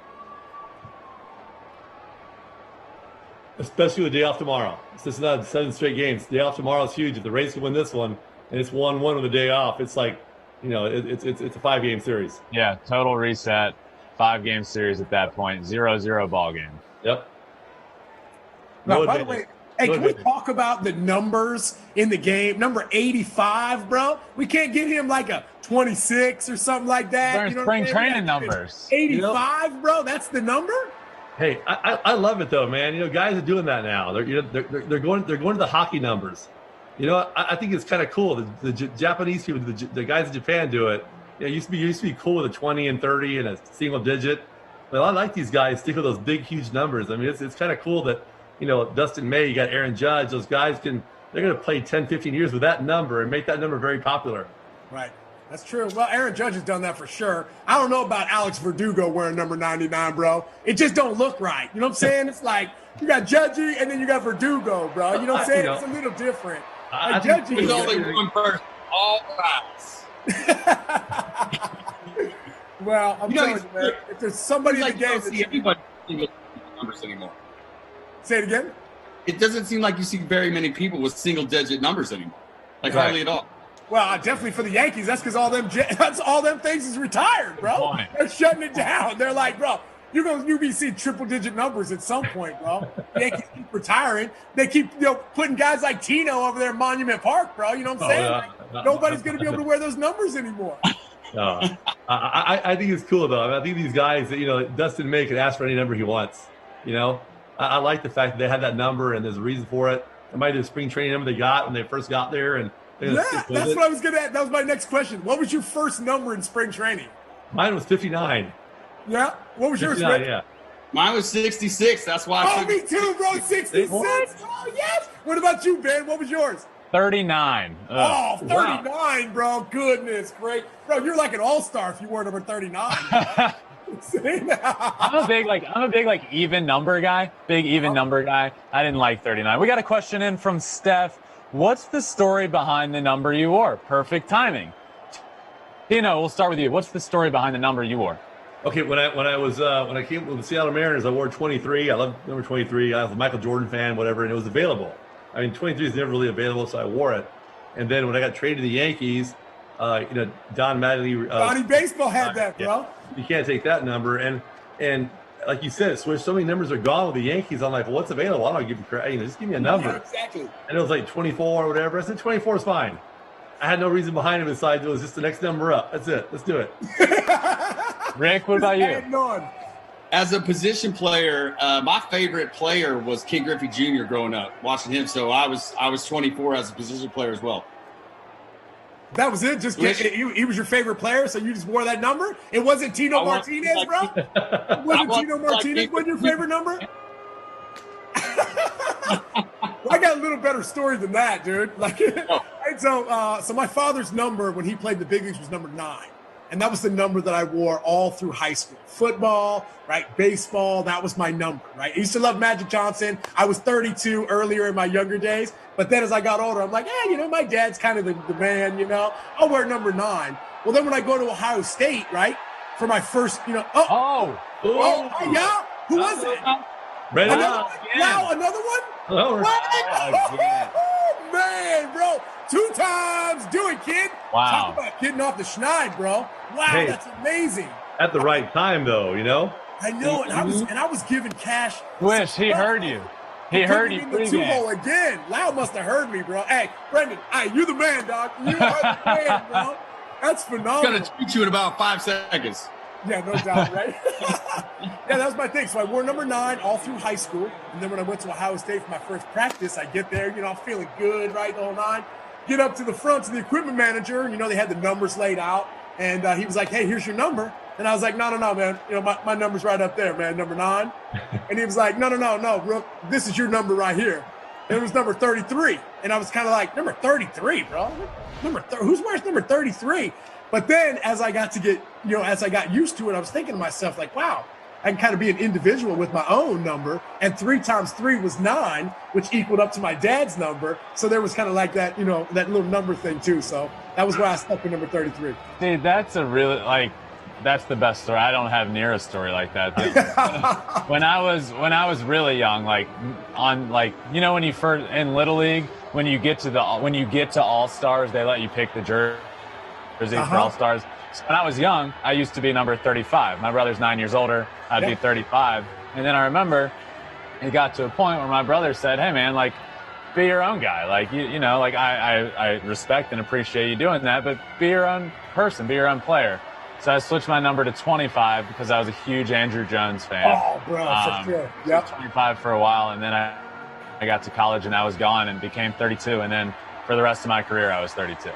Especially the day off tomorrow. This is not 7 straight games. The day off tomorrow is huge. If the Rays can win this one, and it's 1-1 with the day off, it's like, it's a 5-game series. Yeah, total reset. 5-game series at that point, 0-0 ball game. Yep. Now, by the way, hey, can we talk about the numbers in the game? Number 85, bro. We can't get him like a 26 or something like that. They're spring training numbers. 85, bro. That's the number. Hey, I love it though, man. Guys are doing that now. They're going to the hockey numbers. I think it's kind of cool. The Japanese people, the guys in Japan do it. Yeah, it used to be cool with a 20 and 30 and a single digit. But I like these guys stick with those big, huge numbers. I mean, it's kind of cool that, Dustin May, you got Aaron Judge. Those guys they're going to play 10, 15 years with that number and make that number very popular. Right. That's true. Well, Aaron Judge has done that for sure. I don't know about Alex Verdugo wearing number 99, bro. It just don't look right. You know what I'm saying? It's like you got Judgy and then you got Verdugo, bro. You know what I'm saying? It's a little different. Judgy is only one person. All right. Well, I'm telling you, man, if there's somebody in the game see anybody numbers anymore. Say it again. It doesn't seem like you see very many people with single-digit numbers anymore. Hardly at all. Well, definitely for the Yankees, that's because all them things is retired, bro. They're shutting it down. They're like, bro, you'll be seeing triple-digit numbers at some point, bro. The Yankees keep retiring. They keep putting guys like Tino over there in Monument Park, bro. You know what I'm saying? Nobody's going to be able to wear those numbers anymore. I think it's cool, though. I think these guys, Dustin May can ask for any number he wants. I like the fact that they had that number and there's a reason for it. It might be the spring training number they got when they first got there. And yeah, that's what I was going to ask. That was my next question. What was your first number in spring training? Mine was 59. Yeah. What was yours, 59, Rick? yeah. Mine was 66. That's why. Oh, me too, bro. 66. Oh, yes. What about you, Ben? What was yours? 39. Oh, 39, wow. Bro. Goodness, great. Bro, you're like an all-star if you were number 39. I'm a big even number guy. Big even number guy. I didn't like 39. We got a question in from Steph. What's the story behind the number you wore? Perfect timing. Tino, we'll start with you. What's the story behind the number you wore? Okay, when I came with the Seattle Mariners, I wore 23. I love number 23. I was a Michael Jordan fan, whatever, and it was available. I mean, 23 is never really available, so I wore it. And then when I got traded to the Yankees, Don Mattingly, Donnie Baseball had that, bro. Yeah, you can't take that number. And like you said, Swish, so many numbers are gone with the Yankees. I'm like, well, what's available? I don't give you credit. Just give me a number. Yeah, exactly. And it was like 24 or whatever. I said 24 is fine. I had no reason behind it besides it was just the next number up. That's it. Let's do it. Rick, what about you? As a position player, my favorite player was Ken Griffey Jr. growing up, watching him. So I was 24 as a position player as well. That was it? He was your favorite player, so you just wore that number? It wasn't Tino Martinez, bro? Wasn't Tino Martinez your favorite number? I got a little better story than that, dude. So my father's number when he played the big leagues was number 9. And that was the number that I wore all through high school. Football, right? Baseball, that was my number, right? I used to love Magic Johnson. I was 32 earlier in my younger days. But then as I got older, I'm like, my dad's kind of the man, I'll wear number 9. Well, then when I go to Ohio State, right, for my first, yeah. Who was it? Another one? Oh, man, bro. 2 times. Do it, kid. Wow. Talk about getting off the schneid, bro. Wow, hey, that's amazing. At the right time, though, I know it. I was giving cash. Wish he heard you. He heard you. In the 2-hole again. Lau must have heard me, bro. Hey, Brendan, you the man, dog. You are the man, bro. That's phenomenal. I'm gonna tweet you in about 5 seconds. Yeah, no doubt, right? Yeah, that was my thing. So I wore number 9 all through high school. And then when I went to Ohio State for my first practice, I get there, I'm feeling good, right, the whole 9. Get up to the front to the equipment manager, and, they had the numbers laid out. And he was like, hey, here's your number. And I was like, no, man. My number's right up there, man, number 9. And he was like, no, Rook, this is your number right here. And it was number 33. And I was kind of like, number 33, bro? Who's wears number 33? But then as I got to get, as I got used to it, I was thinking to myself, like, wow, I can kind of be an individual with my own number. And 3 times 3 was 9, which equaled up to my dad's number. So there was kind of like that, that little number thing too. So that was why I stuck with number 33. Dude, that's that's the best story. I don't have near a story like that. When I was really young, when you first in Little League, when you get to All Stars, they let you pick the jersey for All Stars. So when I was young, I used to be number 35. My brother's 9 years older. I'd be 35. And then I remember it got to a point where my brother said, hey, man, be your own guy. I respect and appreciate you doing that, but be your own person, be your own player. So I switched my number to 25 because I was a huge Andrew Jones fan. Oh, bro, for sure. Yep. 25 for a while, and then I got to college and I was gone and became 32. And then for the rest of my career, I was 32.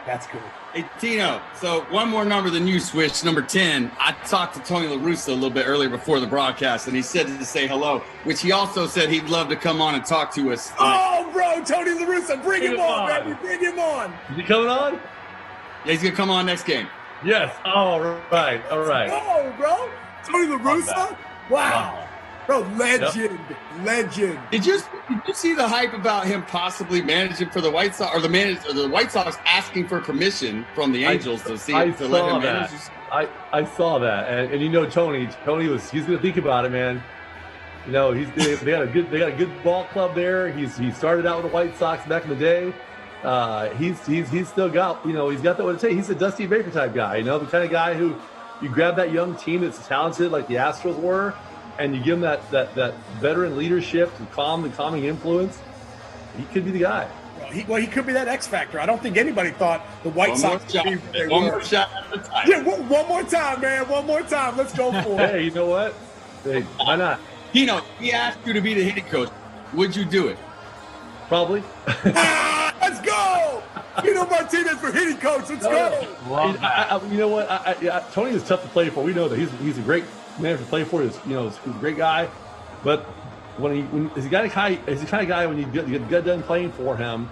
That's cool. Hey, Tino, so one more number than you, Swish, number 10. I talked to Tony La Russa a little bit earlier before the broadcast, and he said to say hello, which he also said he'd love to come on and talk to us. Oh, bro, Tony La Russa, bring him on, baby. Bring him on. Is he coming on? Yeah, he's going to come on next game. Yes. All right. Oh, bro. Tony La Russa? Wow. Bro, legend. Did you see the hype about him possibly managing for the White Sox, or the White Sox asking for permission from the Angels to let him manage? I saw that, and Tony he's going to think about it, man. They got a good ball club there. He started out with the White Sox back in the day. He's still got he's got that what it takes. He's a Dusty Baker type guy, the kind of guy who you grab that young team that's talented like the Astros were, and you give him that veteran leadership, the calming influence. He could be the guy. He could be that X factor. I don't think anybody thought the White Sox would be what they were. One more shot at the time. Yeah, one more time, man. One more time. Let's go for it. Hey, you know what? Hey, why not? Tino, he asked you to be the hitting coach. Would you do it? Probably. Let's go! Tino Martinez for hitting coach. Let's go. You know what? Tony is tough to play for. We know that he's a great man to play for. He's a great guy, but when he's the kind of guy when you get done playing for him,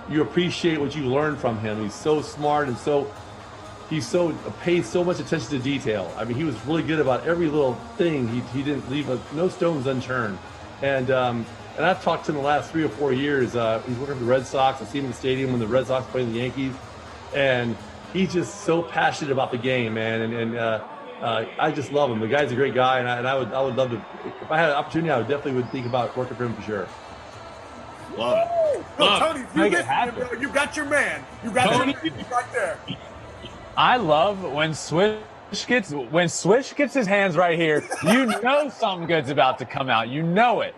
you appreciate what you learned from him. He's so smart and he pays so much attention to detail. I mean, he was really good about every little thing. He didn't leave no stones unturned. And I've talked to him the last 3 or 4 years. He's working for the Red Sox. I see him in the stadium when the Red Sox play the Yankees, and he's just so passionate about the game, man. And I just love him. The guy's a great guy, and I would love to. If I had an opportunity, I would think about working for him for sure. Love it. No, Tony, you got your man. You got Tony right there. I love when Swish gets his hands right here. You know something good's about to come out. You know it.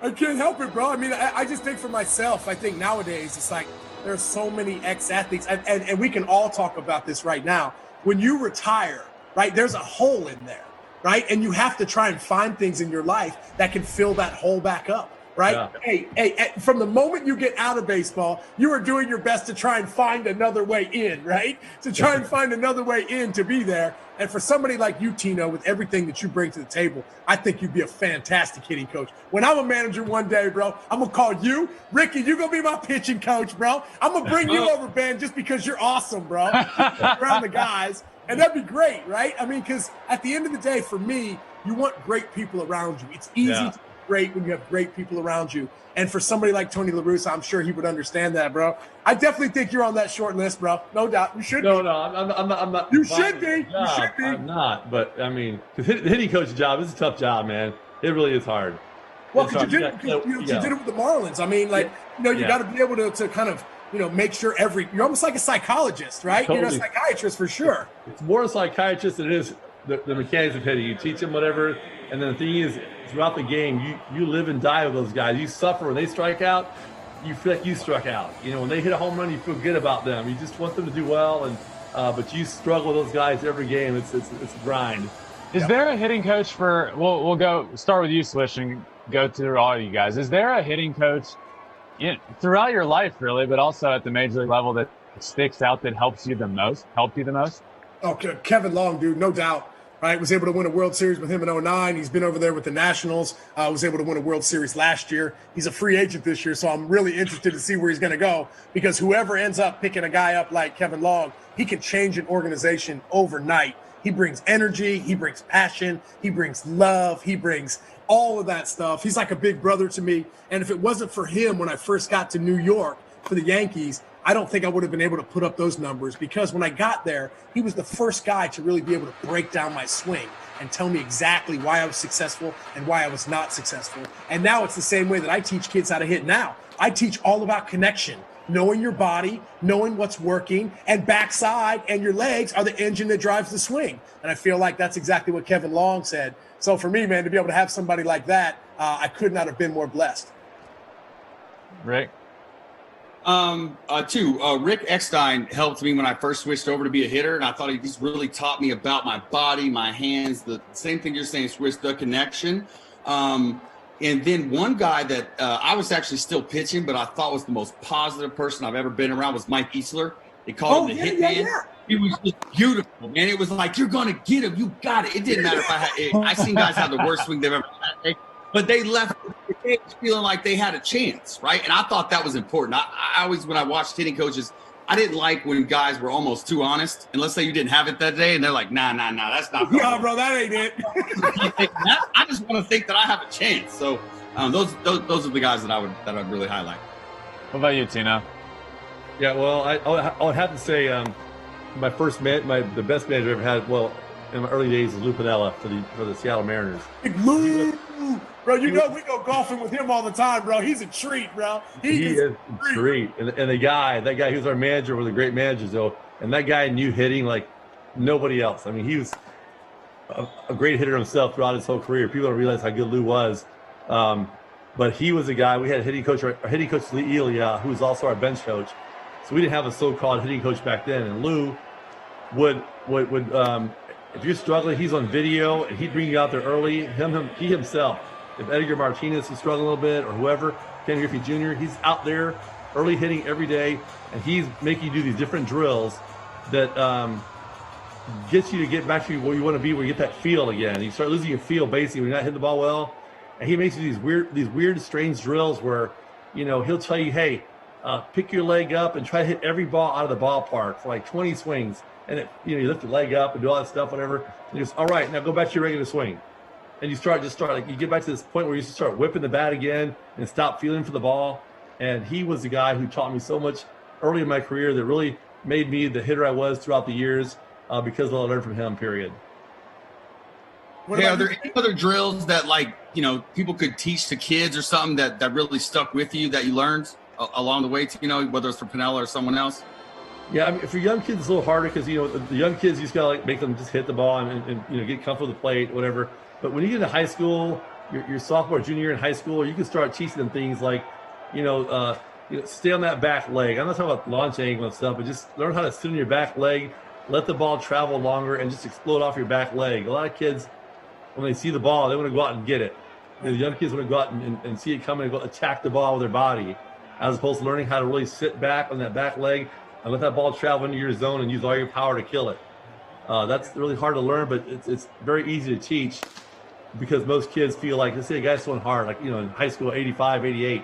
I can't help it, bro. I mean, I just think for myself, I think nowadays it's like there's so many ex-athletes, and we can all talk about this right now. When you retire, right, there's a hole in there, right? And you have to try and find things in your life that can fill that hole back up. Right? Yeah. Hey, from the moment you get out of baseball, you are doing your best to try and find another way in, right? To try and find another way in to be there. And for somebody like you, Tino, with everything that you bring to the table, I think you'd be a fantastic hitting coach. When I'm a manager one day, bro, I'm going to call you. Ricky, you're going to be my pitching coach, bro. I'm going to bring you over, Ben, just because you're awesome, bro. Around the guys. And that'd be great, right? I mean, because at the end of the day, for me, you want great people around you. It's easy to great when you have great people around you. And for somebody like Tony La Russa, I'm sure he would understand that, bro. I definitely think you're on that short list, bro. No doubt. You should be. No, I'm not. You should be. You should be. I'm not. But, I mean, the hitting coach's job is a tough job, man. It really is hard. Well, because you did it with the Marlins. I mean, like, you got to be able to kind of, make sure you're almost like a psychologist, right? Totally. You're a psychiatrist for sure. It's more a psychiatrist than it is the mechanics of hitting. You teach them whatever. And then the thing is, throughout the game, you live and die with those guys. You suffer when they strike out. You feel like you struck out. When they hit a home run, you feel good about them. You just want them to do well, and but you struggle with those guys every game. It's a grind. Is there a hitting coach for? We'll go start with you, Swish, and go through all of you guys. Is there a hitting coach throughout your life, really, but also at the major league level that sticks out that helped you the most? Oh, Kevin Long, dude, no doubt. Right, was able to win a World Series with him in 2009. He's been over there with the Nationals. Was able to win a World Series last year. He's a free agent this year, so I'm really interested to see where he's going to go, because whoever ends up picking a guy up like Kevin Long, he can change an organization overnight. He brings energy. He brings passion. He brings love. He brings all of that stuff. He's like a big brother to me. And if it wasn't for him when I first got to New York for the Yankees, I don't think I would have been able to put up those numbers, because when I got there, he was the first guy to really be able to break down my swing and tell me exactly why I was successful and why I was not successful. And now it's the same way that I teach kids how to hit now. I teach all about connection, knowing your body, knowing what's working, and backside and your legs are the engine that drives the swing. And I feel like that's exactly what Kevin Long said. So for me, man, to be able to have somebody like that, I could not have been more blessed. Rick? Rick Eckstein helped me when I first switched over to be a hitter, and I thought he just really taught me about my body, my hands, the same thing you're saying, Swish, the connection. And then one guy that I was actually still pitching, but I thought was the most positive person I've ever been around was Mike Easler. They called him the Hitman. Yeah. He was just beautiful, man. It was like, you're going to get him. You got it. It didn't matter if I've seen guys have the worst swing they've ever had. But they left the game feeling like they had a chance, right? And I thought that was important. I always, when I watched hitting coaches, I didn't like when guys were almost too honest. And let's say you didn't have it that day, and they're like, nah, that's not. Yeah, bro, that ain't it. I just want to think that I have a chance. So those are the guys that I'd really highlight. What about you, Tino? Yeah, well, I would have to say my first the best manager I ever had. Well, in my early days was Lou Piniella for the Seattle Mariners. Big Lou. Bro, we go golfing with him all the time, bro. He's a treat, bro. He is a treat. And that guy who was our manager was a great manager, though. And that guy knew hitting like nobody else. I mean, he was a great hitter himself throughout his whole career. People don't realize how good Lou was. But he was a guy. We had a hitting coach, Lee Elia, who was also our bench coach. So we didn't have a so-called hitting coach back then. And Lou would if you're struggling, he's on video, and he'd bring you out there early. He himself if Edgar Martinez is struggling a little bit or whoever, Ken Griffey Jr., he's out there early hitting every day, and he's making you do these different drills that gets you to get back to where you want to be, where you get that feel again. You start losing your feel basically when you're not hitting the ball well, and he makes you these weird, strange drills where, he'll tell you, hey, pick your leg up and try to hit every ball out of the ballpark for like 20 swings. And you lift your leg up and do all that stuff, whatever. And he goes, all right, now go back to your regular swing. And you start like you get back to this point where you start whipping the bat again and stop feeling for the ball. And he was the guy who taught me so much early in my career that really made me the hitter I was throughout the years because of what I learned from him, period. Hey, are there any other drills that people could teach to kids or something that really stuck with you that you learned along the way, whether it's for Piniella or someone else? Yeah, I mean, for young kids, it's a little harder because, the young kids, you just got to make them just hit the ball and get comfortable with the plate, whatever. But when you get into high school, your sophomore, junior year in high school, you can start teaching them things like, stay on that back leg. I'm not talking about launch angle and stuff, but just learn how to sit on your back leg, let the ball travel longer, and just explode off your back leg. A lot of kids, when they see the ball, they want to go out and get it. The young kids want to go out and see it coming and go attack the ball with their body, as opposed to learning how to really sit back on that back leg and let that ball travel into your zone and use all your power to kill it. That's really hard to learn, but it's very easy to teach because most kids feel like, let's say a guy's throwing hard, like, in high school, 85, 88,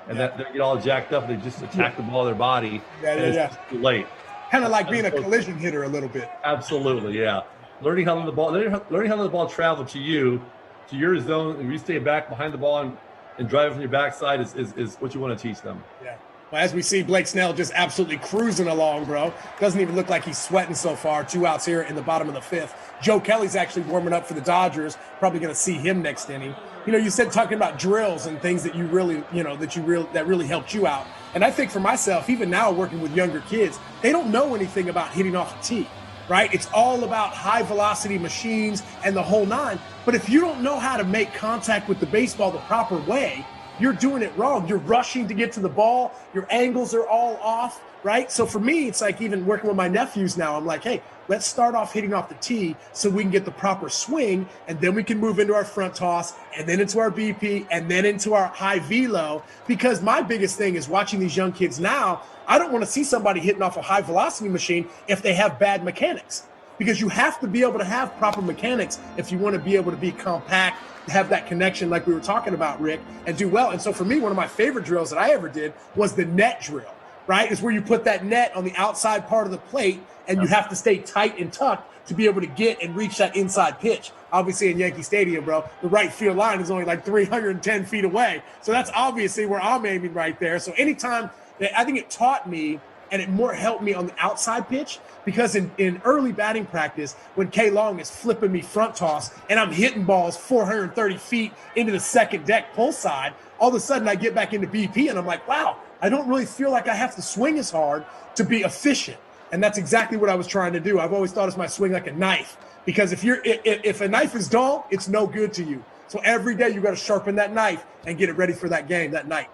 and that they get all jacked up and they just attack the ball with their body. It's just too late. Kind of like being a collision hitter a little bit. Absolutely, yeah. Learning how to let the ball travel to you, to your zone, and you stay back behind the ball and drive from your backside is what you want to teach them. Yeah. Well, as we see Blake Snell just absolutely cruising along, bro. Doesn't even look like he's sweating so far. 2 outs here in the bottom of the 5th. Joe Kelly's actually warming up for the Dodgers. Probably going to see him next inning. You said talking about drills and things that you really, that really helped you out. And I think for myself, even now working with younger kids, they don't know anything about hitting off a tee, right? It's all about high velocity machines and the whole nine. But if you don't know how to make contact with the baseball the proper way, you're doing it wrong. You're rushing to get to the ball. Your angles are all off, right? So for me, it's like even working with my nephews now, I'm like, hey, let's start off hitting off the tee so we can get the proper swing, and then we can move into our front toss, and then into our BP, and then into our high velo. Because my biggest thing is watching these young kids now, I don't want to see somebody hitting off a high velocity machine if they have bad mechanics. Because you have to be able to have proper mechanics if you want to be able to be compact, have that connection like we were talking about, Rick, and do well. And so for me, one of my favorite drills that I ever did was the net drill, right? It's where you put that net on the outside part of the plate and you have to stay tight and tucked to be able to get and reach that inside pitch. Obviously in Yankee Stadium, bro, the right field line is only like 310 feet away. So that's obviously where I'm aiming right there. So anytime I think it taught me and it more helped me on the outside pitch because in early batting practice, when K Long is flipping me front toss and I'm hitting balls 430 feet into the second deck pull side, all of a sudden I get back into BP and I'm like, wow, I don't really feel like I have to swing as hard to be efficient. And that's exactly what I was trying to do. I've always thought of my swing like a knife because if a knife is dull, it's no good to you. So every day you got to sharpen that knife and get it ready for that game that night.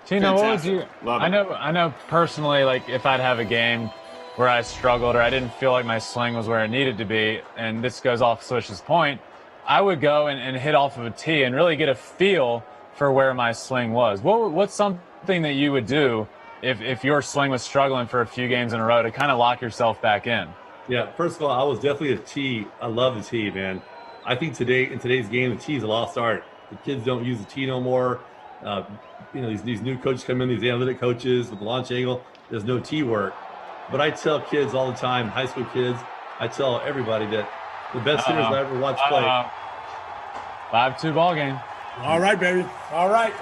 Tino, what would you? I know personally, like if I'd have a game where I struggled or I didn't feel like my swing was where it needed to be, and this goes off Swish's point, I would go and hit off of a tee and really get a feel for where my swing was. What's something that you would do if your swing was struggling for a few games in a row to kind of lock yourself back in? Yeah, first of all, I was definitely a tee. I love the tee, man. I think in today's game, the tee is a lost art. The kids don't use the tee no more. These new coaches come in, these analytic coaches with the launch angle. There's no tee work. But I tell kids all the time, high school kids, I tell everybody that the best hitters I ever watched play. 5-2 ball game. All right, baby. All right.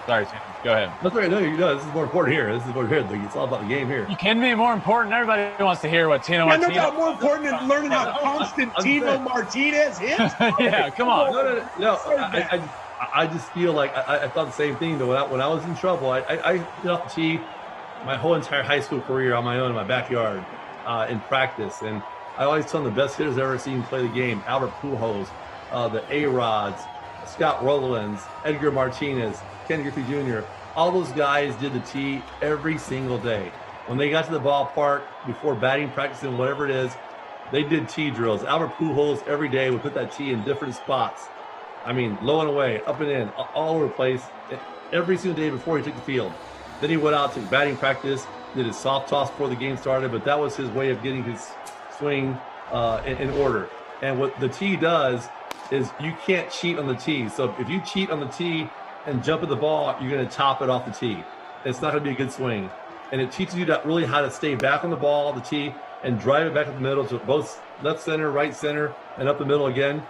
Sorry, Tim. Go ahead. That's right. No, this is more important here. It's all about the game here. You can be more important. Everybody wants to hear what Tino Martinez. I know more important than learning how constant Tino Martinez hits. Yeah, come on. No. I just feel like I thought the same thing. Though when I was in trouble, I hit off the tee my whole entire high school career on my own in my backyard in practice, and I always tell them the best hitters I've ever seen play the game: Albert Pujols, the A-Rods, Scott Rowlands, Edgar Martinez, Ken Griffey Jr. All those guys did the tee every single day. When they got to the ballpark before batting practice and whatever it is, they did tee drills. Albert Pujols every day would put that tee in different spots I mean, low and away, up and in, all over the place, every single day before he took the field. Then he went out to batting practice, did his soft toss before the game started, but that was his way of getting his swing in order. And what the tee does is you can't cheat on the tee. So if you cheat on the tee and jump at the ball, you're going to top it off the tee. It's not going to be a good swing. And it teaches you really how to stay back on the ball, the tee, and drive it back up the middle to both left center, right center, and up the middle again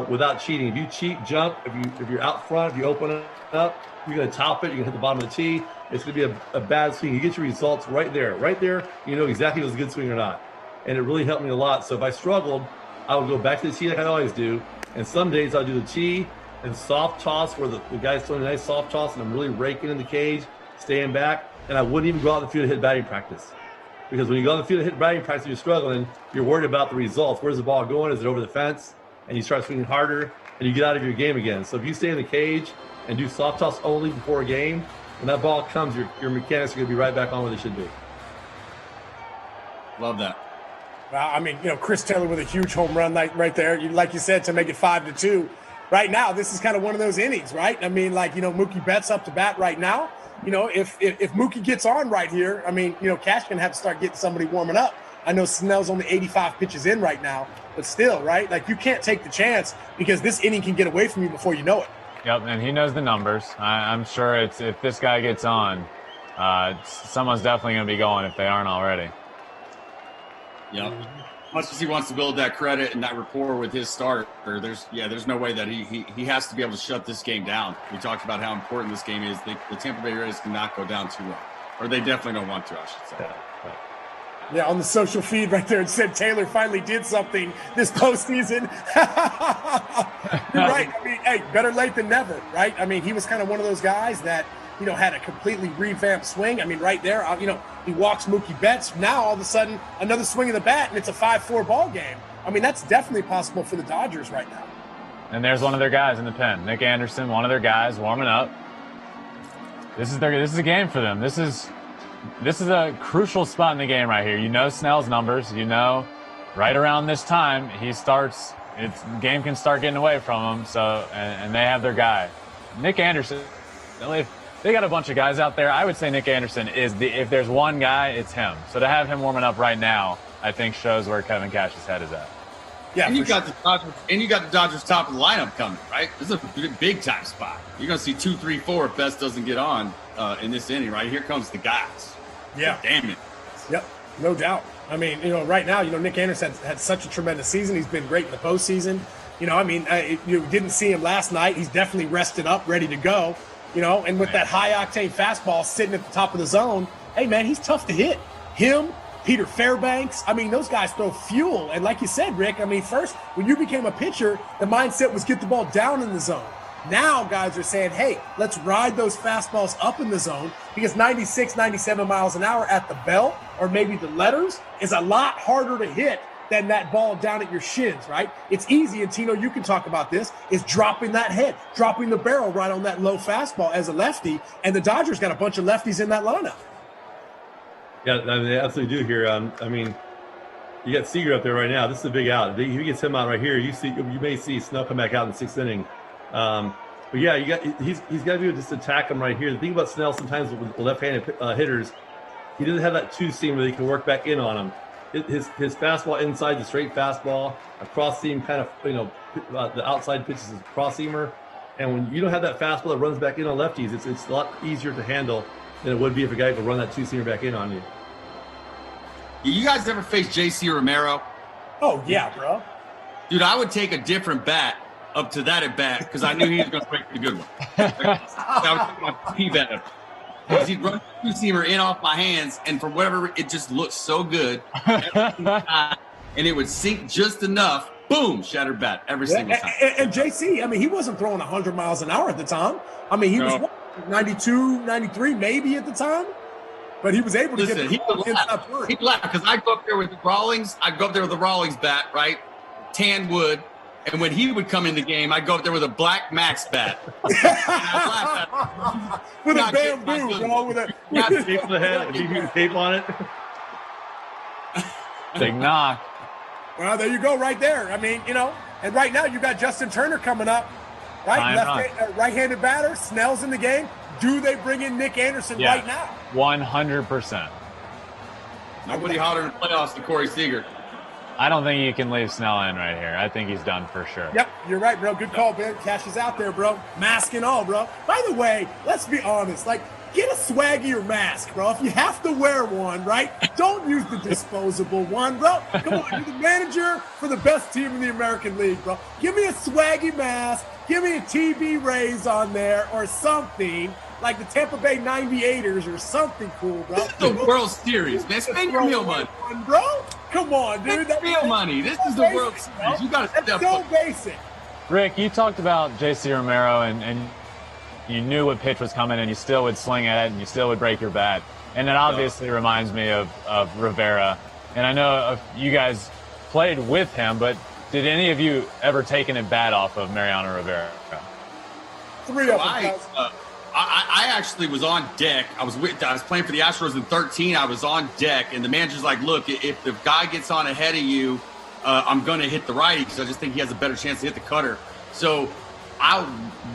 without cheating. If you cheat, jump, if you're out front, if you open it up, you're going to top it, you're going to hit the bottom of the tee. It's going to be a bad swing. You get your results right there. Right there, you know exactly if it was a good swing or not. And it really helped me a lot. So if I struggled, I would go back to the tee like I always do. And some days I'll do the tee and soft toss where the guy's throwing a nice soft toss and I'm really raking in the cage, staying back. And I wouldn't even go out in the field to hit batting practice. Because when you go on the field to hit batting practice, you're struggling, you're worried about the results. Where's the ball going? Is it over the fence? And you start swinging harder and you get out of your game again. So if you stay in the cage and do soft toss only before a game, when that ball comes, your mechanics are going to be right back on where they should be. Love that. Well, I mean, Chris Taylor with a huge home run right there, like you said, to make it 5-2. Right now, this is kind of one of those innings, right? I mean, Mookie Betts up to bat right now. If Mookie gets on right here, I mean, Cash can have to start getting somebody warming up. I know Snell's only 85 pitches in right now, but still, right? Like, you can't take the chance because this inning can get away from you before you know it. Yep, and he knows the numbers. I'm sure if this guy gets on, someone's definitely going to be going if they aren't already. Yep. Much as he wants to build that credit and that rapport with his starter, there's no way that he has to be able to shut this game down. We talked about how important this game is. The Tampa Bay Rays cannot go down too low, or they definitely don't want to, I should say. Yeah, on the social feed right there, it said Taylor finally did something this postseason. You're right. I mean, hey, better late than never, right? I mean, he was kind of one of those guys that, had a completely revamped swing. I mean, right there, he walks Mookie Betts. Now, all of a sudden, another swing of the bat, and it's a 5-4 ball game. I mean, that's definitely possible for the Dodgers right now. And there's one of their guys in the pen, Nick Anderson, one of their guys warming up. This is a game for them. This is a crucial spot in the game right here. Snell's numbers. Right around this time the game can start getting away from him. So and they have their guy, Nick Anderson. They got a bunch of guys out there. I would say Nick Anderson if there's one guy, it's him. So to have him warming up right now, I think shows where Kevin Cash's head is at. Yeah, and you got the Dodgers top of the lineup coming, right? This is a big time spot. You're gonna see 2, 3, 4 if Best doesn't get on in this inning, right? Here comes the guys. Yeah. Damn it. Yep, no doubt. I mean, right now, Nick Anderson had such a tremendous season. He's been great in the postseason. You didn't see him last night. He's definitely rested up, ready to go. And with that high-octane fastball sitting at the top of the zone, hey, man, he's tough to hit. Him, Peter Fairbanks, I mean, those guys throw fuel. And like you said, Rick, I mean, first, when you became a pitcher, the mindset was get the ball down in the zone. Now guys are saying, hey, let's ride those fastballs up in the zone because 96, 97 miles an hour at the belt or maybe the letters is a lot harder to hit than that ball down at your shins, right? It's easy, and Tino, you can talk about this, is dropping that head, dropping the barrel right on that low fastball as a lefty, and the Dodgers got a bunch of lefties in that lineup. Yeah, they absolutely do here. I mean, you got Seager up there right now. This is a big out. If he gets him out right here, you may see Snell come back out in the 6th inning. But yeah, he's got to be able to just attack him right here. The thing about Snell sometimes with left-handed hitters, he doesn't have that two-seam where they can work back in on him. His fastball inside, the straight fastball, a cross seam kind of, the outside pitch is a cross seamer. And when you don't have that fastball that runs back in on lefties, it's a lot easier to handle than it would be if a guy could run that two-seamer back in on you. You guys ever face J.C. Romero? Oh, yeah, bro. Dude, I would take a different bat up to that at bat because I knew he was going to break the good one. I was taking my P-bet. Because he'd run a two-seamer in off my hands, and for whatever, it just looked so good. And it would sink just enough. Boom, shattered bat every single time. And JC, I mean, he wasn't throwing 100 miles an hour at the time. I mean, he was 92, 93 maybe at the time. But he was able to get the inside work. He'd laugh because I'd go up there with the Rawlings. I'd go up there with the Rawlings bat, right? Tan wood. And when he would come in the game, I'd go up there with a black Max bat. And I'd laugh at him. With a bamboo, bro. With a tape on the head. If you can tape on it. Big knock. Well, there you go right there. I mean, and right now you got Justin Turner coming up. right? Right-handed batter, Snell's in the game. Do they bring in Nick Anderson right now? 100%. Nobody hotter in the playoffs than Corey Seager. I don't think you can leave Snell in right here. I think he's done for sure. Yep, you're right, bro. Good call, Ben. Cash is out there, bro. Mask and all, bro. By the way, let's be honest. Like, get a swaggier mask, bro. If you have to wear one, right, don't use the disposable one, bro. Come on, you're the manager for the best team in the American League, bro. Give me a swaggy mask. Give me a TB Rays on there or something. Like the Tampa Bay 98ers or something cool, bro. This is the World Series, man. Spend your meal money. Bro, come on, dude. That's real money. This is the World Series. You got to step so up. basic. Rick, you talked about JC Romero and you knew what pitch was coming and you still would swing at it and you still would break your bat. And it obviously reminds me of Rivera. And I know you guys played with him, but did any of you ever take a bat off of Mariano Rivera? 3 of them, guys. I actually was on deck. I was playing for the Astros in 13. I was on deck, and the manager's like, "Look, if the guy gets on ahead of you, I'm going to hit the righty because I just think he has a better chance to hit the cutter." So I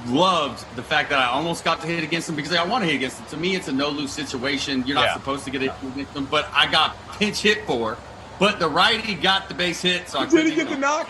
loved the fact that I almost got to hit against him because I want to hit against him. To me, it's a no-lose situation. You're not supposed to get hit against him, but I got pinch hit for. But the righty got the base hit, so I couldn't. Did he get the knock?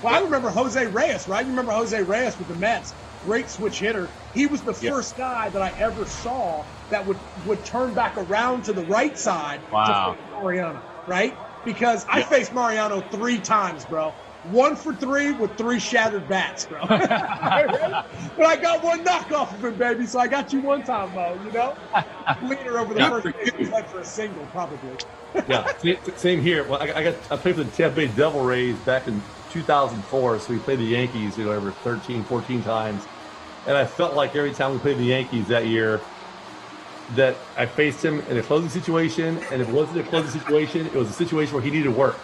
Well, I remember Jose Reyes, right? You remember Jose Reyes with the Mets? Great switch hitter. He was the first guy that I ever saw that would turn back around to the right side to face Mariano, right? Because I faced Mariano 3 times, bro. 1 for 3 with 3 shattered bats, bro. But I got 1 knock off of him, baby. So I got you 1 time, Mo. You know, leader over the first base was like for a single, probably. Same here. Well, I played for the Tampa Bay Devil Rays back in 2004. So we played the Yankees, over 13, 14 times. And I felt like every time we played the Yankees that year that I faced him in a closing situation. And if it wasn't a closing situation, it was a situation where he needed work.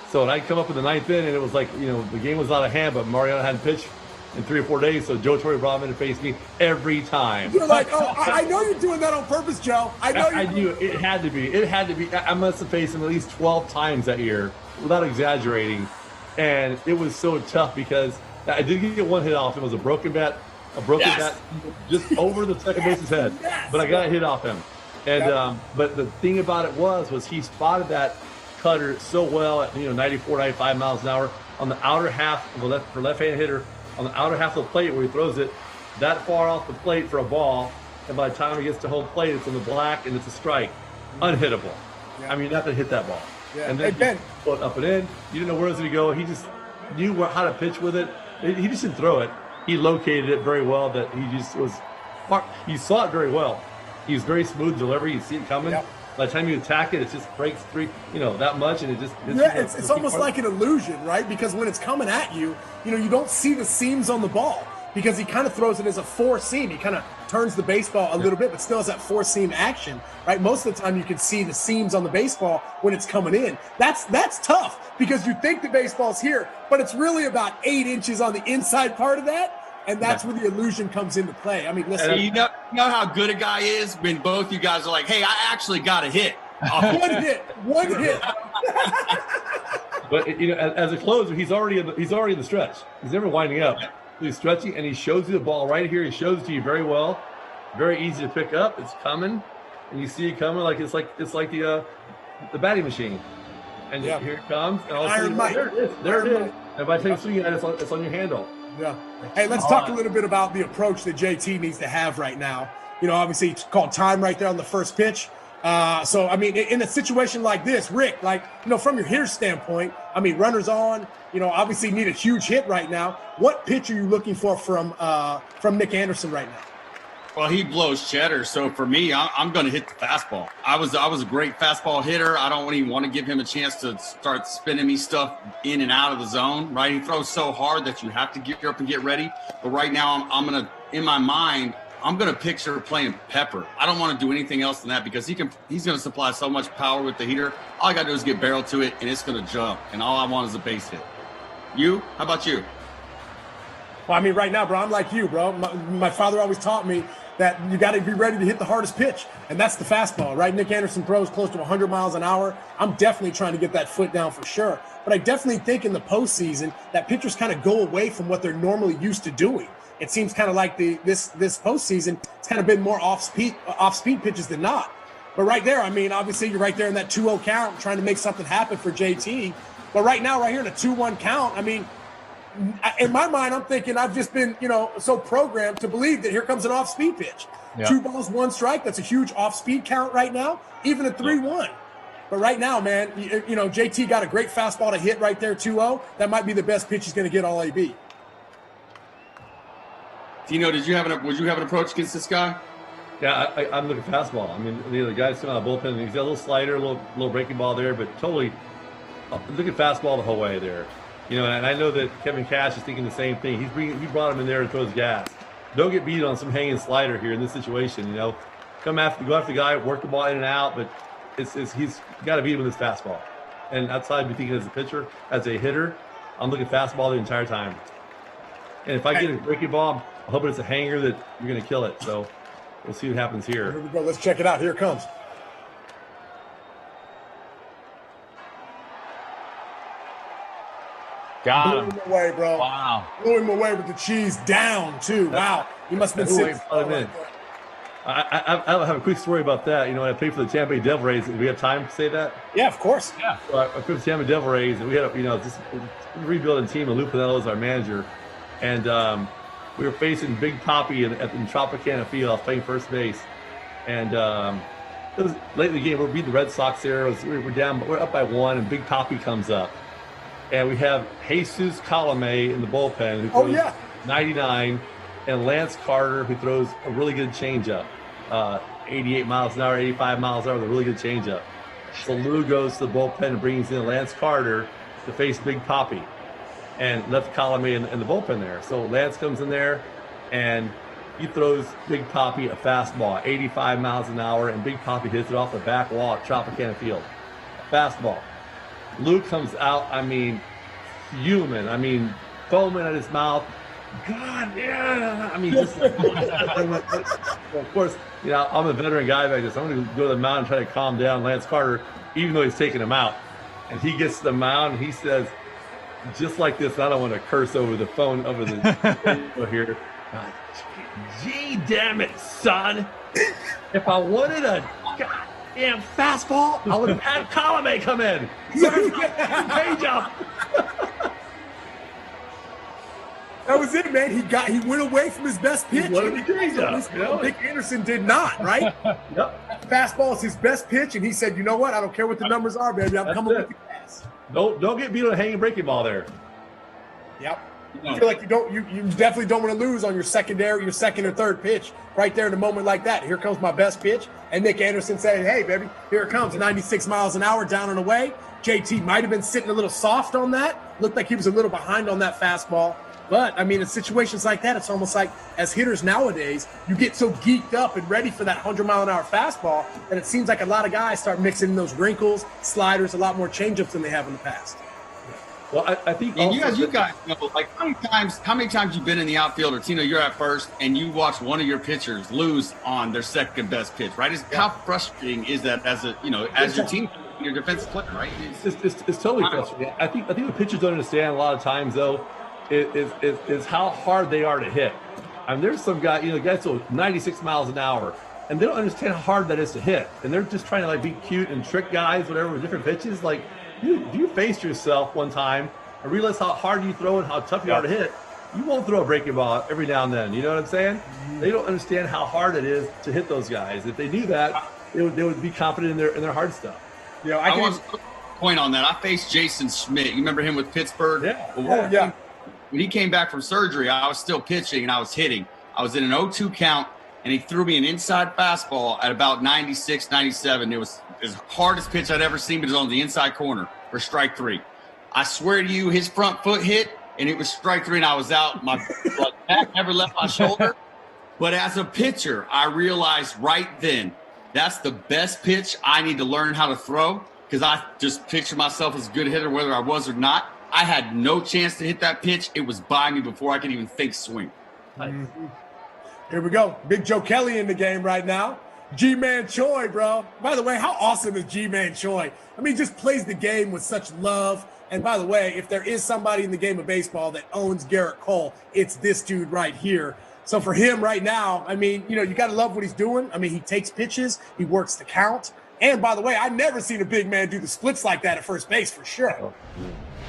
So I'd come up in the 9th inning, and it was like, the game was out of hand, but Mariano hadn't pitched in 3 or 4 days. So Joe Torre brought him in to face me every time. You're like, I know you're doing that on purpose, Joe. I knew. It had to be. It had to be. I must have faced him at least 12 times that year, without exaggerating. And it was so tough because I did get 1 hit off. It was a broken bat just over the second base's head. But I got a hit off him. And but the thing about it was he spotted that cutter so well at 94, 95 miles an hour on the outer half of the left-handed hitter, on the outer half of the plate where he throws it that far off the plate for a ball. And by the time he gets to home plate, it's in the black and it's a strike. Unhittable. I mean, not to hit that ball. Yeah. And then Ben, put up and in. You didn't know where it was going to go. He just knew how to pitch with it. He just didn't throw it. He located it very well. That he just was. He saw it very well. He was very smooth delivery. You see it coming. Yep. By the time you attack it, it just breaks 3, that much, and it just. It's almost like an illusion, right? Because when it's coming at you, you don't see the seams on the ball because he kind of throws it as a 4-seam. He kind of turns the baseball a little bit, but still has that 4-seam action, right? Most of the time, you can see the seams on the baseball when it's coming in. That's tough because you think the baseball's here, but it's really about 8 inches on the inside part of that. And that's where the illusion comes into play. I mean, listen. You know how good a guy is when both you guys are like, "Hey, I actually got a hit." One hit. But as a closer, he's already in the stretch. He's never winding up. He's stretching, and he shows you the ball right here. He shows it to you very well, very easy to pick up. It's coming, and you see it coming it's like the batting machine. And here it comes, and all of a sudden, there it is. And by the time you swing it, it's on your handle. Yeah. Hey, let's talk a little bit about the approach that JT needs to have right now. Obviously, he called time right there on the first pitch. So, I mean, in a situation like this, Rick, from your hitter standpoint, I mean, runners on, obviously need a huge hit right now. What pitch are you looking for from Nick Anderson right now? Well, he blows cheddar. So for me, I'm going to hit the fastball. I was a great fastball hitter. I don't even want to give him a chance to start spinning me stuff in and out of the zone, right? He throws so hard that you have to get up and get ready. But right now, I'm going to, in my mind, I'm going to picture playing Pepper. I don't want to do anything else than that because he's going to supply so much power with the heater. All I got to do is get barrel to it, and it's going to jump. And all I want is a base hit. You? How about you? Well, I mean, right now, bro, I'm like you, bro. My father always taught me, that you got to be ready to hit the hardest pitch, and that's the fastball, right? Nick Anderson throws close to 100 miles an hour. I'm definitely trying to get that foot down for sure. But I definitely think in the postseason that pitchers kind of go away from what they're normally used to doing. It seems kind of like this postseason, it's kind of been more off-speed pitches than not. But right there, I mean, obviously you're right there in that 2-0 count trying to make something happen for JT. But right now, right here in a 2-1 count, I mean, in my mind, I'm thinking I've just been, so programmed to believe that here comes an off-speed pitch. Yeah. 2 balls, 1 strike. That's a huge off-speed count right now, even a 3-1. But right now, man, JT got a great fastball to hit right there, 2-0. That might be the best pitch he's going to get all AB. Tino, would you have an approach against this guy? Yeah, I'm looking fastball. I mean, the guy's coming out of the bullpen. He's got a little slider, a little breaking ball there, but totally looking fastball the whole way there. And I know that Kevin Cash is thinking the same thing. He brought him in there to throw his gas. Don't get beat on some hanging slider here in this situation. Go after the guy, work the ball in and out, but he's got to beat him with his fastball. And that's how I'd be thinking as a pitcher, as a hitter. I'm looking fastball the entire time. And if I get a breaking ball, I'm hoping it's a hanger that you're going to kill it. So we'll see what happens here. Here we go. Let's check it out. Here it comes. Got him. Blew him away, bro. Wow. Blew him away with the cheese down, too. Wow. He must have been sitting. I have a quick story about that. I played for the Tampa Bay Devil Rays. Do we have time to say that? Yeah, of course. Yeah. So I played for the Tampa Bay Devil Rays, and we had this rebuilding team, and Lou Pinello is our manager. And we were facing Big Papi in Tropicana Field. I was playing first base. And it was late in the game. We were beating the Red Sox there. We're down, but we're up by 1, and Big Papi comes up. And we have Jesus Colome in the bullpen, who throws 99, and Lance Carter, who throws a really good changeup, 88 miles an hour, 85 miles an hour with a really good changeup. So Lou goes to the bullpen and brings in Lance Carter to face Big Papi, and left Colome in the bullpen there. So Lance comes in there, and he throws Big Papi a fastball, 85 miles an hour, and Big Papi hits it off the back wall at Tropicana Field. A fastball. Lou comes out, human, foaming at his mouth. God, yeah. Just, of course, I'm a veteran guy back there, so I'm going to go to the mound and try to calm down Lance Carter, even though he's taking him out. And he gets to the mound, and he says, just like this, I don't want to curse over the phone, over the here. Gee, damn it, son. If I wanted a goddamn fastball, I would have had Colome come in. Change up. That was it, man. He went away from his best pitch. Nick Anderson did not, right? Yep. Fastball is his best pitch, and he said, "You know what? I don't care what the numbers are, baby. I'm coming with the gas." Don't get beat on a hanging breaking ball there. Yep. I feel like you definitely don't want to lose on your second or third pitch right there in a moment like that. Here comes my best pitch. And Nick Anderson said, hey, baby, here it comes. 96 miles an hour down and away. JT might have been sitting a little soft on that. Looked like he was a little behind on that fastball. But, in situations like that, it's almost like as hitters nowadays, you get so geeked up and ready for that 100-mile-an-hour fastball that it seems like a lot of guys start mixing in those wrinkles, sliders, a lot more changeups than they have in the past. Well, I think and you guys know, like how many times you've been in the outfield, or Tino, you're at first, and you watch one of your pitchers lose on their second best pitch, right? How frustrating is that as your team, your defensive player, right? It's totally frustrating. I think what pitchers don't understand a lot of times though is how hard they are to hit. There's some guy, guys throw 96 miles an hour, and they don't understand how hard that is to hit, and they're just trying to be cute and trick guys, whatever, with different pitches. Like, if you faced yourself one time and realize how hard you throw and how tough you are to hit, you won't throw a breaking ball every now and then. You know what I'm saying? They don't understand how hard it is to hit those guys. If they knew that, they would be confident in their hard stuff. I want to point on that. I faced Jason Schmidt. You remember him with Pittsburgh? Yeah. When he came back from surgery, I was still pitching and I was hitting. I was in an 0-2 count, and he threw me an inside fastball at about 96, 97. It was his hardest pitch I'd ever seen, but it was on the inside corner for strike 3. I swear to you, his front foot hit, and it was strike 3, and I was out. My back never left my shoulder. But as a pitcher, I realized right then that's the best pitch I need to learn how to throw, because I just pictured myself as a good hitter, whether I was or not. I had no chance to hit that pitch. It was by me before I could even think swing. Yeah, Here we go. Big Joe Kelly in the game right now. G-Man Choi, bro. By the way, how awesome is G-Man Choi? I mean, just plays the game with such love. And by the way, if there is somebody in the game of baseball that owns Garrett Cole, it's this dude right here. So for him right now, I mean, you got to love what he's doing. I mean, he takes pitches, he works the count. And by the way, I've never seen a big man do the splits like that at first base for sure.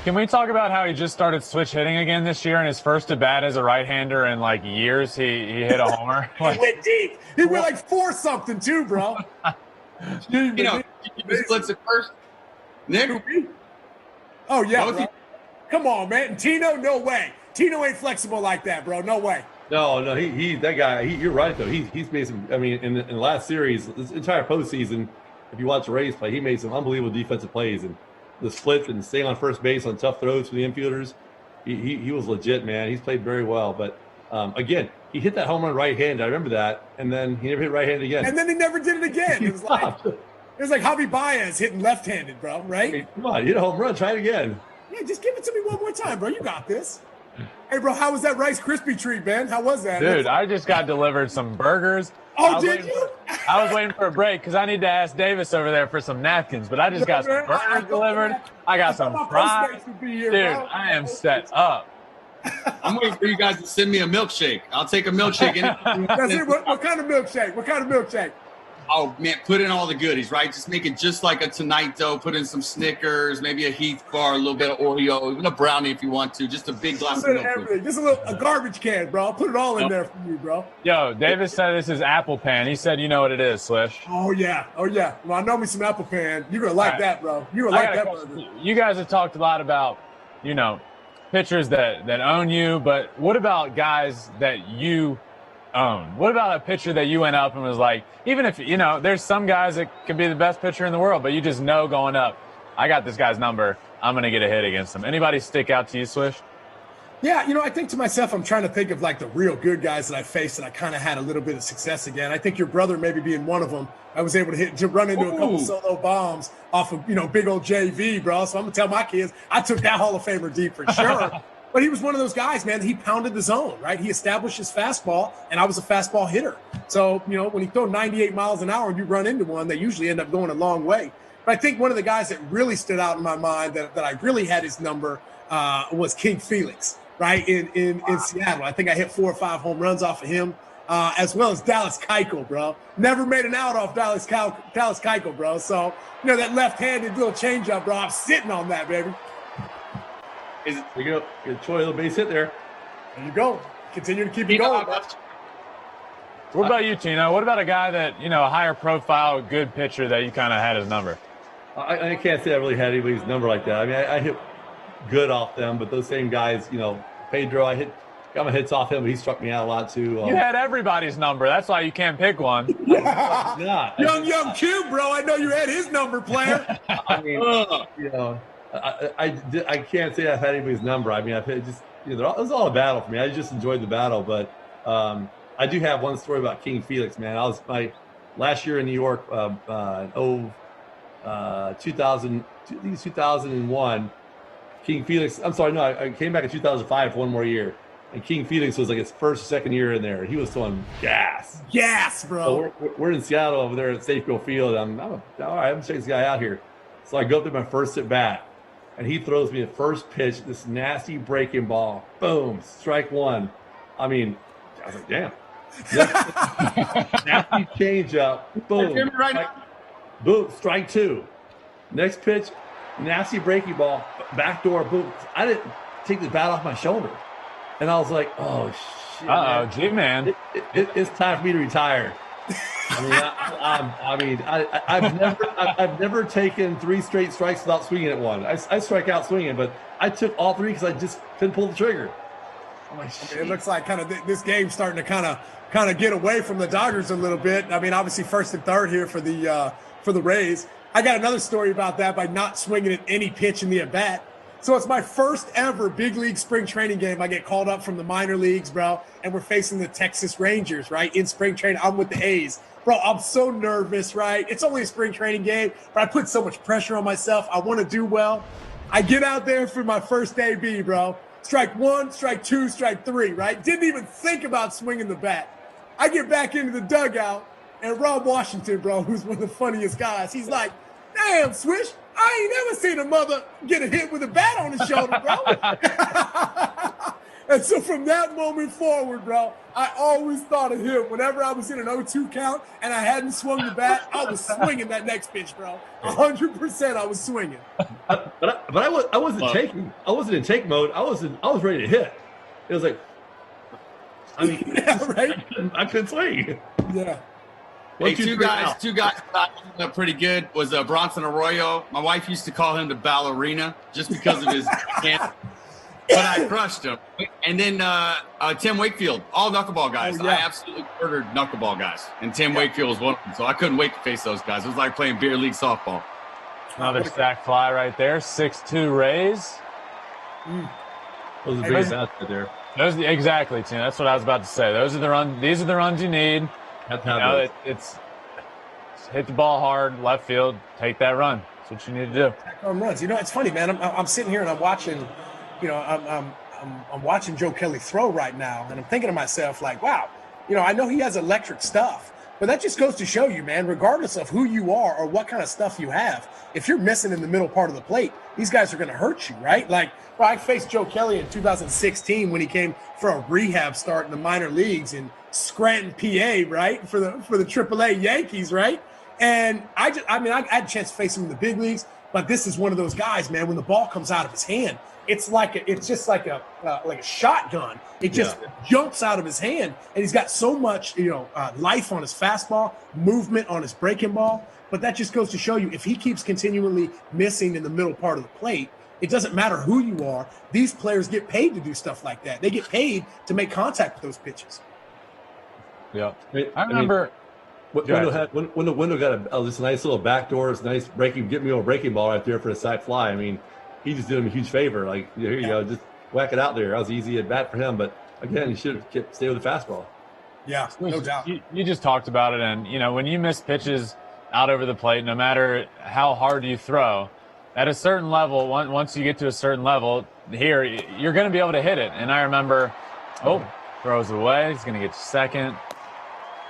Can we talk about how he just started switch hitting again this year? And his first at bat as a right-hander in like years, he hit a homer. He went deep. He went like 4-something too, bro. He splits at first. Nick? Oh, yeah, bro. Come on, man. And Tino, no way. Tino ain't flexible like that, bro. No way. No, he that guy. You're right though. He's made some. I mean, in the last series, this entire postseason, if you watch the Rays play, he made some unbelievable defensive plays and the splits and staying on first base on tough throws for the infielders. He was legit, man. He's played very well. But again, he hit that home run right-handed. I remember that, and then he never hit right-handed again. And then he never did it again. It was like Javi Baez hitting left-handed, bro. Right? I mean, come on, you hit a home run. Try it again. Yeah, just give it to me one more time, bro. You got this. Hey, bro, how was that Rice Krispie treat, man? How was that? Dude, I just got delivered some burgers. Oh, did you? I was waiting for a break because I need to ask Davis over there for some napkins, but I just got some burgers delivered. I got some fries. Dude, I am set up. I'm waiting for you guys to send me a milkshake. I'll take a milkshake. That's it. What kind of milkshake? What kind of milkshake? Oh, man, put in all the goodies, right? Just make it just like a Tonight Dough. Put in some Snickers, maybe a Heath bar, a little bit of Oreo, even a brownie if you want to. Just a big glass of milk. Everything. Just a garbage can, bro. I'll put it all in there for you, bro. Yo, Davis said this is Apple Pan. He said you know what it is, Swish. Oh, yeah. Well, I know me some Apple Pan. You're going to like that, bro. You're going to like that burger. You guys have talked a lot about, pitchers that own you, but what about guys that you own? What about a pitcher that you went up and was like, even if, there's some guys that could be the best pitcher in the world, but you just know going up, I got this guy's number, I'm going to get a hit against him. Anybody stick out to you, Swish? Yeah, I think to myself, I'm trying to think of like the real good guys that I faced and I kind of had a little bit of success again. I think your brother maybe being one of them. I was able to run into a couple solo bombs off of, big old JV, bro. So I'm going to tell my kids, I took that Hall of Famer deep for sure. But he was one of those guys, man, he pounded the zone, right? He established his fastball, and I was a fastball hitter. So, when you throw 98 miles an hour and you run into one, they usually end up going a long way. But I think one of the guys that really stood out in my mind that I really had his number was King Felix, right, in Seattle. I think I hit 4 or 5 home runs off of him, as well as Dallas Keuchel, bro. Never made an out off Dallas Keuchel, bro. So, that left-handed little changeup, bro, I'm sitting on that, baby. There you go. Good Choi, little base hit there. There you go. Continue to keep it going. What about you, Tino? What about a guy that, a higher profile, good pitcher that you kind of had his number? I can't say I really had anybody's number like that. I mean, I hit good off them, but those same guys, Pedro, got my hits off him, but he struck me out a lot too. You had everybody's number. That's why you can't pick one. Young Q, bro. I know you had his number, player. I mean, I can't say I've had anybody's number. I mean, I've had just, it was all a battle for me. I just enjoyed the battle. But I do have one story about King Felix, man. I was last year in New York, 2001. King Felix, I'm sorry, no, I came back in 2005 for one more year. And King Felix was like his second year in there. He was throwing gas. Gas, bro. So we're in Seattle over there at Safeco Field. I'm all right, I'm going to check this guy out here. So I go up to my first at bat. And he throws me the first pitch, this nasty breaking ball. Boom, strike one. I mean, I was like, damn. Nasty changeup. Boom. Boom, strike two. Next pitch, nasty breaking ball, backdoor, boom. I didn't take the bat off my shoulder. And I was like, oh, shit. Uh-oh, G-Man. It's time for me to retire. I've never taken 3 straight strikes without swinging at one. I strike out swinging, but I took all 3 because I just couldn't pull the trigger. It looks like kind of this game's starting to kind of get away from the Dodgers a little bit. I mean, obviously first and third here for the Rays. I got another story about that by not swinging at any pitch in the at bat. So it's my first ever big league spring training game. I get called up from the minor leagues, bro, and we're facing the Texas Rangers, right, in spring training. I'm with the A's. Bro, I'm so nervous, right? It's only a spring training game, but I put so much pressure on myself. I want to do well. I get out there for my first AB, bro. Strike 1, strike 2, strike 3, right? Didn't even think about swinging the bat. I get back into the dugout, and Rob Washington, bro, who's one of the funniest guys, he's like, damn, Swish, I ain't never seen a mother get a hit with a bat on the shoulder, bro. And so from that moment forward, bro, I always thought of him. Whenever I was in an 0-2 count and I hadn't swung the bat, I was swinging that next pitch, bro. 100% I was swinging. But I wasn't taking. I wasn't in take mode. I was ready to hit. It was like, I mean, yeah, right? I couldn't swing. Yeah. Hey, two guys that up pretty good was Bronson Arroyo. My wife used to call him the ballerina just because of his hand. But I crushed him. And then Tim Wakefield, all knuckleball guys. Oh, yeah. I absolutely murdered knuckleball guys. And Tim Wakefield was one of them. So I couldn't wait to face those guys. It was like playing beer league softball. Another sack fly right there. 6-2 Rays. Those are big bats right there. Exactly, Tina. That's what I was about to say. These are the runs you need. It's hit the ball hard, left field, take that run. That's what you need to do. Home runs. You know, it's funny, man. I'm sitting here and I'm watching. You know, I'm watching Joe Kelly throw right now, and I'm thinking to myself, like, wow, you know, I know he has electric stuff, but that just goes to show you, man, regardless of who you are or what kind of stuff you have, if you're missing in the middle part of the plate, these guys are going to hurt you, right? Like, well, I faced Joe Kelly in 2016 when he came for a rehab start in the minor leagues in Scranton, PA, right, for the AAA Yankees, right? And I had a chance to face him in the big leagues, but this is one of those guys, man, when the ball comes out of his hand, it's just like a shotgun. It just jumps out of his hand, and he's got so much, life on his fastball, movement on his breaking ball. But that just goes to show you, if he keeps continually missing in the middle part of the plate, it doesn't matter who you are. These players get paid to do stuff like that. They get paid to make contact with those pitches. Yeah, I remember. When the window got this nice little backdoor, this nice breaking ball right there for a sac fly. I mean, he just did him a huge favor. Like, here you go, just whack it out there. That was easy at bat for him. But again, he should have stayed with the fastball. Yeah, no doubt. You just talked about it, and when you miss pitches out over the plate, no matter how hard you throw, at a certain level, once you get to a certain level, here you're going to be able to hit it. And I remember, throws away. He's going to get to second.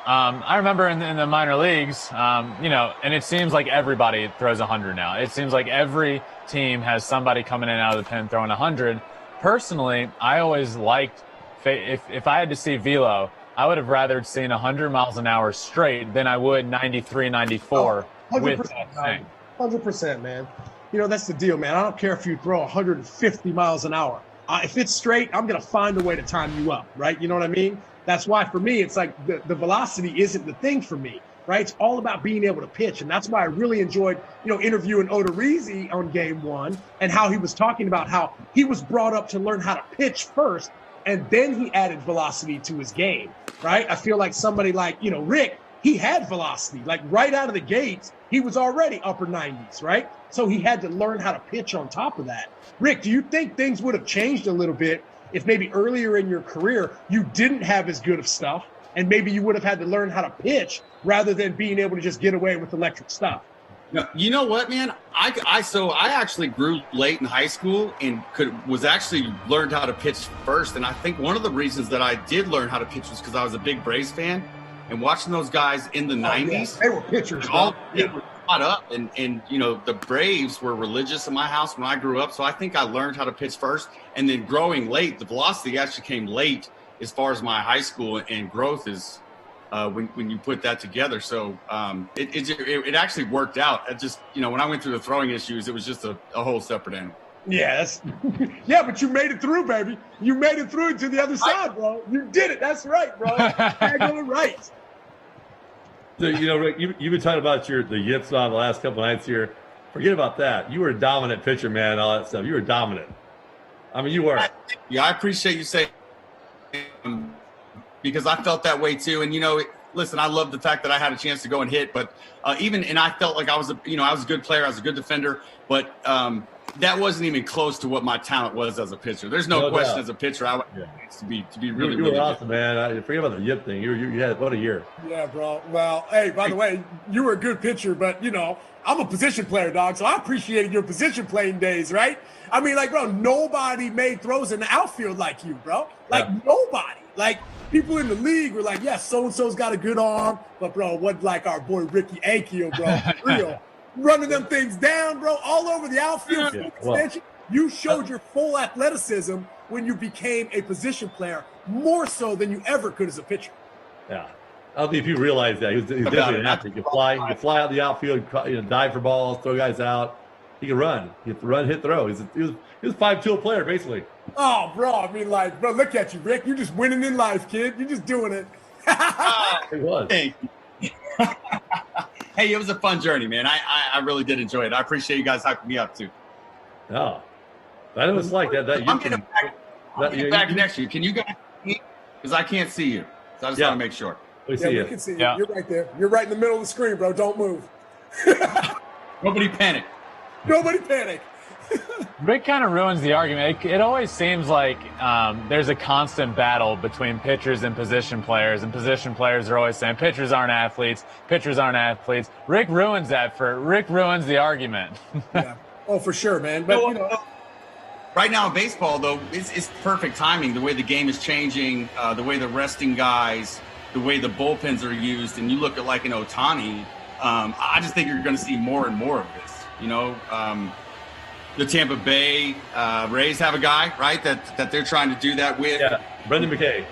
I remember in the minor leagues, and it seems like everybody throws 100 now. It seems like every team has somebody coming in out of the pen throwing 100. Personally, I always liked, if I had to see velo, I would have rather seen 100 miles an hour straight than I would 93, 94 with that thing. 100%, man. That's the deal, man. I don't care if you throw 150 miles an hour. If it's straight, I'm going to find a way to time you up, right? You know what I mean? That's why, for me, it's like the velocity isn't the thing for me, right? It's all about being able to pitch. And that's why I really enjoyed, interviewing Odorizzi on game one, and how he was talking about how he was brought up to learn how to pitch first, and then he added velocity to his game, right? I feel like somebody like, Rick, he had velocity. Like, right out of the gates, he was already upper 90s, right? So he had to learn how to pitch on top of that. Rick, do you think things would have changed a little bit if maybe earlier in your career you didn't have as good of stuff, and maybe you would have had to learn how to pitch rather than being able to just get away with electric stuff? You know what, man? I actually grew late in high school and learned how to pitch first. And I think one of the reasons that I did learn how to pitch was because I was a big Braves fan, and watching those guys in the 90s. They were pitchers. They were caught up, and the Braves were religious in my house when I grew up. So I think I learned how to pitch first, and then growing late, the velocity actually came late as far as my high school and growth is when you put that together. So it actually worked out. It just, when I went through the throwing issues, it was just a whole separate animal. Yeah, but you made it through, baby. You made it through to the other side, bro. You did it. That's right, bro. You're right. So, Rick, you've been talking about the yips on the last couple nights here. Forget about that. You were a dominant pitcher, man, and all that stuff. You were dominant. I mean, you were. Yeah, I appreciate you saying, because I felt that way too. And, listen, I love the fact that I had a chance to go and hit, but and I felt like I was a good player. I was a good defender, but that wasn't even close to what my talent was as a pitcher. There's no question doubt. As a pitcher, I would to be really, you were really awesome, good. Man. Forget about the yip thing. You had what a year. Yeah, bro. Well, hey, by the way, you were a good pitcher, but I'm a position player, dog. So I appreciated your position playing days, right? I mean, like, bro, nobody made throws in the outfield like you, bro. Like nobody. Like, people in the league were like, yes, so-and-so's got a good arm, but bro, what like our boy Ricky Ankiel, bro, for real, running them things down, bro, all over the outfield. Yeah, well, you showed your full athleticism when you became a position player, more so than you ever could as a pitcher. Yeah. I don't think if you realize that. He's definitely an athlete. He can fly out the outfield, dive for balls, throw guys out. He can run. He can run, hit, throw. He was a 5-tool player, basically. Oh, bro, I mean, like, bro, look at you, Rick. You're just winning in life, kid. You're just doing it. He was. Hey, it was a fun journey, man. I really did enjoy it. I appreciate you guys hyping me up, too. Oh. I know it's like that. I'm getting back next year. Can you guys see me? Because I can't see you. So I just want to make sure. We can see you. Yeah. You're right there. You're right in the middle of the screen, bro. Don't move. Nobody panic. Nobody panic. Rick kind of ruins the argument. It always seems like there's a constant battle between pitchers and position players are always saying pitchers aren't athletes. Rick ruins the argument. Yeah. Oh, for sure, man. But right now in baseball, though, it's perfect timing. The way the game is changing, the way they're resting guys, the way the bullpens are used, and you look at like an Ohtani. I just think you're going to see more and more of this. The Tampa Bay Rays have a guy, right, that they're trying to do that with. Yeah, Brendan McKay.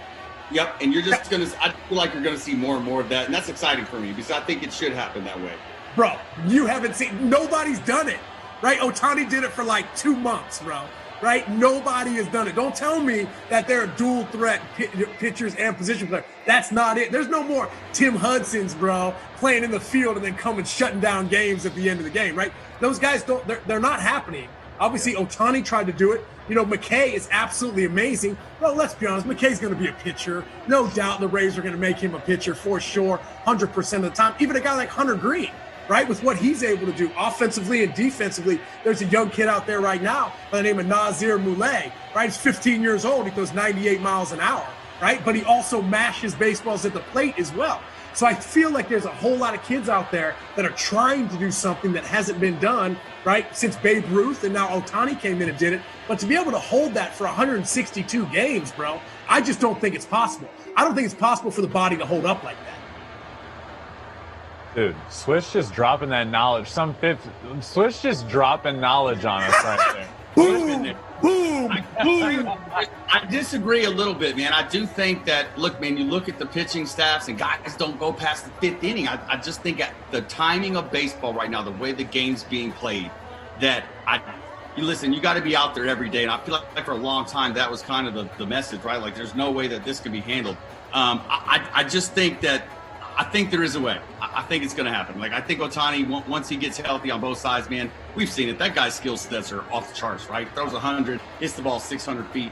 Yep, and you're just going to – I feel like you're going to see more and more of that, and that's exciting for me because I think it should happen that way. Bro, you haven't seen – nobody's done it, right? Ohtani did it for like 2 months, bro, right? Nobody has done it. Don't tell me that they're dual threat pitchers and position players. That's not it. There's no more Tim Hudsons, bro, playing in the field and then coming shutting down games at the end of the game, right? Those guys they're not happening. Obviously, Ohtani tried to do it. McKay is absolutely amazing. Well, let's be honest, McKay's going to be a pitcher. No doubt the Rays are going to make him a pitcher for sure, 100% of the time. Even a guy like Hunter Green, right, with what he's able to do offensively and defensively. There's a young kid out there right now by the name of Nazir Moulay, right? He's 15 years old. He throws 98 miles an hour, right? But he also mashes baseballs at the plate as well. So I feel like there's a whole lot of kids out there that are trying to do something that hasn't been done, right, since Babe Ruth, and now Ohtani came in and did it. But to be able to hold that for 162 games, bro, I just don't think it's possible. I don't think it's possible for the body to hold up like that. Dude, Swish just dropping that knowledge. Swish just dropping knowledge on us right there. Boom! Boom! Boom! I disagree a little bit, man. I do think that, look, man, you look at the pitching staffs and guys don't go past the 5th inning. I just think the timing of baseball right now, the way the game's being played, you got to be out there every day. And I feel like for a long time that was kind of the message, right? Like there's no way that this can be handled. I just think that I think there is a way. I think it's going to happen. Like, I think Ohtani, once he gets healthy on both sides, man, we've seen it. That guy's skill sets are off the charts, right? Throws 100, hits the ball 600 feet.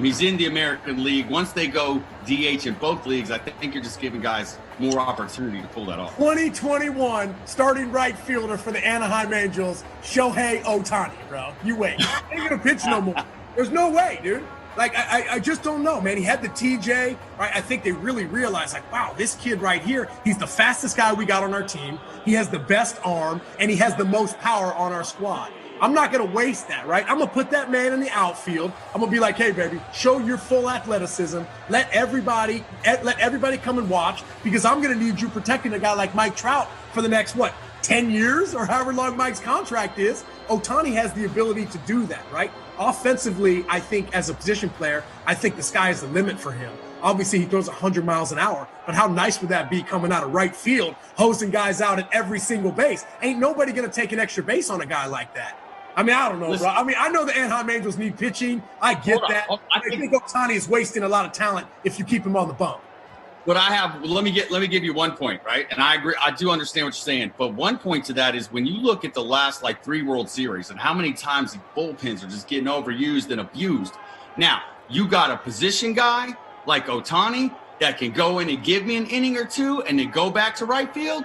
He's in the American League. Once they go DH in both leagues, I think you're just giving guys more opportunity to pull that off. 2021 starting right fielder for the Anaheim Angels, Shohei Ohtani, bro. You wait. He ain't going to pitch no more. There's no way, dude. Like, I just don't know, man. He had the TJ, right? I think they really realized, like, wow, this kid right here, he's the fastest guy we got on our team. He has the best arm, and he has the most power on our squad. I'm not going to waste that, right? I'm going to put that man in the outfield. I'm going to be like, hey, baby, show your full athleticism. Let everybody come and watch, because I'm going to need you protecting a guy like Mike Trout for the next, 10 years or however long Mike's contract is. Ohtani has the ability to do that, right? Offensively, I think as a position player, I think the sky is the limit for him. Obviously, he throws 100 miles an hour, but how nice would that be coming out of right field, hosing guys out at every single base? Ain't nobody going to take an extra base on a guy like that. I mean, I don't know, bro. I mean, I know the Anaheim Angels need pitching. I get that. I think Ohtani is wasting a lot of talent if you keep him on the bump. What I have, let me give you one point, right? And I agree. I do understand what you're saying. But one point to that is when you look at the last 3 World Series and how many times the bullpens are just getting overused and abused. Now, you got a position guy like Ohtani that can go in and give me an inning or two and then go back to right field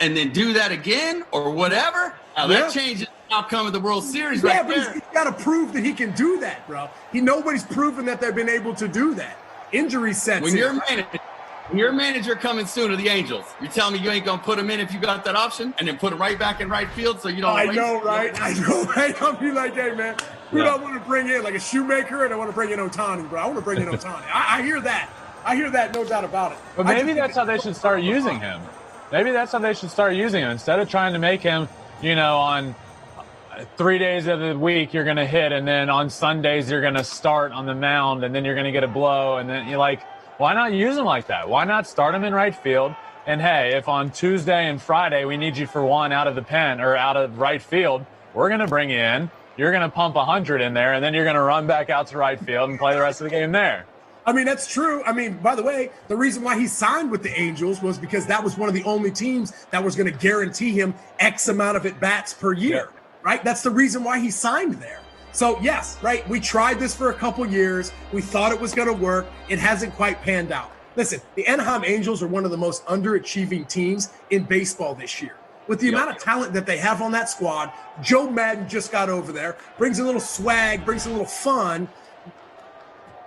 and then do that again or whatever. Now, that changes the outcome of the World Series right there. But he's got to prove that he can do that, bro. Nobody's proven that they've been able to do that. Injury sets when your manager coming soon to the Angels, you're telling me you ain't gonna put him in if you got that option, and then put him right back in right field so you don't. I know, right? I'll be like, hey, man, who do I want to bring in? Like a Shoemaker, and I want to bring in Ohtani, bro. I want to bring in Ohtani. I hear that. I hear that, no doubt about it. But maybe that's how they should start using him. Maybe that's how they should start using him. Instead of trying to make him, on 3 days of the week you're going to hit, and then on Sundays you're going to start on the mound, and then you're going to get a blow, and then you're like, why not use him like that? Why not start him in right field? And hey, if on Tuesday and Friday we need you for one out of the pen or out of right field, we're going to bring you in. You're going to pump 100 in there, and then you're going to run back out to right field and play the rest of the game there. I mean, that's true. I mean, by the way, the reason why he signed with the Angels was because that was one of the only teams that was going to guarantee him X amount of at-bats per year, right? That's the reason why he signed there. So, yes, right, we tried this for a couple years. We thought it was going to work. It hasn't quite panned out. Listen, the Anaheim Angels are one of the most underachieving teams in baseball this year. With the amount of talent that they have on that squad, Joe Madden just got over there, brings a little swag, brings a little fun.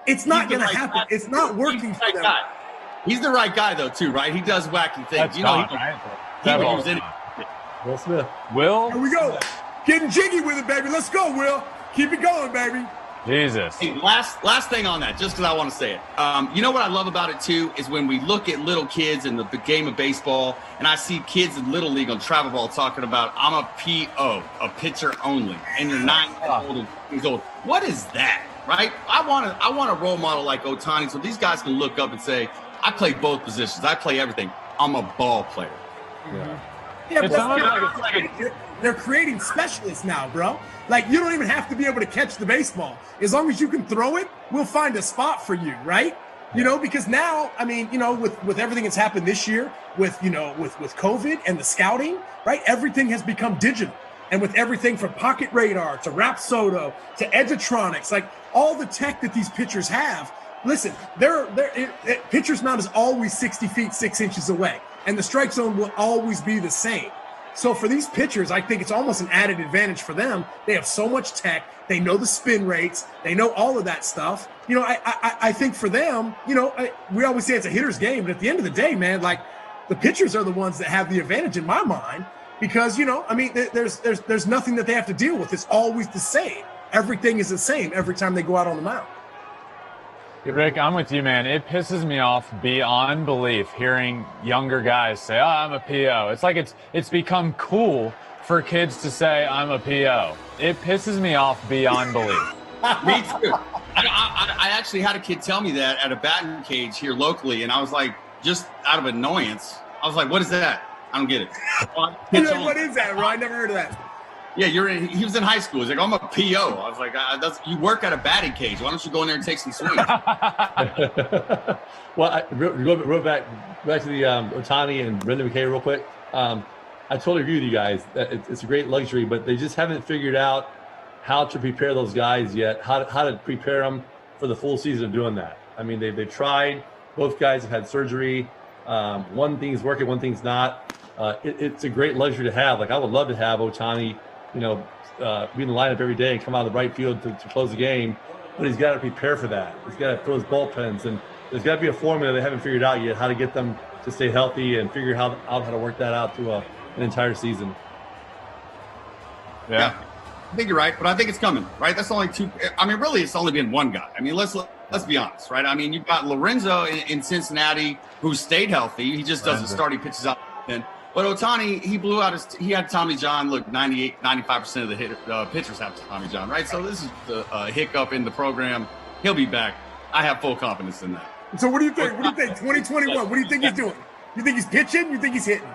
It's not going to happen. It's not working for them. He's the right guy, though, too, right? He does wacky things. That's right? He was in it. Will Smith. Will? Here we go. Getting jiggy with it, baby. Let's go, Will. Keep it going, baby. Jesus. Hey, last thing on that, just because I want to say it. You know what I love about it, too, is when we look at little kids in the game of baseball, and I see kids in Little League on travel ball talking about, I'm a PO, a pitcher only, and you're 9 years old. What is that, right? I want a role model like Ohtani so these guys can look up and say, I play both positions. I play everything. I'm a ball player. Yeah, It's bro. They're creating specialists now, bro. Like, you don't even have to be able to catch the baseball. As long as you can throw it, we'll find a spot for you, right? Because now, I mean, with everything that's happened this year, with COVID and the scouting, right? Everything has become digital. And with everything from pocket radar to Rapsodo to Editronics, like all the tech that these pitchers have, listen, pitcher's mound is always 60 feet, 6 inches away. And the strike zone will always be the same. So for these pitchers, I think it's almost an added advantage for them. They have so much tech. They know the spin rates. They know all of that stuff. I think for them, we always say it's a hitter's game. But at the end of the day, man, like the pitchers are the ones that have the advantage in my mind because, there's nothing that they have to deal with. It's always the same. Everything is the same every time they go out on the mound. Rick, I'm with you, man. It pisses me off beyond belief hearing younger guys say, I'm a PO. It's like it's become cool for kids to say, I'm a PO. It pisses me off beyond belief. Me too. I actually had a kid tell me that at a batting cage here locally, and I was like, just out of annoyance, I was like, what is that? I don't get it. What is that, bro? I never heard of that. Yeah, he was in high school. He's like, I'm a PO. I was like, you work at a batting cage. Why don't you go in there and take some swings? Well, real back to the Ohtani and Brendan McKay real quick. I totally agree with you guys. That it's a great luxury, but they just haven't figured out how to prepare those guys yet, how to prepare them for the full season of doing that. I mean, they've tried. Both guys have had surgery. One thing's working, one thing's not. It's a great luxury to have. Like, I would love to have Ohtani, be in the lineup every day and come out of the right field to close the game. But he's got to prepare for that. He's got to throw his bullpens. And there's got to be a formula they haven't figured out yet, how to get them to stay healthy and figure out how to work that out to an entire season. Yeah. I think you're right, but I think it's coming, right? That's only two. I mean, really, it's only been one guy. I mean, let's be honest, right? I mean, you've got Lorenzo in Cincinnati who stayed healthy. He just doesn't start. He pitches out. But Ohtani, he had Tommy John. Look, 95% of the pitchers have Tommy John, right? So this is a hiccup in the program. He'll be back. I have full confidence in that. So what do you think? 2021, what do you think he's doing? You think he's pitching? You think he's hitting?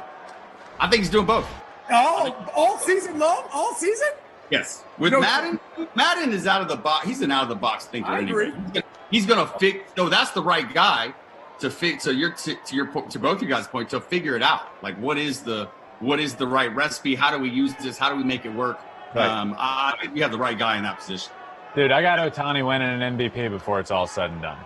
I think he's doing both. All season long? All season? Yes. With Madden is out of the box. He's an out-of-the-box thinker. I agree. He's going to fix – so that's the right guy to fix – so to both you guys' point, to figure it out. Like, what is the right recipe? How do we use this? How do we make it work? Right. I think we have the right guy in that position. Dude, I got Ohtani winning an MVP before it's all said and done.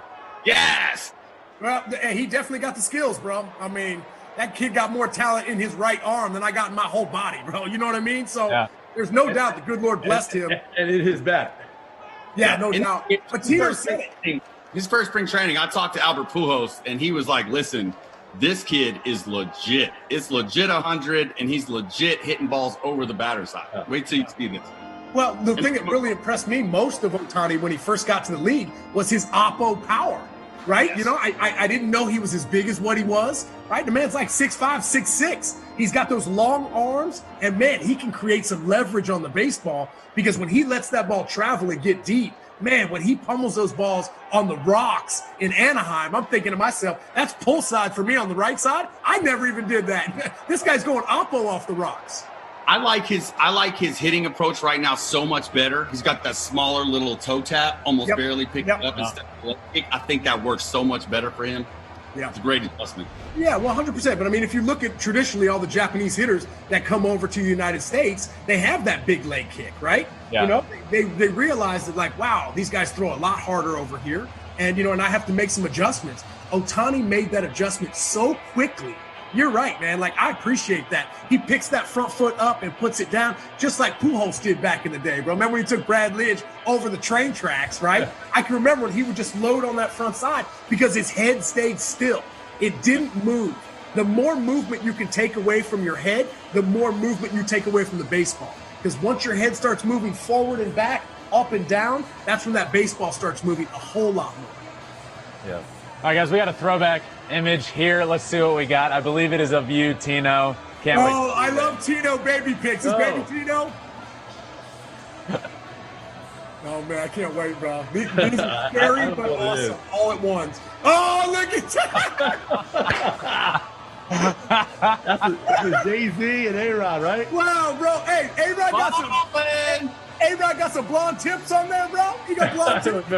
Yes! Well, he definitely got the skills, bro. I mean, that kid got more talent in his right arm than I got in my whole body, bro. You know what I mean? So there's no doubt the good Lord blessed him. And in his bat. Yeah, no doubt. But Tino said it. His first spring training, I talked to Albert Pujols, and he was like, listen, this kid is legit. It's legit 100, and he's legit hitting balls over the batter's side. Wait till you see this. Well, the thing that really impressed me most of Ohtani when he first got to the league was his oppo power. right? Yes. You know, I didn't know he was as big as what he was, right? The man's like 6'5", 6'6". He's got those long arms, and man, he can create some leverage on the baseball because when he lets that ball travel and get deep, man, when he pummels those balls on the rocks in Anaheim, I'm thinking to myself, that's pull side for me on the right side. I never even did that. This guy's going oppo off the rocks. I like his hitting approach right now so much better. He's got that smaller little toe tap, almost barely picking up instead of leg kick. I think that works so much better for him. Yeah, it's a great adjustment. Yeah, 100%. But I mean, if you look at traditionally all the Japanese hitters that come over to the United States, they have that big leg kick, right? Yeah. You know, they realize that like, wow, these guys throw a lot harder over here, and you know, and I have to make some adjustments. Ohtani made that adjustment so quickly. You're right, man. Like, I appreciate that. He picks that front foot up and puts it down, just like Pujols did back in the day, bro. Remember when he took Brad Lidge over the train tracks, right? I can remember when he would just load on that front side because his head stayed still. It didn't move. The more movement you can take away from your head, the more movement you take away from the baseball. Because once your head starts moving forward and back, up and down, that's when that baseball starts moving a whole lot more. Yeah. All right, guys, we got a throwback image here. Let's see what we got. I believe it is of you, Tino. Can't wait. Oh, I love Tino baby pics. Is baby Tino? Oh, man, I can't wait, bro. These are scary but awesome all at once. Oh, look at that. That's Jay-Z and A-Rod, right? Wow, bro. Hey, A-Rod got some blonde tips on there, bro. You got blonde tips.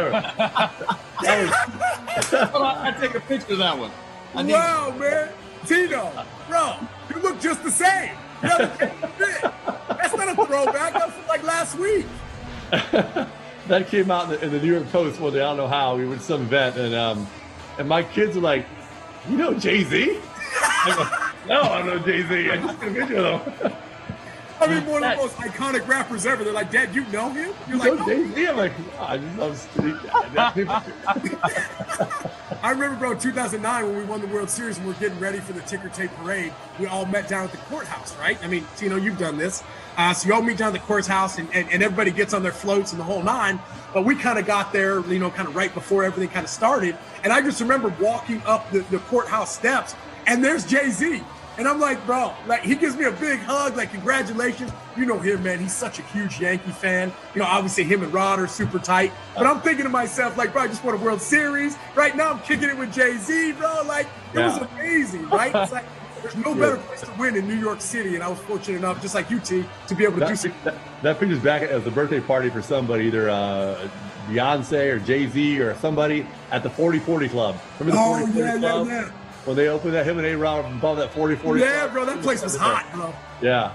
Hold on, I take a picture of that one. Wow, man. Tino, bro, you look just the same. That's not a throwback. That was from like last week. That came out in the New York Post one day. I don't know how. We were at some event, and my kids were like, "You know Jay-Z?" I'm like, "No, I don't know Jay-Z. I just took a picture of him." I mean, one of the most iconic rappers ever. They're like, "Dad, you know him?" You're You like, know Jay-Z? I'm like, "Oh, I just love street." I remember, bro, 2009 when we won the World Series and we're getting ready for the ticker tape parade. We all met down at the courthouse, right? I mean, Tino, you've done this. So you all meet down at the courthouse and everybody gets on their floats and the whole nine. But we kind of got there, you know, kind of right before everything kind of started. And I just remember walking up the courthouse steps and there's Jay-Z. And I'm like, bro, like he gives me a big hug, like congratulations. You know him, man. He's such a huge Yankee fan. You know, obviously him and Rod are super tight. But I'm thinking to myself, like, bro, I just won a World Series. Right now I'm kicking it with Jay-Z, bro. Like, it was amazing, right? It's like there's no better place to win in New York City. And I was fortunate enough, just like you, T, to be able to do something. That picture's back as a birthday party for somebody, either Beyonce or Jay-Z or somebody at the 40/40 Club. Remember the 40/40 Club? Yeah. When they opened that, him and A-Rod above that 40/40. Yeah, bro, that place was hot, bro. Yeah.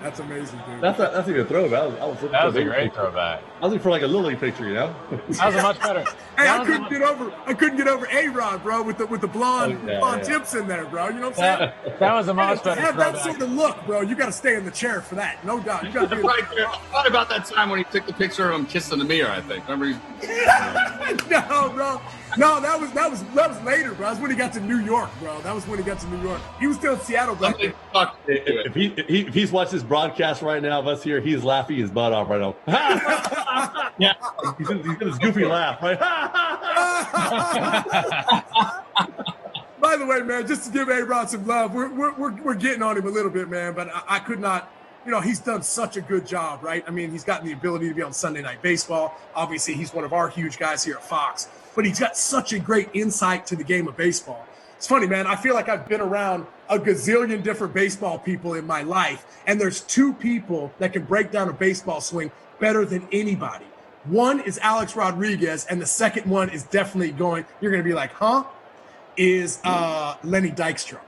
That's amazing, dude. That's even a throwback. That was a great throwback. I was looking for like a Little League picture, you know? That was a much better. Hey, I couldn't get over A-Rod, bro, with the blonde tips in there, bro. You know what I'm saying? That was a much better. To have that sort of look, bro, you got to stay in the chair for that. No doubt. You got to be right there. I thought about that time when he took the picture of him kissing the mirror, I think. Remember? No, bro. No, that was later, bro. That was when he got to New York, bro. That was when he got to New York. He was still in Seattle back then. If he's watching this broadcast right now of us here, he's laughing his butt off right now. Yeah, he's got his goofy laugh, right? By the way, man, just to give A-Rod some love, we're getting on him a little bit, man. But I could not. You know, he's done such a good job, right? I mean, he's gotten the ability to be on Sunday Night Baseball. Obviously, he's one of our huge guys here at Fox. But he's got such a great insight to the game of baseball. It's funny, man. I feel like I've been around a gazillion different baseball people in my life, and there's two people that can break down a baseball swing better than anybody. One is Alex Rodriguez, and the second one is definitely you're going to be like, huh? Is Lenny Dykstra.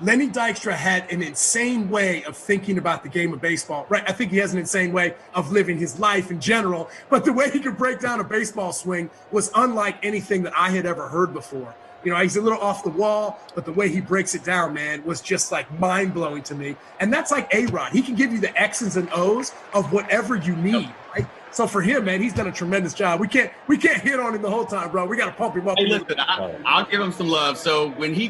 Lenny Dykstra had an insane way of thinking about the game of baseball, right? I think he has an insane way of living his life in general, but the way he could break down a baseball swing was unlike anything that I had ever heard before. You know, he's a little off the wall, but the way he breaks it down, man, was just like mind-blowing to me. And that's like A-Rod. He can give you the X's and O's of whatever you need, right? So for him, man, he's done a tremendous job. We can't hit on him the whole time, bro. We got to pump him up. Hey, listen, I'll give him some love. So when he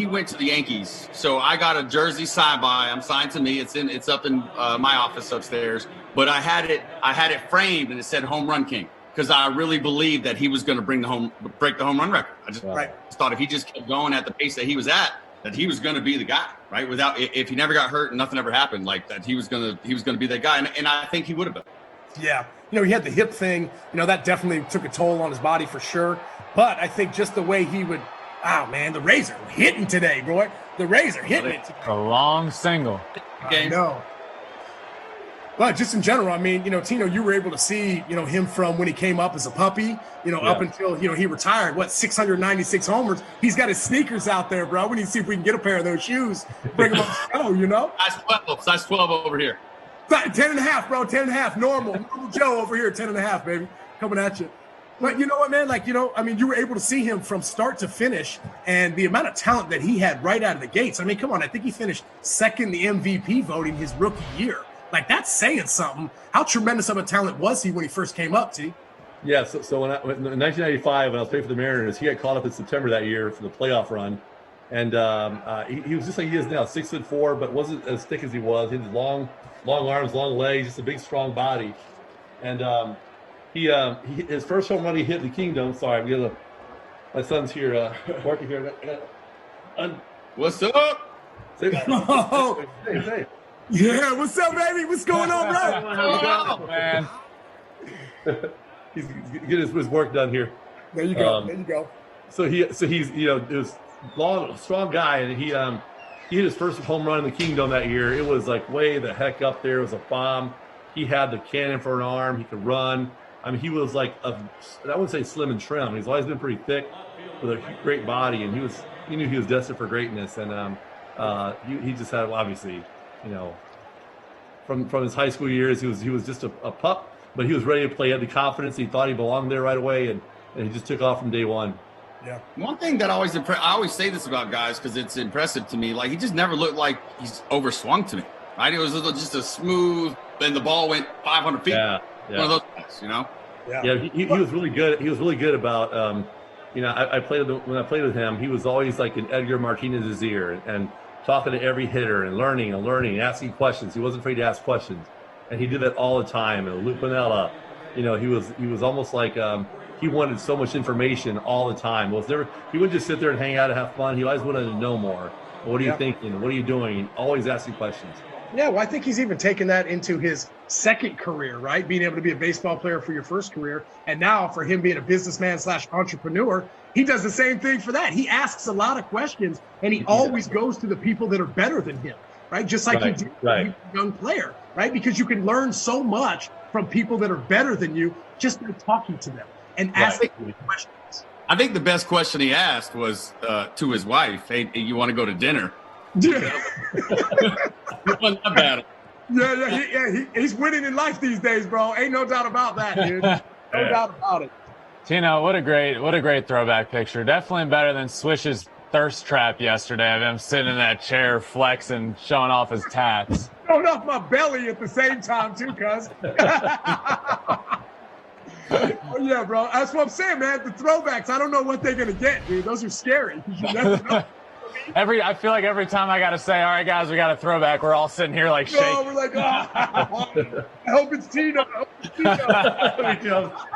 went to the Yankees, so I got a jersey signed by him, signed to me. It's up in my office upstairs. But I had it framed and it said Home Run King. because I really believed that he was going to break the home run record. I just thought if he just kept going at the pace that he was at, that he was going to be the guy, right? If he never got hurt and nothing ever happened, like that, he was going to be that guy, and I think he would have been. Yeah, he had the hip thing. That definitely took a toll on his body for sure. But I think just the way he would, the Rays are hitting today, boy. The Rays are hitting it today. A long single. I know. But just in general, I mean, Tino, you were able to see, him from when he came up as a puppy, up until, he retired. 696 homers. He's got his sneakers out there, bro. We need to see if we can get a pair of those shoes. Bring them up the show, Size 12 over here. 10.5, bro. 10.5. Normal Joe over here, 10.5, baby. Coming at you. But you know what, man? You were able to see him from start to finish, and the amount of talent that he had right out of the gates. I mean, come on. I think he finished second the MVP voting his rookie year. That's saying something. How tremendous of a talent was he when he first came up, T? Yeah, so in 1995, when I was playing for the Mariners, he got caught up in September that year for the playoff run. And he was just like he is now, 6'4", but wasn't as thick as he was. He had long arms, long legs, just a big, strong body. And his first home run he hit in the Kingdom. Sorry, my son's here working here. What's up? Hey. Yeah, what's up, baby? What's going on, bro? Man. He's getting his work done here. There you go. So he's it was long, strong guy, and he hit his first home run in the Kingdom that year. It was way the heck up there. It was a bomb. He had the cannon for an arm. He could run. I mean, he was I wouldn't say slim and trim. He's always been pretty thick with a great body, and he knew he was destined for greatness. And he just had, obviously, from his high school years, he was just a pup, but he was ready to play. He had the confidence. He thought he belonged there right away, and he just took off from day one. Yeah. One thing that I always say this about guys because it's impressive to me. He just never looked like he's overswung to me. Right? It was just a smooth, and the ball went 500 feet. Yeah. One of those guys, Yeah. He was really good. He was really good about. I played when I played with him. He was always like in Edgar Martinez's ear and talking to every hitter and learning, asking questions. He wasn't afraid to ask questions, and he did that all the time. And Lou Piniella, he was almost like he wanted so much information all the time. He wouldn't just sit there and hang out and have fun. He always wanted to know more. What are you thinking? What are you doing? Always asking questions. Yeah, well, I think he's even taken that into his second career, right? Being able to be a baseball player for your first career. And now for him being a businessman / entrepreneur, he does the same thing for that. He asks a lot of questions, and he always goes to the people that are better than him, right? Just like he did when he was a young player, right? Because you can learn so much from people that are better than you just by talking to them and asking questions. I think the best question he asked was to his wife, "Hey, you want to go to dinner?" Yeah. It wasn't that bad. He's winning in life these days, bro. Ain't no doubt about that, dude. No doubt about it. Tino, what a great throwback picture. Definitely better than Swish's thirst trap yesterday of him sitting in that chair flexing, showing off his tats. Showing off my belly at the same time too, cuz. Oh, yeah, bro. That's what I'm saying, man. The throwbacks, I don't know what they're gonna get, dude. Those are scary. You never know. I feel like every time I got to say, all right, guys, we got a throwback, we're all sitting here shaking. We're like, I hope it's Tino.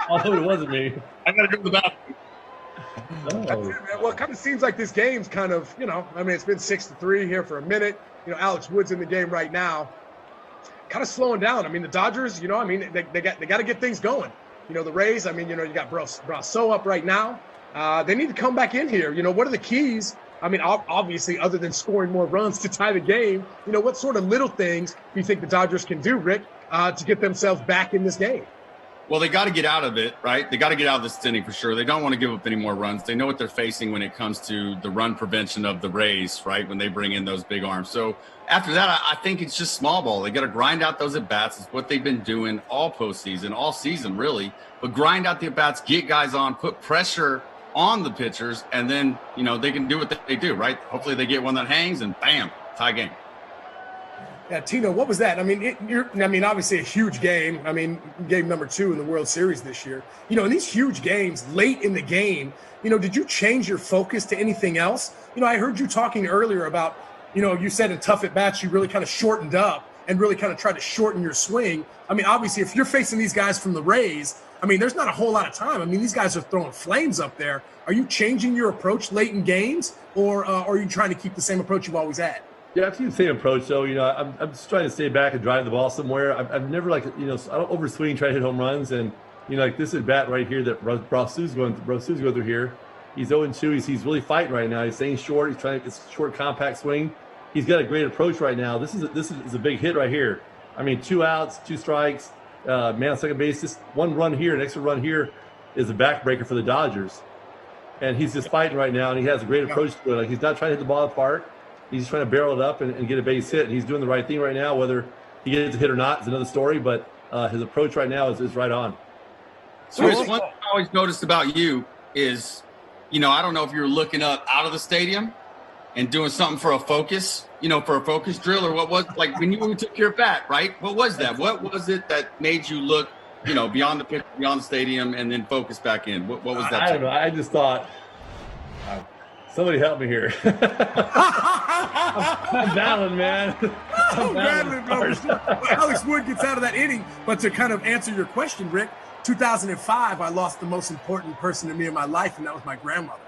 Although it wasn't me. I got to go to the bathroom. That's it, man. Well, it kind of seems like this game's kind of, it's been 6-3 here for a minute. Alex Wood's in the game right now. Kind of slowing down. I mean, the Dodgers, they got to get things going. The Rays, you got Brasso up right now. They need to come back in here. What are the keys? Obviously, other than scoring more runs to tie the game, what sort of little things do you think the Dodgers can do, Rick, to get themselves back in this game? Well, they got to get out of it, right? They got to get out of this inning for sure. They don't want to give up any more runs. They know what they're facing when it comes to the run prevention of the Rays, right, when they bring in those big arms. So after that, I think it's just small ball. They got to grind out those at-bats. It's what they've been doing all postseason, all season, really. But grind out the at-bats, get guys on, put pressure on the pitchers, and then, they can do what they do, right? Hopefully they get one that hangs, and bam, tie game. Yeah, Tino, what was that? Obviously a huge game. Game number 2 in the World Series this year. In these huge games, late in the game, did you change your focus to anything else? I heard you talking earlier about, you said in tough at-bats, you really kind of shortened up, and really kind of try to shorten your swing. I mean, obviously, if you're facing these guys from the Rays, I mean, there's not a whole lot of time. I mean, these guys are throwing flames up there. Are you changing your approach late in games, or are you trying to keep the same approach you've always had? Yeah, I've seen the same approach, though. I'm just trying to stay back and drive the ball somewhere. I've never, I don't overswing, try to hit home runs. And, like this at bat right here that Brosu's going through here. He's 0-2. He's really fighting right now. He's staying short. He's trying to get a short, compact swing. He's got a great approach right now. This is a big hit right here. I mean, 2 outs, 2 strikes, man on second base. Just 1 run here, an extra run here is a backbreaker for the Dodgers. And he's just fighting right now, and he has a great approach to it. Like, he's not trying to hit the ball apart. He's just trying to barrel it up and get a base hit. And he's doing the right thing right now. Whether he gets a hit or not is another story, but his approach right now is right on. So one thing I always noticed about you is, I don't know if you were looking up out of the stadium and doing something for a focus, for a focus drill, or what was, like, when you took your bat, right? What was that? What was it that made you look, beyond the pitch, beyond the stadium, and then focus back in? What was that? I don't know. I just thought, somebody help me here. I'm battling, man. I'm battling, bro. Alex Wood gets out of that inning. But to kind of answer your question, Rick, 2005, I lost the most important person to me in my life, and that was my grandmother,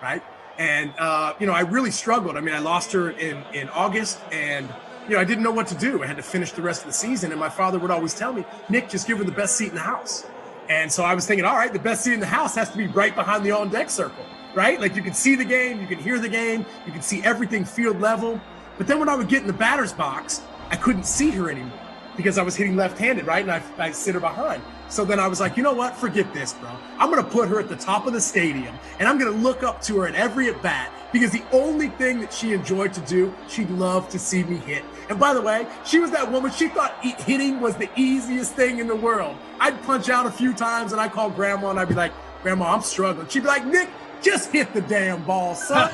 right? And, I really struggled. I mean, I lost her in August, and, I didn't know what to do. I had to finish the rest of the season, and my father would always tell me, Nick, just give her the best seat in the house. And so I was thinking, all right, the best seat in the house has to be right behind the on-deck circle, right? Like, you can see the game, you can hear the game, you can see everything field level. But then when I would get in the batter's box, I couldn't see her anymore because I was hitting left-handed, right? And I sit her behind. So then I was like, you know what? Forget this, bro. I'm going to put her at the top of the stadium, and I'm going to look up to her at every at-bat, because the only thing that she enjoyed to do, she loved to see me hit. And by the way, she was that woman, she thought hitting was the easiest thing in the world. I'd punch out a few times, and I'd call Grandma, and I'd be like, Grandma, I'm struggling. She'd be like, Nick, just hit the damn ball, son.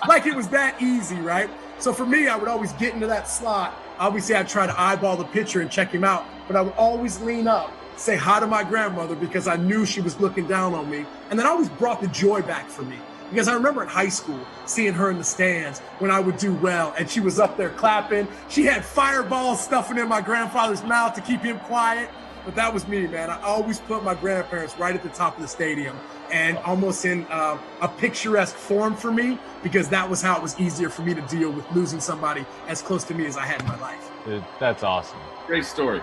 Like, it was that easy, right? So for me, I would always get into that slot. Obviously, I'd try to eyeball the pitcher and check him out, but I would always lean up, say hi to my grandmother, because I knew she was looking down on me. And that always brought the joy back for me, because I remember in high school seeing her in the stands when I would do well, and she was up there clapping. She had fireballs stuffing in my grandfather's mouth to keep him quiet. But that was me, man. I always put my grandparents right at the top of the stadium, and almost in a picturesque form for me, because that was how it was easier for me to deal with losing somebody as close to me as I had in my life. Dude, that's awesome. Great story.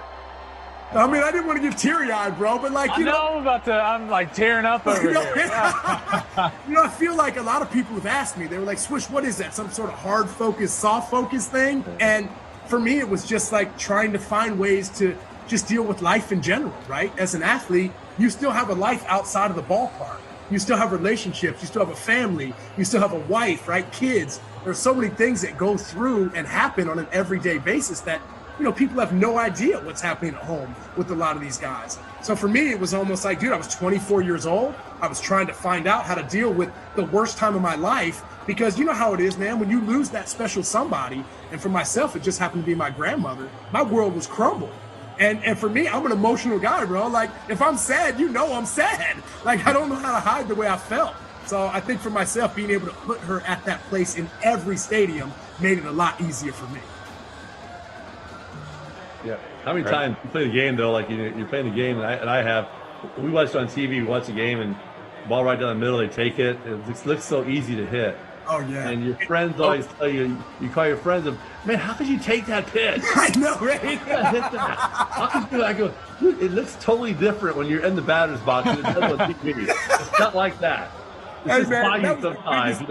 I mean, I didn't want to get teary-eyed, bro, but like, I'm like tearing up over here. I feel like a lot of people have asked me, they were like, Swish, what is that? Some sort of hard focus, soft focus thing? And for me, it was just like trying to find ways to just deal with life in general, right? As an athlete, you still have a life outside of the ballpark. You still have relationships. You still have a family. You still have a wife, right? Kids. There's so many things that go through and happen on an everyday basis that, people have no idea what's happening at home with a lot of these guys. So for me, it was almost like, dude, I was 24 years old. I was trying to find out how to deal with the worst time of my life, because you know how it is, man. When you lose that special somebody, and for myself, it just happened to be my grandmother, my world was crumbled. And for me, I'm an emotional guy, bro. Like, if I'm sad, I'm sad. Like, I don't know how to hide the way I felt. So I think for myself, being able to put her at that place in every stadium made it a lot easier for me. Yeah. How many times you play the game, though, like you're playing the game, and I have, we watched on TV, we watch the game, and ball right down the middle, they take it. It looks so easy to hit. Oh, yeah. And your friends always tell you call your friends, man, how could you take that pitch? I know, right? Hit that. How could you? I go, dude, it looks totally different when you're in the batter's box than it does on TV. It's not like that. It's just volume sometimes,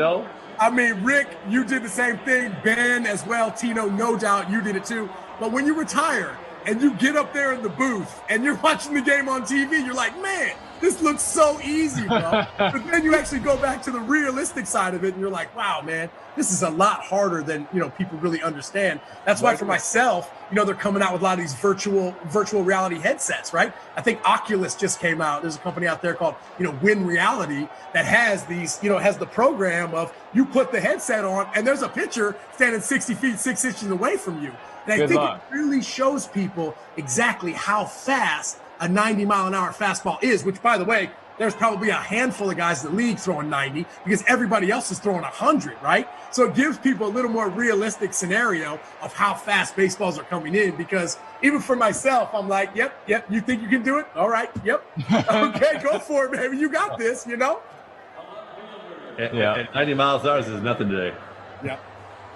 I mean, Rick, you did the same thing. Ben as well. Tino, no doubt you did it too. But when you retire and you get up there in the booth and you're watching the game on TV, you're like, man, this looks so easy, bro. But then you actually go back to the realistic side of it, and you're like, wow, man, this is a lot harder than, people really understand. That's why for myself, they're coming out with a lot of these virtual reality headsets, right? I think Oculus just came out. There's a company out there called, Win Reality that has these, has the program of you put the headset on and there's a pitcher standing 60 feet, 6 inches away from you. And I think it really shows people exactly how fast a 90-mile-an-hour fastball is, which, by the way, there's probably a handful of guys in the league throwing 90 because everybody else is throwing 100, right? So it gives people a little more realistic scenario of how fast baseballs are coming in, because even for myself, I'm like, yep, you think you can do it? All right, yep. Okay, go for it, baby. You got this, you know? And 90 miles an hour is nothing today. Yeah.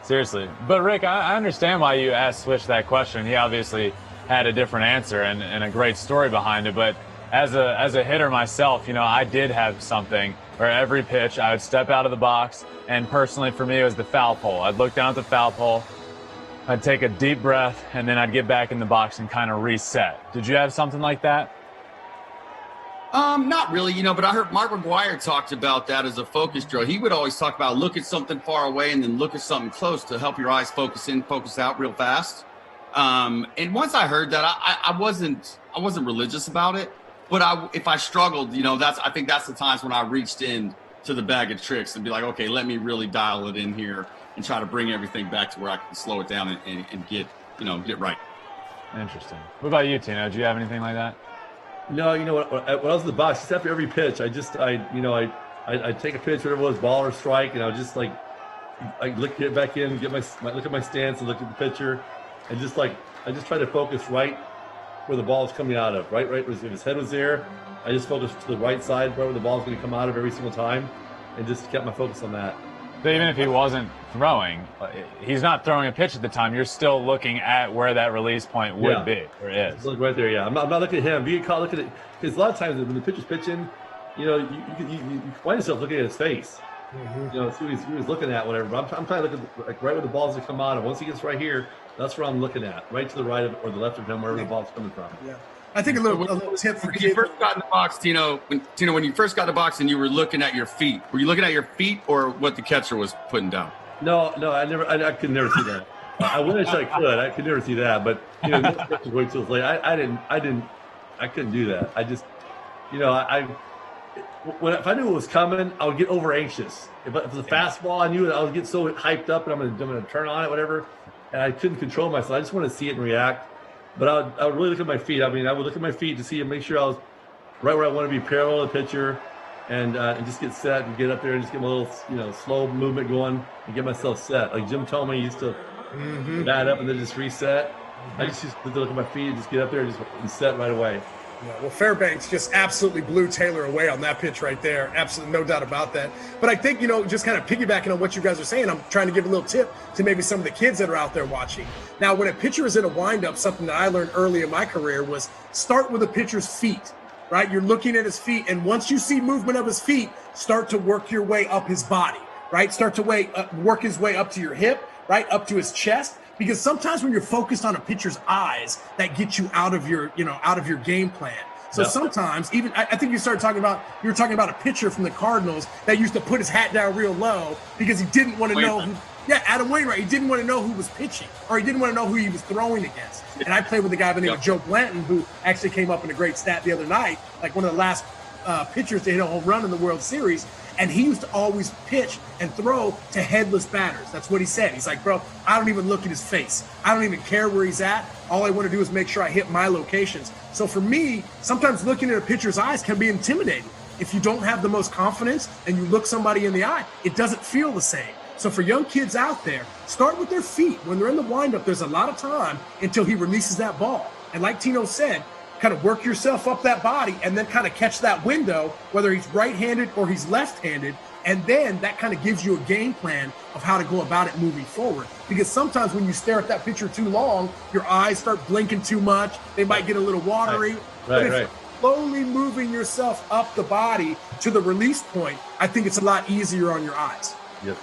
Seriously. But Rick, I understand why you asked Swish that question. He obviously had a different answer and a great story behind it. But as a hitter myself, I did have something where every pitch I would step out of the box, and personally for me it was the foul pole. I'd look down at the foul pole, I'd take a deep breath, and then I'd get back in the box and kind of reset. Did you have something like that? Not really, but I heard Mark McGwire talked about that as a focus drill. He would always talk about look at something far away and then look at something close to help your eyes focus in, focus out real fast. And once I heard that, I wasn't religious about it, but if I struggled, I think that's the times when I reached in to the bag of tricks and be like, okay, let me really dial it in here and try to bring everything back to where I can slow it down and get right. Interesting. What about you, Tino? Did you have anything like that? No, when I was in the box, just after every pitch, I'd take a pitch, whatever it was, ball or strike, and I would just get back in, look at my stance and look at the pitcher, and I just try to focus right where the ball is coming out of, right. If his head was there, I just focused to the right side, right where the ball is going to come out of every single time, and just kept my focus on that. So even if he wasn't throwing, he's not throwing a pitch at the time, you're still looking at where that release point would be, or is. Look right there, yeah. I'm not looking at him. If you get caught looking at it, because a lot of times when the pitcher's pitching, you find yourself looking at his face. Mm-hmm. See what he's looking at, whatever. But I'm trying to look at right where the ball's going to come out of. Once he gets right here, that's where I'm looking at, right to the right of or the left of him, wherever the ball's coming from. Yeah. I think a little tip for when you first got in the box, Tino, when you first got in the box and you were looking at your feet, were you looking at your feet or what the catcher was putting down? No, I could never see that. I wish I could. I could never see that, but wait till it's late. I couldn't do that. I just, if I knew it was coming, I would get over anxious. If it was a fastball, I knew I would get so hyped up and I'm going to turn on it, whatever, and I couldn't control myself. I just want to see it and react. But I would really look at my feet. I would look at my feet to see and make sure I was right where I want to be, parallel to the pitcher, and just get set and get up there and just get my little, slow movement going and get myself set. Like Jim told me, he used to bat up and then just reset. I just used to look at my feet and just get up there and set right away. Yeah, well, Fairbanks just absolutely blew Taylor away on that pitch right there. Absolutely, no doubt about that. But I think, just kind of piggybacking on what you guys are saying, I'm trying to give a little tip to maybe some of the kids that are out there watching. Now, when a pitcher is in a windup, something that I learned early in my career was start with a pitcher's feet, right? You're looking at his feet, and once you see movement of his feet, start to work your way up his body, right? Start to work his way up to your hip, right? Up to his chest. Because sometimes when you're focused on a pitcher's eyes, that gets you out of your game plan. So sometimes even I think you were talking about a pitcher from the Cardinals that used to put his hat down real low because he didn't want to know Adam Wainwright. He didn't want to know who was pitching, or he didn't want to know who he was throwing against. And I played with a guy by the name of Joe Blanton, who actually came up in a great stat the other night, like one of the last pitchers to hit a home run in the World Series. And he used to always pitch and throw to headless batters. That's what he said. He's like, bro, I don't even look at his face. I don't even care where he's at. All I want to do is make sure I hit my locations. So for me, sometimes looking at a pitcher's eyes can be intimidating. If you don't have the most confidence and you look somebody in the eye, it doesn't feel the same. So for young kids out there, start with their feet. When they're in the windup, there's a lot of time until he releases that ball. And like Tino said, kind of work yourself up that body and then kind of catch that window, whether he's right-handed or he's left-handed. And then that kind of gives you a game plan of how to go about it moving forward. Because sometimes when you stare at that pitcher too long, your eyes start blinking too much. They might get a little watery. Right. Slowly moving yourself up the body to the release point, I think it's a lot easier on your eyes. Yep.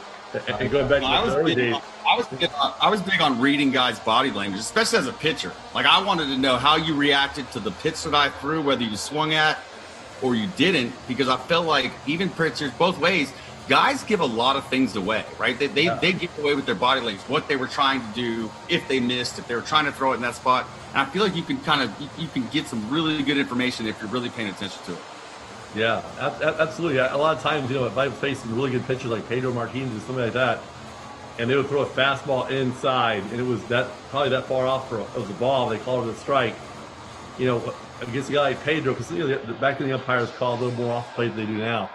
And going back to the early days. I was big on reading guys' body language, especially as a pitcher. Like, I wanted to know how you reacted to the pitch that I threw, whether you swung at or you didn't, because I felt like even pitchers, both ways, guys give a lot of things away, right? They give away with their body language, what they were trying to do, if they missed, if they were trying to throw it in that spot. And I feel like you can get some really good information if you're really paying attention to it. Yeah, absolutely. A lot of times, if I faced some really good pitchers like Tino Martinez or something like that, and they would throw a fastball inside, and it was probably that far off it was a ball. They called it a strike. against a guy like Pedro, because back then the umpires called a little more off the plate than they do now.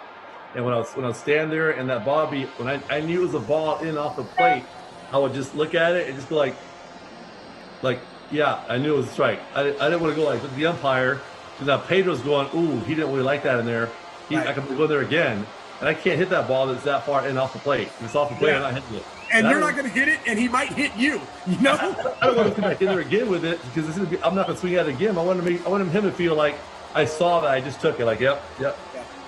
And when I was standing there and that ball when I knew it was a ball in off the plate, I would just look at it and just go like, yeah, I knew it was a strike. I didn't want to go like the umpire, because now Pedro's going, ooh, he didn't really like that in there. I can go there again, and I can't hit that ball that's that far in off the plate. If it's off the plate, I'm not hitting it. And you're not going to hit it, and he might hit you. You know, I don't want to come back in there again with it, because I'm not going to swing at it again. I want him to feel like I saw that I just took it. Like, yep.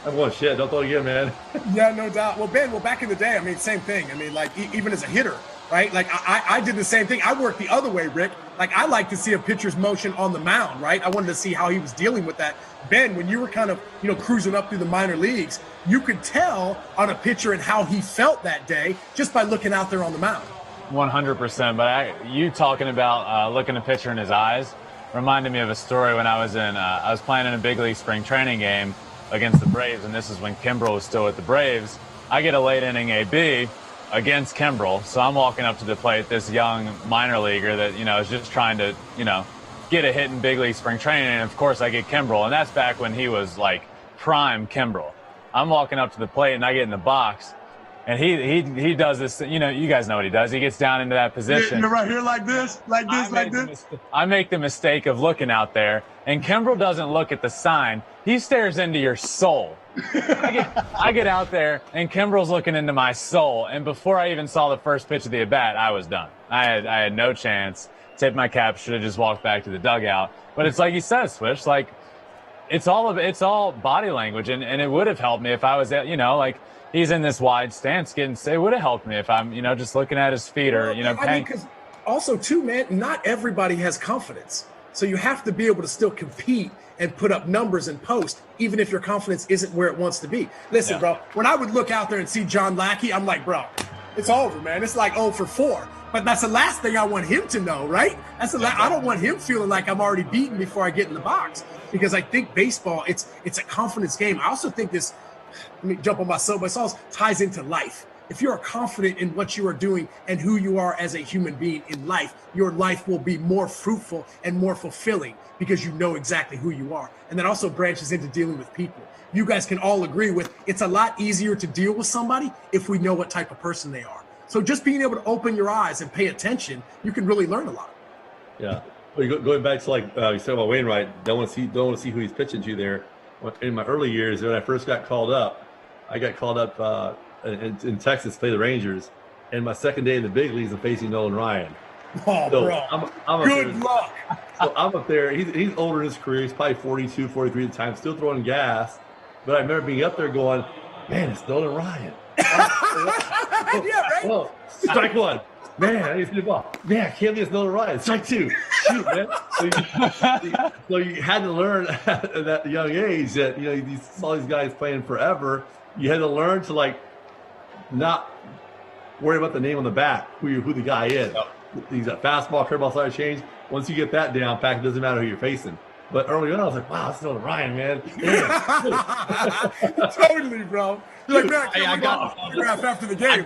I'm going, shit, don't throw it again, man. Yeah, no doubt. Well, Ben, back in the day, I mean, same thing. I mean, like, even as a hitter, right? Like, I did the same thing. I worked the other way, Rick. Like, I like to see a pitcher's motion on the mound, right? I wanted to see how he was dealing with that. Ben, when you were kind of, cruising up through the minor leagues, you could tell on a pitcher and how he felt that day just by looking out there on the mound. 100%. But you talking about looking a pitcher in his eyes reminded me of a story when I was playing in a big league spring training game against the Braves, and this is when Kimbrel was still with the Braves. I get a late inning AB against Kimbrel, so I'm walking up to the plate, this young minor leaguer that, is just trying to, get a hit in big league spring training, and of course I get Kimbrel, and that's back when he was like prime Kimbrel. I'm walking up to the plate and I get in the box, and he does this, you guys know what he does. He gets down into that position. You're right here like this. I make the mistake of looking out there, and Kimbrel doesn't look at the sign. He stares into your soul. I get out there, and Kimbrel's looking into my soul, and before I even saw the first pitch of the at-bat, I was done. I had no chance. Tipped my cap, should have just walked back to the dugout. But it's like you said, Swish, like it's all body language, and it would have helped me if I was, like he's in this wide stance it would have helped me if I'm, just looking at his feet or, because also too, man, not everybody has confidence. So you have to be able to still compete and put up numbers and post, even if your confidence isn't where it wants to be. Listen, bro, when I would look out there and see John Lackey, I'm like, bro, it's over, man. It's like 0 for 4. But that's the last thing I want him to know, right? I don't want him feeling like I'm already beaten before I get in the box, because I think baseball, it's a confidence game. I also think this, let me jump on my soapbox, ties into life. If you are confident in what you are doing and who you are as a human being in life, your life will be more fruitful and more fulfilling because you know exactly who you are. And that also branches into dealing with people. You guys can all agree with it's a lot easier to deal with somebody if we know what type of person they are. So just being able to open your eyes and pay attention, you can really learn a lot. Yeah. Well, going back to you said about Wainwright, don't want to see who he's pitching to there. In my early years, when I first got called up, in Texas to play the Rangers, and my second day in the big leagues, I'm facing Nolan Ryan. Oh, so bro. I'm good luck. So I'm up there. He's older in his career. He's probably 42, 43 at the time, still throwing gas. But I remember being up there going, man, it's Nolan Ryan. Yeah, right? Well, strike one. Man, I need to see the ball. Man, I can't be it's Nolan Ryan. Strike two. Shoot, man. So you had to learn at that young age that, you saw these guys playing forever. You had to learn to, not worry about the name on the back, who the guy is. He's got fastball, curveball, slider change. Once you get that down pat, it doesn't matter who you're facing. But early on, I was like, wow, that's Nolan Ryan, man. Totally, bro. You're like, man, I got a photograph after the game.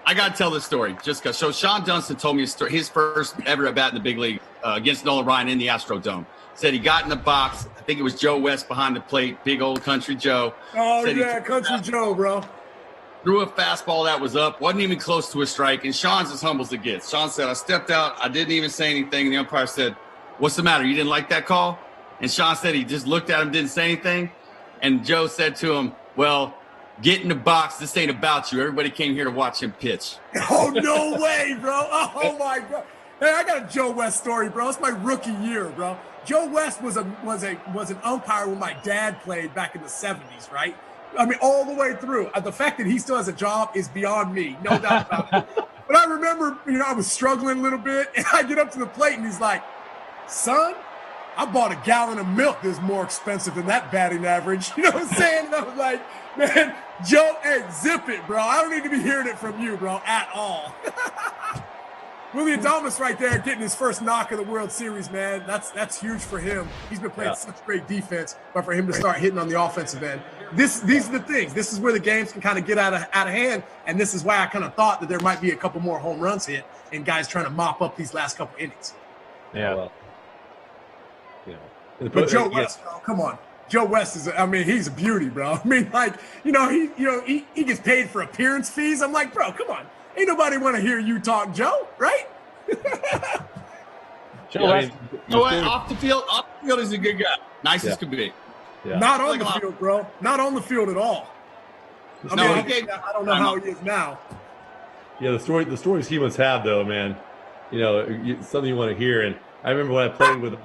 I got to tell this story just because. So Sean Dunston told me his first ever at bat in the big league against Nolan Ryan in the Astrodome. Said he got in the box. I think it was Joe West behind the plate, big old Country Joe. Oh, yeah, Country Joe, bro. Threw a fastball that was up, wasn't even close to a strike, and Sean's as humble as it gets. Sean said, I stepped out, I didn't even say anything, and the umpire said, what's the matter? You didn't like that call? And Sean said he just looked at him, didn't say anything. And Joe said to him, well, get in the box. This ain't about you. Everybody came here to watch him pitch. Oh, no way, bro. Oh, my God. Hey, I got a Joe West story, bro. It's my rookie year, bro. Joe West was an umpire when my dad played back in the 70s, right? I mean, all the way through. The fact that he still has a job is beyond me, no doubt about it. But I remember, I was struggling a little bit, and I get up to the plate, and he's like, son, I bought a gallon of milk that's more expensive than that batting average. You know what I'm saying? And I was like, man, Joe, hey, zip it, bro. I don't need to be hearing it from you, bro, at all. Willie Adames right there getting his first knock of the World Series, man. That's huge for him. He's been playing such great defense, but for him to start hitting on the offensive end, these are the things. This is where the games can kind of get out of hand, and this is why I kind of thought that there might be a couple more home runs hit and guys trying to mop up these last couple innings. Yeah. You know, But Joe West, bro, come on. Joe West is, I mean, he's a beauty, bro. I mean, like, he gets paid for appearance fees. I'm like, bro, come on. Ain't nobody want to hear you talk, Joe, right? Joe West. Off the field, he's a good guy. Nice as could be. Yeah. Not on the field, bro. Not on the field at all. I don't know how he is now. Yeah, the stories he must have, though, man. Something you want to hear. And I remember when I played with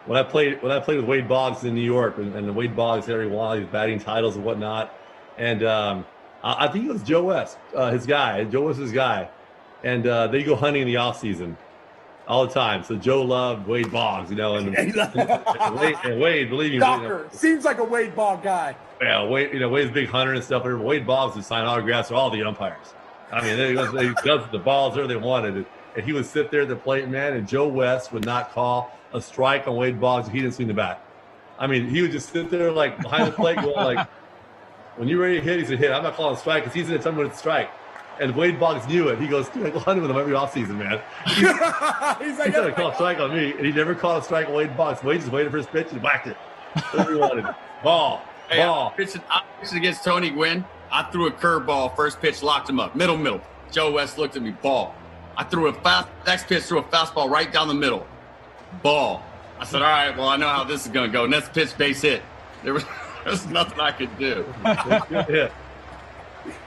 when I played with Wade Boggs in New York, and Wade Boggs had every one of these batting titles and whatnot. And I think it was Joe West, his guy. Joe was his guy, and they go hunting in the off season all the time. So Joe loved Wade Boggs, and Wade, believe me, Doctor seems like a Wade Boggs guy. Yeah, Wade, Wade's a big hunter and stuff. Wade Boggs would sign autographs for all the umpires. I mean, they got the balls there they wanted, and he would sit there at the plate, man. And Joe West would not call a strike on Wade Boggs if he didn't swing the bat. I mean, he would just sit there like behind the plate, going like, "When you're ready to hit," he said, "Hit." I'm not calling a strike because he's in the time when it's strike. And Wade Boggs knew it. He goes, "Dude, I go hunting with him every offseason, man." He's like, to call a strike on me, and he never called a strike on Wade Boggs. Wade just waited for his pitch and whacked it. Whatever he wanted. Ball. I pitched against Tony Gwynn. I threw a curveball, first pitch, locked him up. Middle. Joe West looked at me, ball. I threw next pitch, threw a fastball right down the middle. Ball. I said, all right, well, I know how this is going to go. Next pitch, base hit. There's nothing I could do. Yeah.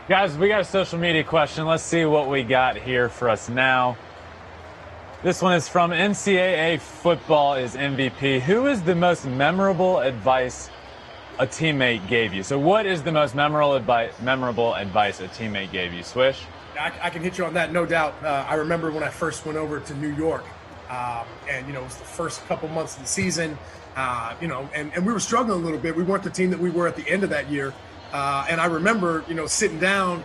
Guys, we got a social media question. Let's see what we got here for us now. This one is from NCAA Football is MVP. Who is the most memorable advice a teammate gave you? So what is the most memorable advice a teammate gave you? Swish? I can hit you on that, no doubt. I remember when I first went over to New York, and it was the first couple months of the season, and we were struggling a little bit. We weren't the team that we were at the end of that year. And I remember, sitting down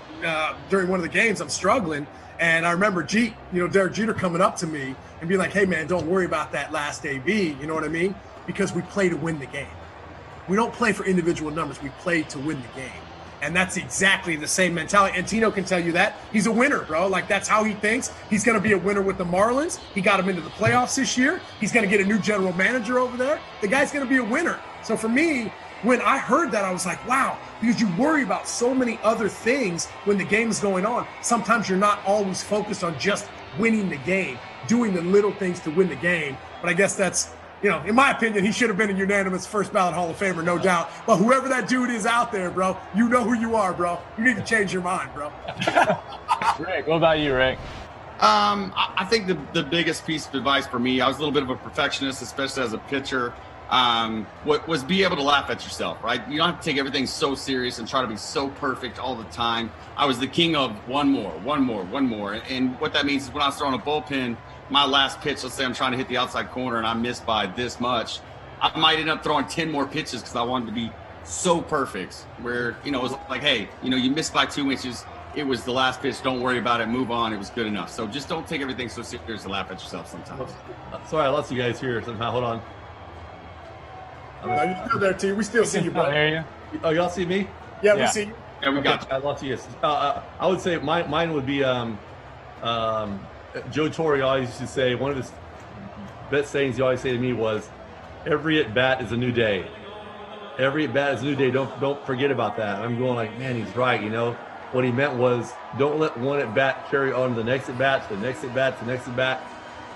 during one of the games, I'm struggling. And I remember Derek Jeter coming up to me and being like, "Hey, man, don't worry about that last AB." You know what I mean? Because we play to win the game. We don't play for individual numbers. We play to win the game. And that's exactly the same mentality. And Tino can tell you that. He's a winner, bro. Like, that's how he thinks. He's going to be a winner with the Marlins. He got him into the playoffs this year. He's going to get a new general manager over there. The guy's going to be a winner. So for me, when I heard that, I was like, wow, because you worry about so many other things when the game is going on. Sometimes you're not always focused on just winning the game, doing the little things to win the game. But I guess that's, in my opinion, he should have been a unanimous first ballot Hall of Famer, no doubt. But whoever that dude is out there, bro, you know who you are, bro. You need to change your mind, bro. Rick, what about you, Rick? I think the biggest piece of advice for me, I was a little bit of a perfectionist, especially as a pitcher, was be able to laugh at yourself, right? You don't have to take everything so serious and try to be so perfect all the time. I was the king of one more. And what that means is when I was throwing a bullpen, my last pitch, let's say I'm trying to hit the outside corner and I missed by this much, I might end up throwing 10 more pitches because I wanted to be so perfect where, it was like, hey, you missed by 2 inches. It was the last pitch. Don't worry about it. Move on. It was good enough. So just don't take everything so serious and laugh at yourself sometimes. Sorry, I lost you guys here somehow. Hold on. No, you're still there, T. We still see you, bro. Hear you? Oh, y'all see me? Yeah, we see you. Yeah, we got you. I lost you. I would say mine would be Joe Torre always used to say, one of his best sayings he always say to me was, "Every at bat is a new day. Every at bat is a new day. Don't forget about that." And I'm going like, man, he's right. What he meant was, don't let one at bat carry on to the next at bat, to the next at bat, to the next at bat.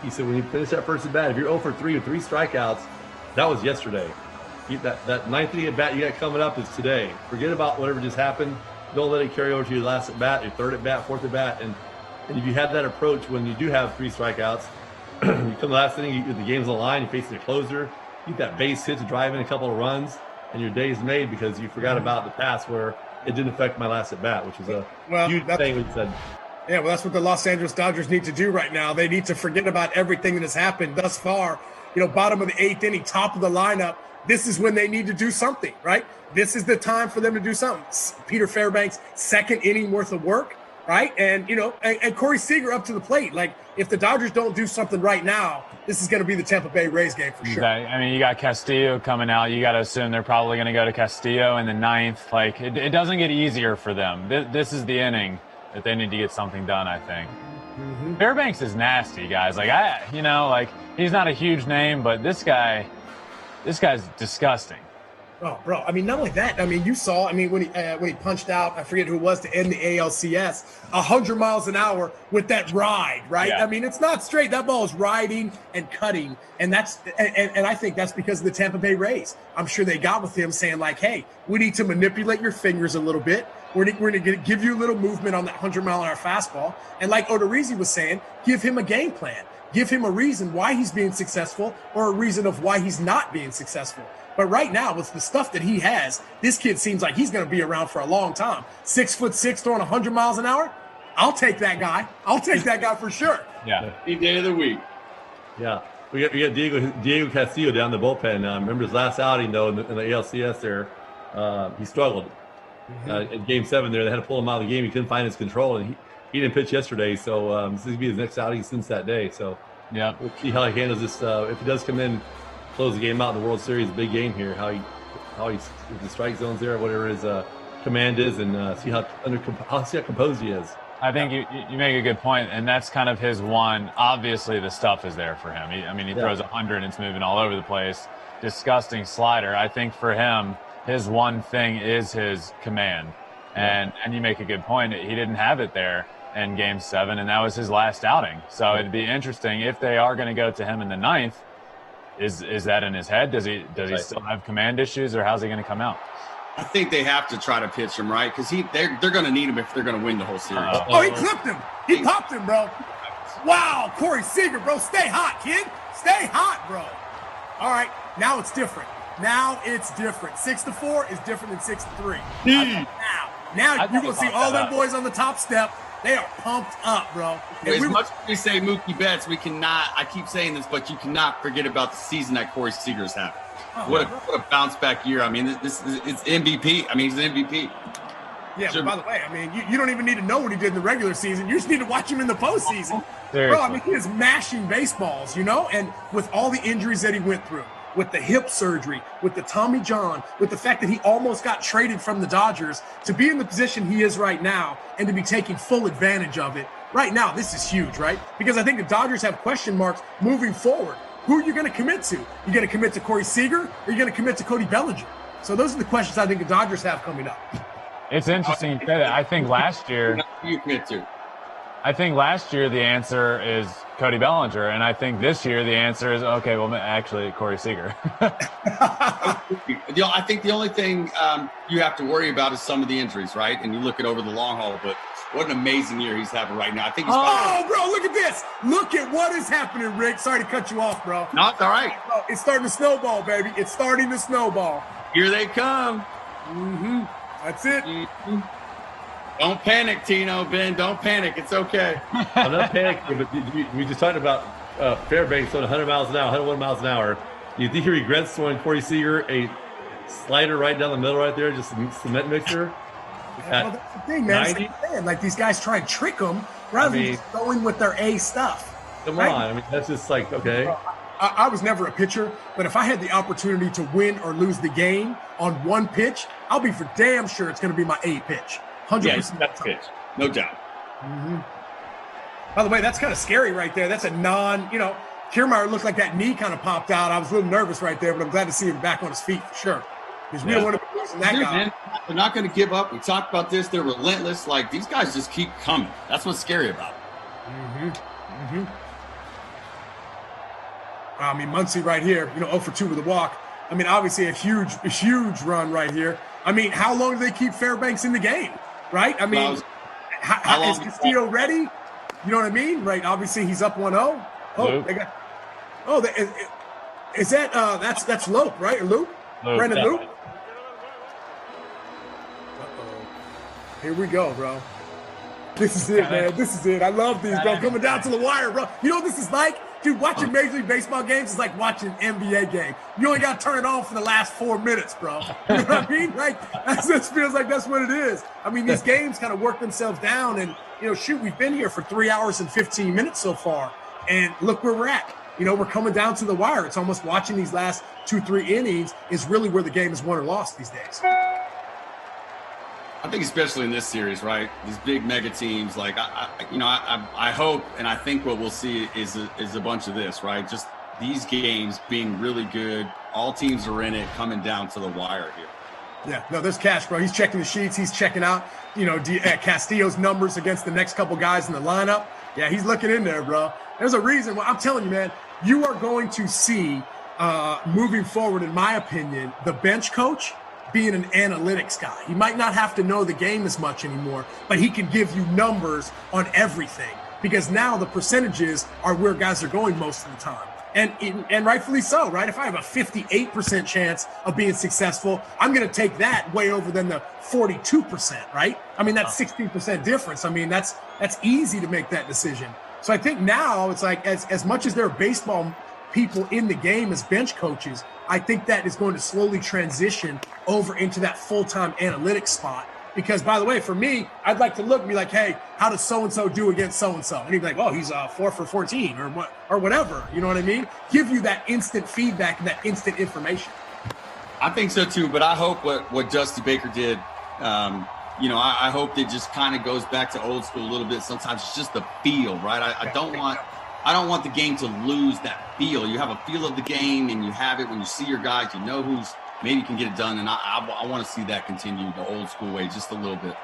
He said, when you finish that first at bat, if you're 0 for 3 with 3 strikeouts, that was yesterday. That ninth inning at bat you got coming up is today. Forget about whatever just happened. Don't let it carry over to your last at bat, your third at bat, fourth at bat, and if you have that approach when you do have 3 strikeouts, you come the last inning, the game's on the line, you're facing a closer, you get that base hit to drive in a couple of runs, and your day's made because you forgot about the past where it didn't affect my last at bat, which was a huge thing we said. Yeah, well, that's what the Los Angeles Dodgers need to do right now. They need to forget about everything that has happened thus far. Bottom of the 8th inning, top of the lineup. This is when they need to do something, right? This is the time for them to do something. Peter Fairbanks, 2nd inning worth of work. Right. And, and Corey Seager up to the plate. Like, if the Dodgers don't do something right now, this is going to be the Tampa Bay Rays game for sure. I mean, you got Castillo coming out. You got to assume they're probably going to go to Castillo in the 9th. Like, it doesn't get easier for them. This is the inning that they need to get something done, I think. Mm-hmm. Fairbanks is nasty, guys. Like, he's not a huge name, but this guy, this guy's disgusting. Oh, bro. I mean, not only that. I mean, you saw. I mean, when he punched out, I forget who it was to end the ALCS, 100 miles an hour with that ride, right? Yeah. I mean, it's not straight. That ball is riding and cutting, and I think that's because of the Tampa Bay Rays. I'm sure they got with him saying like, "Hey, we need to manipulate your fingers a little bit. We're going to give you a little movement on that 100-mile-an-hour fastball." And like Odorizzi was saying, give him a game plan. Give him a reason why he's being successful or a reason of why he's not being successful. But right now, with the stuff that he has, this kid seems like he's going to be around for a long time. 6'6", throwing 100 miles an hour. I'll take that guy. I'll take that guy for sure. Yeah. Any day of the week. Yeah. We got Diego Castillo down the bullpen. Remember his last outing, though, in the ALCS there, he struggled. In Game 7 there, they had to pull him out of the game. He couldn't find his control, and he didn't pitch yesterday. So this is going to be his next outing since that day. So Yeah. we'll see how he handles this. If he does come in, close the game out in the World Series, big game here, how he the strike zones there, whatever his command is, and see how composed he is. I think you make a good point, and that's kind of his one. Obviously, the stuff is there for him. He throws 100 and it's moving all over the place. Disgusting slider. I think for him, his one thing is his command, and you make a good point. He didn't have it there in Game 7, and that was his last outing. So it'd be interesting if they are going to go to him in the 9th. Is that in his head? Does he still have command issues, or how's he going to come out? I think they have to try to pitch him right because they're going to need him if they're going to win the whole series. Oh, he clipped him. He popped him, bro. Wow, Corey Seager, bro. Stay hot, kid. Stay hot, bro. All right, now it's different. 6-4 is different than 6-3. Now you're going to see all them boys on the top step. They are pumped up, bro. As much as we say Mookie Betts, we cannot, I keep saying this, but you cannot forget about the season that Corey Seager's having. What a bounce back year. I mean, it's MVP. I mean, he's an MVP. Yeah, but by the way, I mean, you don't even need to know what he did in the regular season. You just need to watch him in the postseason. Bro, I mean, he is mashing baseballs, and with all the injuries that he went through, with the hip surgery, with the Tommy John, with the fact that he almost got traded from the Dodgers to be in the position he is right now and to be taking full advantage of it. Right now, this is huge, right? Because I think the Dodgers have question marks moving forward. Who are you going to commit to? You going to commit to Corey Seager, or are you going to commit to Cody Bellinger? So those are the questions I think the Dodgers have coming up. It's interesting you say that. I think last year You commit to. I think last year the answer is Cody Bellinger, and I think this year the answer is actually Corey Seager. I think the only thing you have to worry about is some of the injuries, right? And you look at over the long haul, but what an amazing year he's having right now. I think he's bro, look at this. Look at what is happening, Rick. Sorry to cut you off, bro. No, it's all right. It's starting to snowball, baby. It's starting to snowball. Here they come. That's it. Don't panic, Tino, Ben. Don't panic. It's okay. I'm not panicking, but we just talked about Fairbanks throwing 100 miles an hour, 101 miles an hour. Do you think he regrets throwing Corey Seager a slider right down the middle right there, just a cement mixer? Well, that's the thing, man. Like these guys try and trick them rather than just going with their A stuff. Come on. I mean, that's just like, okay. I was never a pitcher, but if I had the opportunity to win or lose the game on one pitch, I'll be for damn sure it's going to be my A pitch. 100%. Yeah, that's pitch. No doubt. By the way, that's kind of scary right there. That's a Kiermaier looked like that knee kind of popped out. I was a little nervous right there, but I'm glad to see him back on his feet for sure. Because we don't want to be losing that guy. Man, they're not going to give up. We talked about this. They're relentless. Like, these guys just keep coming. That's what's scary about it. I mean, Muncy right here, 0 for 2 with a walk. I mean, obviously a huge run right here. I mean, how long do they keep Fairbanks in the game, right? I mean, how is Castillo ready? You know what I mean? Right, obviously he's up 1-0. Is that that's Lope, right? Or Loop? Brandon Loop? Here we go, bro. This is it, man. This is it. I love these, bro. Coming down to the wire, bro. You know what this is like? Dude, watching Major League Baseball games is like watching an NBA game. You only got to turn it on for the last 4 minutes, bro. You know what I mean? Like, that just feels like that's what it is. I mean, these games kind of work themselves down. And, we've been here for 3 hours and 15 minutes so far. And look where we're at. We're coming down to the wire. It's almost watching these last 2-3 innings is really where the game is won or lost these days. I think especially in this series, right? These big mega teams, like I hope and I think what we'll see is a bunch of this, right? Just these games being really good. All teams are in it, coming down to the wire here. Yeah, no, there's cash, bro. He's checking the sheets. He's checking out, Castillo's numbers against the next couple guys in the lineup. Yeah, he's looking in there, bro. There's a reason. Well, I'm telling you, man, you are going to see moving forward, in my opinion, the bench coach being an analytics guy. He might not have to know the game as much anymore, but he can give you numbers on everything because now the percentages are where guys are going most of the time. And rightfully so, right? If I have a 58% chance of being successful, I'm going to take that way over than the 42%, right? I mean, that's 16% difference. I mean, that's easy to make that decision. So I think now it's like as much as there are baseball people in the game as bench coaches, I think that is going to slowly transition over into that full-time analytics spot. Because, by the way, for me, I'd like to look and be like, hey, how does so-and-so do against so-and-so? And he'd be like, oh, he's 4 for 14 or whatever. You know what I mean? Give you that instant feedback and that instant information. I think so, too. But I hope what Dusty Baker did, I hope it just kind of goes back to old school a little bit. Sometimes it's just the feel, right? I don't want the game to lose that feel. You have a feel of the game, and you have it when you see your guys. You know who's maybe can get it done, and I want to see that continue the old school way just a little bit.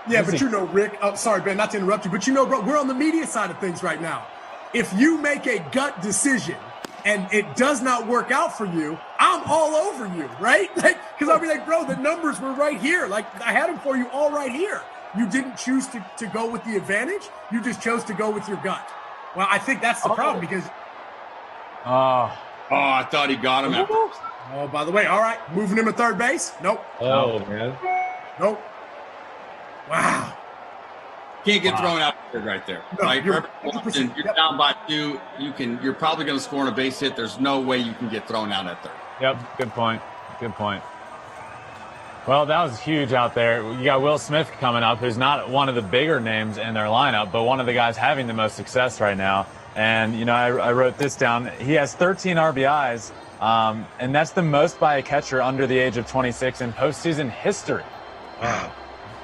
Yeah, but Rick, sorry, Ben, not to interrupt you, but bro, we're on the media side of things right now. If you make a gut decision and it does not work out for you, I'm all over you, right? Because I'll be like, bro, the numbers were right here. Like, I had them for you all right here. You didn't choose to go with the advantage. You just chose to go with your gut. Well, I think that's the problem because. I thought he got him. Oh, by the way, all right, moving him to third base. Nope. Oh, man. Nope. Wow. Can't get thrown out right there. No, right? you're You're down by 2. You're probably going to score on a base hit. There's no way you can get thrown out at third. Yep, good point. Good point. Well, that was huge out there. You got Will Smith coming up, who's not one of the bigger names in their lineup, but one of the guys having the most success right now. And, I wrote this down. He has 13 RBIs, and that's the most by a catcher under the age of 26 in postseason history. Wow.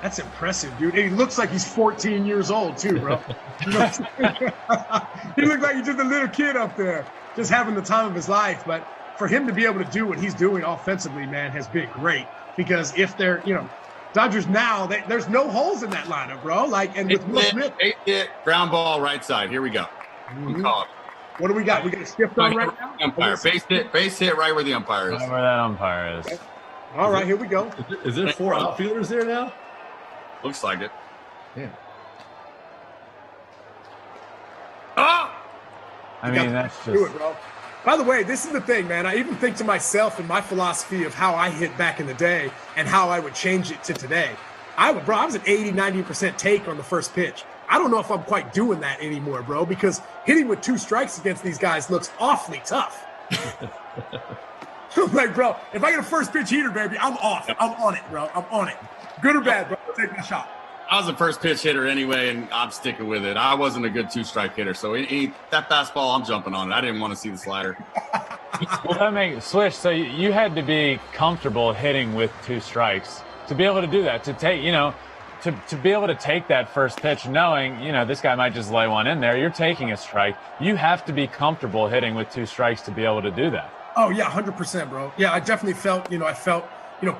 That's impressive, dude. He looks like he's 14 years old, too, bro. He looks like he's just a little kid up there, just having the time of his life. But for him to be able to do what he's doing offensively, man, has been great. Because if they're, Dodgers now, there's no holes in that lineup, bro. And with Will Smith. Ground ball right side. Here we go. Mm-hmm. What do we got? We got a shift on right now? Umpire. Base hit right where the umpire is. Right where that umpire is. Okay. All right, here we go. Is there 4 outfielders there now? Looks like it. Yeah. Oh! I mean, that's just. Do it, bro. By the way, this is the thing, man. I even think to myself and my philosophy of how I hit back in the day and how I would change it to today. I was an 80, 90% take on the first pitch. I don't know if I'm quite doing that anymore, bro, because hitting with 2 strikes against these guys looks awfully tough. I'm like, bro, if I get a first pitch heater, baby, I'm off. I'm on it, bro. I'm on it. Good or bad, bro, I'll take my shot. I was a first pitch hitter anyway, and I'm sticking with it. I wasn't a good 2-strike hitter, so that fastball, I'm jumping on it. I didn't want to see the slider. Well, that makes switch. So you had to be comfortable hitting with 2 strikes to be able to do that, to take, to be able to take that first pitch knowing, this guy might just lay one in there. You're taking a strike. You have to be comfortable hitting with 2 strikes to be able to do that. Oh, yeah, 100%, bro. Yeah, I definitely felt,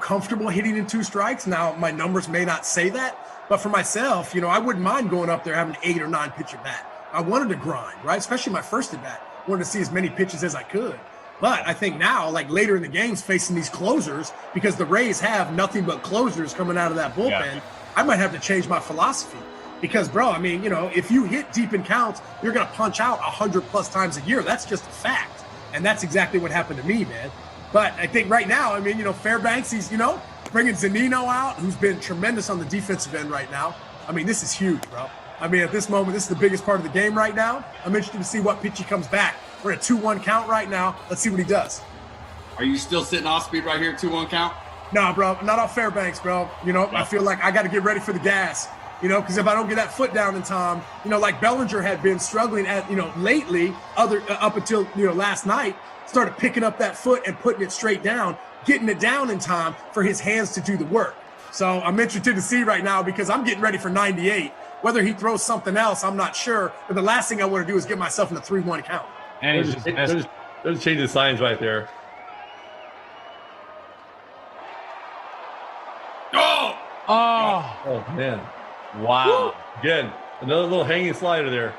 comfortable hitting in 2 strikes. Now, my numbers may not say that, but for myself, I wouldn't mind going up there having an 8 or 9 pitch at bat. I wanted to grind, right? Especially my first at bat. Wanted to see as many pitches as I could. But I think now, later in the games, facing these closers, because the Rays have nothing but closers coming out of that bullpen, yeah. I might have to change my philosophy. Because, bro, I mean, if you hit deep in counts, you're going to punch out 100+ times a year. That's just a fact. And that's exactly what happened to me, man. But I think right now, I mean, Fairbanks, he's, bringing Zunino out, who's been tremendous on the defensive end right now. I mean, this is huge, bro. I mean, at this moment, this is the biggest part of the game right now. I'm interested to see what pitch he comes back. We're at 2-1 count right now. Let's see what he does. Are you still sitting off speed right here, 2-1 count? Nah, bro, not off Fairbanks, bro. I feel like I got to get ready for the gas. Because if I don't get that foot down in time, like Bellinger had been struggling at, lately, up until, last night, started picking up that foot and putting it straight down, getting it down in time for his hands to do the work. So I'm interested to see right now because I'm getting ready for 98. Whether he throws something else, I'm not sure. But the last thing I want to do is get myself in a 3-1 count. And he's just There's a change of signs right there. Oh, man. wow. Again, another little hanging slider there.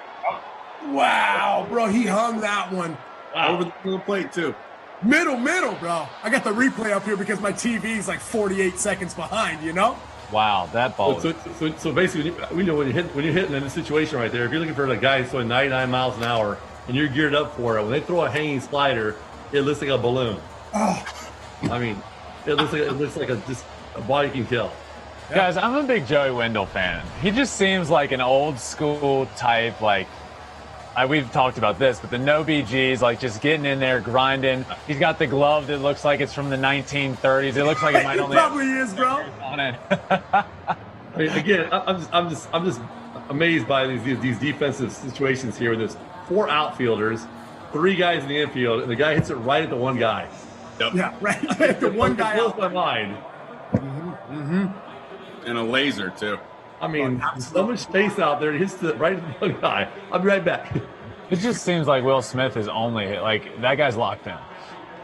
Wow, bro, he hung that one. Wow. Over the plate, too. Middle, bro. I got the replay up here because my TV is like 48 seconds behind, you know? Wow, that ball. So basically, when you're hitting in this situation right there, if you're looking for a guy throwing 99 miles an hour and you're geared up for it, when they throw a hanging slider, it looks like a balloon. Oh. I mean, it looks like just a body can kill. Guys, I'm a big Joey Wendell fan. He just seems like an old school type, like, we've talked about this, but the no BGs, like just getting in there, grinding. He's got the glove that looks like it's from the 1930s. It looks like it might only probably is, bro. On it. I mean, again, I'm just amazed by these defensive situations here. There's 4 outfielders, 3 guys in the infield, and the guy hits it right at the one guy. Yep. Yeah, right. The one guy blows out. my mind. And a laser, too. I mean, so much space out there. He hits it right at the one guy. I'll be right back. It just seems like Will Smith is only like that guy's locked in.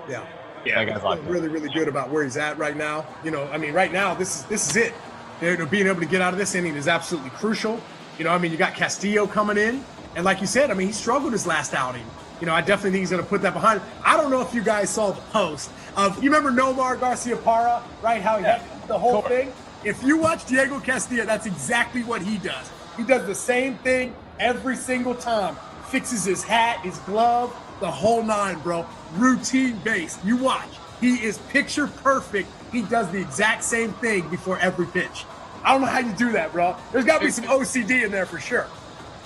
Yeah. That guy's locked in. Really, really good about where he's at right now. You know, I mean, right now, this is it. You know, being able to get out of this inning is absolutely crucial. You know, I mean, you got Castillo coming in, and like you said, I mean, he struggled his last outing. You know, I definitely think he's going to put that behind him. I don't know if you guys saw the post of, you remember Nomar Garciaparra, right? How he had the whole thing. If you watch Diego Castillo, that's exactly what he does. He does the same thing every single time. Fixes his hat, his glove, the whole 9, bro. Routine based. You watch. He is picture perfect. He does the exact same thing before every pitch. I don't know how you do that, bro. There's got to be some OCD in there for sure.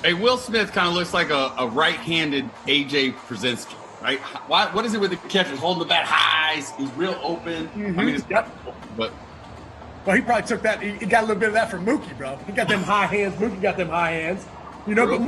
Hey, Will Smith kind of looks like a right-handed AJ Przinsky, right? What is it with the catcher holding the bat high? He's real open. I mean, it's but. Well, he probably took that. He got a little bit of that from Mookie, bro. He got them high hands. Mookie got them high hands. You know, but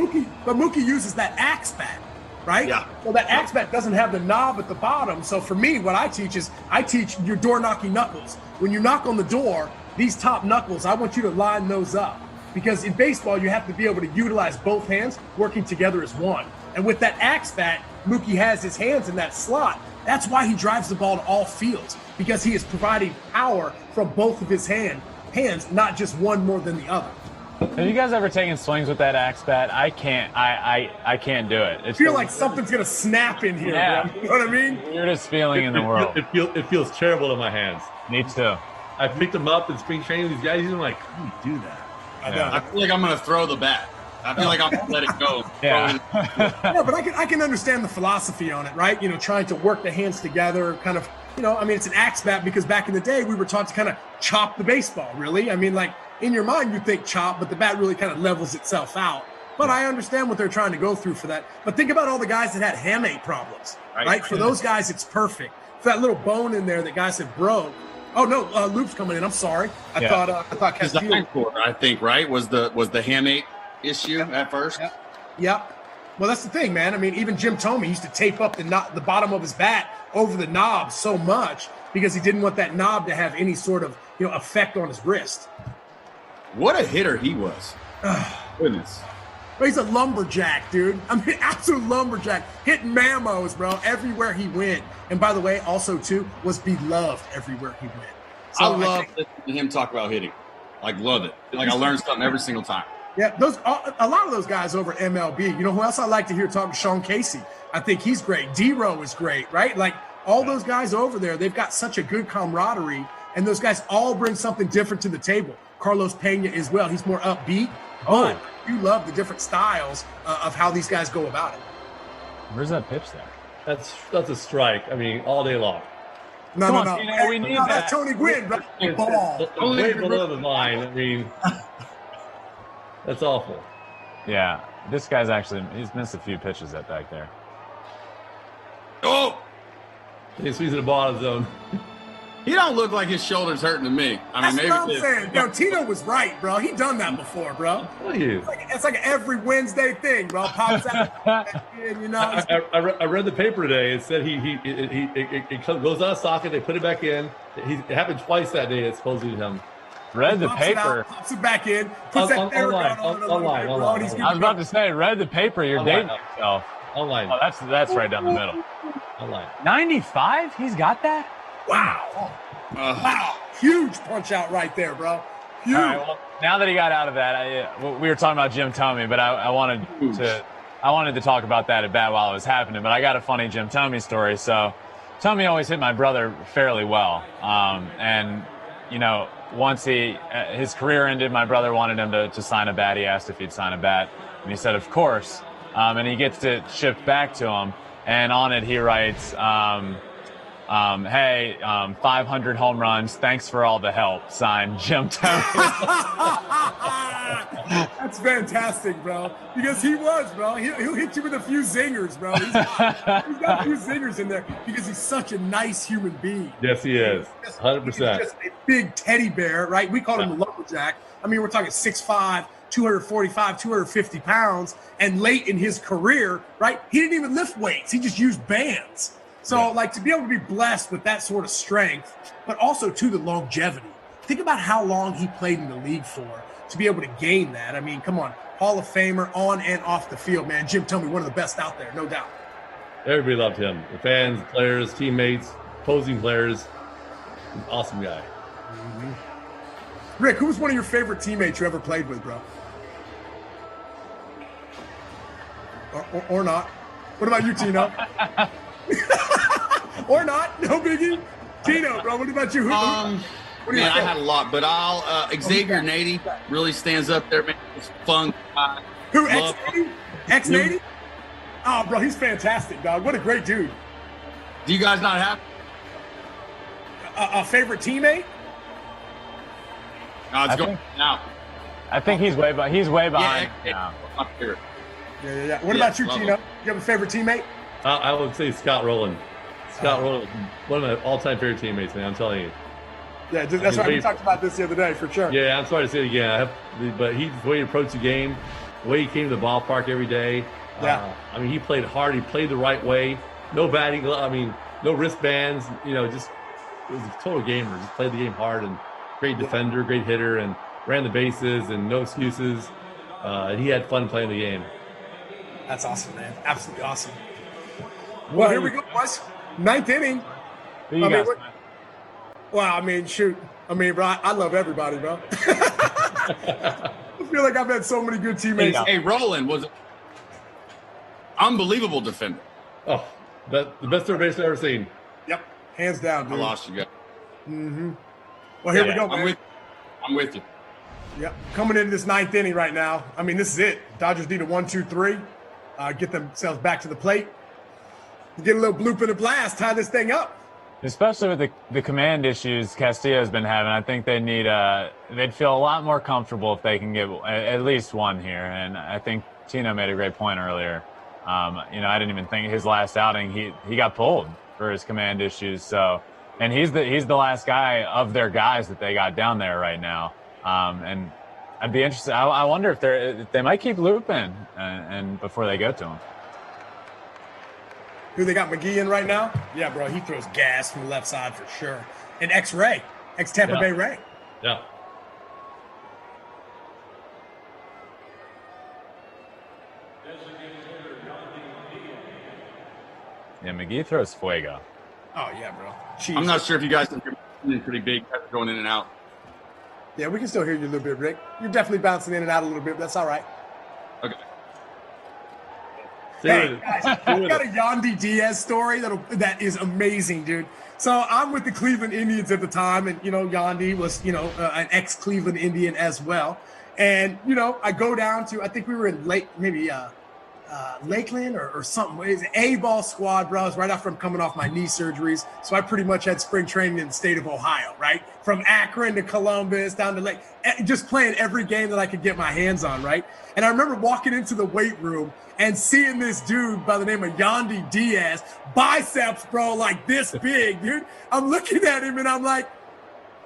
Mookie uses that axe bat, right? Yeah. Well, that axe bat doesn't have the knob at the bottom. So for me, what I teach is I teach your door knocking knuckles. When you knock on the door, these top knuckles, I want you to line those up. Because in baseball, you have to be able to utilize both hands working together as one. And with that axe bat, Mookie has his hands in that slot. That's why he drives the ball to all fields, because he is providing power from both of his hands, not just one more than the other. Have you guys ever taken swings with that axe bat? I can't. I can't do it. I feel like something's gonna snap in here. Yeah. Bro. You know what I mean? Weirdest feeling in the world. It feels terrible in my hands. Me too. I picked them up in spring training. These guys, I'm like, how do you do that? I feel like I'm going to throw the bat. I feel like I'm going to let it go. Yeah. Yeah, but I can understand the philosophy on it, right? You know, trying to work the hands together, kind of, you know, I mean, it's an axe bat because back in the day, we were taught to kind of chop the baseball, really. I mean, like, in your mind, you think chop, but the bat really kind of levels itself out. But I understand what they're trying to go through for that. But think about all the guys that had hamate problems, right? For those guys, it's perfect. For that little bone in there that guys had broke. Oh no, Loop's coming in. I'm sorry. I thought Castillo. I think right was the hamate issue at first. Yep. Well, that's the thing, man. I mean, even Jim Thome used to tape up the bottom of his bat over the knob so much because he didn't want that knob to have any sort of effect on his wrist. What a hitter he was! Goodness. But he's a lumberjack, dude. I mean, absolute lumberjack. Hitting mamos, bro, everywhere he went. And by the way, also, too, was beloved everywhere he went. So I love listening to him talk about hitting. Like, love it. Like, I learn something every single time. Yeah, a lot of those guys over at MLB. You know who else I like to hear talking? Sean Casey. I think he's great. D-Row is great, right? Like, all those guys over there, they've got such a good camaraderie. And those guys all bring something different to the table. Carlos Pena as well. He's more upbeat. But you love the different styles of how these guys go about it. Where's that pitch there? That's a strike. I mean, all day long. No. Tino, we need that. That's Tony Gwynn, bro. Ball. Way below the line. I mean, that's awful. Yeah, this guy's he's missed a few pitches back there. Oh, He's squeezing the ball out of the zone. he don't look like his shoulder's hurting to me. I mean, That's what I'm saying. Yo, Tino was right, bro. He done that before, bro. Tell you. It's like an every Wednesday thing, bro. Pops out, you know. I read the paper today. It said it goes out of socket. They put it back in. It happened twice that day. It's supposedly him. Read the Pops it paper. out, pops it back in. Puts that Theragun on. Online. I was about to say, read the paper. You're dating yourself. Online. Oh, that's right down the middle. I like 95? He's got that? Wow. Wow. Huge punch out right there, bro. Huge. All right, well, now that he got out of that, we were talking about Jim Thome, but I wanted to talk about that at bat while it was happening. But I got a funny Jim Thome story. So Thome always hit my brother fairly well, and you know, once his career ended, my brother wanted him to sign a bat. He asked if he'd sign a bat, and he said, of course. And he gets it shipped back to him, and on it he writes, hey, 500 home runs. Thanks for all the help. Signed, Jim Thome. That's fantastic, bro. Because he was, bro. He'll hit you with a few zingers, bro. He's got a few zingers in there because he's such a nice human being. Yes, he is. 100%. He's just a big teddy bear, right? We call him a lumberjack. I mean, we're talking 6'5", 245, 250 pounds. And late in his career, right, he didn't even lift weights. He just used bands. So, like, to be able to be blessed with that sort of strength, but also, to the longevity. Think about how long he played in the league for to be able to gain that. I mean, come on. Hall of Famer on and off the field, man. Jim Thome, one of the best out there, no doubt. Everybody loved him. The fans, players, teammates, opposing players. Awesome guy. Mm-hmm. Rick, who was one of your favorite teammates you ever played with, bro? Or not. What about you, Tino? Or not, no biggie. Tino, bro, what about you? Man, I had a lot, but Xavier Nady really stands up there, man. He's fun guy. Who, X-Nady? X-Nady? Oh, bro, he's fantastic, dog. What a great dude. Do you guys not have a favorite teammate? No, it's going now. I think he's way behind now. Yeah. What about you, Tino? You have a favorite teammate? I would say Scott Rowland. Scott Rowland, one of my all-time favorite teammates, man. I'm telling you. Yeah, that's right. We talked about this the other day, for sure. Yeah, I'm sorry to say it again. But the way he approached the game, the way he came to the ballpark every day. Yeah. I mean, he played hard. He played the right way. No batting. I mean, no wristbands. You know, just it was a total gamer. Just played the game hard and great defender, great hitter, and ran the bases and no excuses. And he had fun playing the game. That's awesome, man. Absolutely awesome. Well, here we go, boys. Ninth inning. Well, I mean, shoot. I mean, bro, I love everybody, bro. I feel like I've had so many good teammates. Hey, Roland was an unbelievable defender. Oh, the best third base I've ever seen. Yep, hands down, dude. I lost you guys. Mm-hmm. Well, here we go, man. I'm with you. Yep, coming into this ninth inning right now. I mean, this is it. Dodgers need a 1-2-3. Get themselves back to the plate. Get a little bloop in the blast. Tie this thing up. Especially with the command issues Castillo's been having, I think they'd feel a lot more comfortable if they can get at least one here. And I think Tino made a great point earlier. You know, I didn't even think his last outing he got pulled for his command issues. So, and he's the last guy of their guys that they got down there right now. And I'd be interested. I wonder if they might keep looping and before they go to him. Who they got McGee in right now? Yeah, bro, he throws gas from the left side for sure. And ex-Ray, ex-Tampa Bay Ray. Yeah. Yeah, McGee throws fuego. Oh, yeah, bro. Jeez. I'm not sure if you guys can hear me pretty big going in and out. Yeah, we can still hear you a little bit, Rick. You're definitely bouncing in and out a little bit, but that's all right. Okay. Hey, guys, I've got a Yandy Diaz story that is amazing, dude. So I'm with the Cleveland Indians at the time, and, you know, Yandy was, you know, an ex-Cleveland Indian as well. And, you know, I go down to, I think we were in Lakeland or something. It's an A-ball squad, bro. It's right after I'm coming off my knee surgeries. So I pretty much had spring training in the state of Ohio, right? From Akron to Columbus down to Lake, just playing every game that I could get my hands on, right? And I remember walking into the weight room and seeing this dude by the name of Yandy Diaz, biceps, bro, like this big, dude. I'm looking at him and I'm like,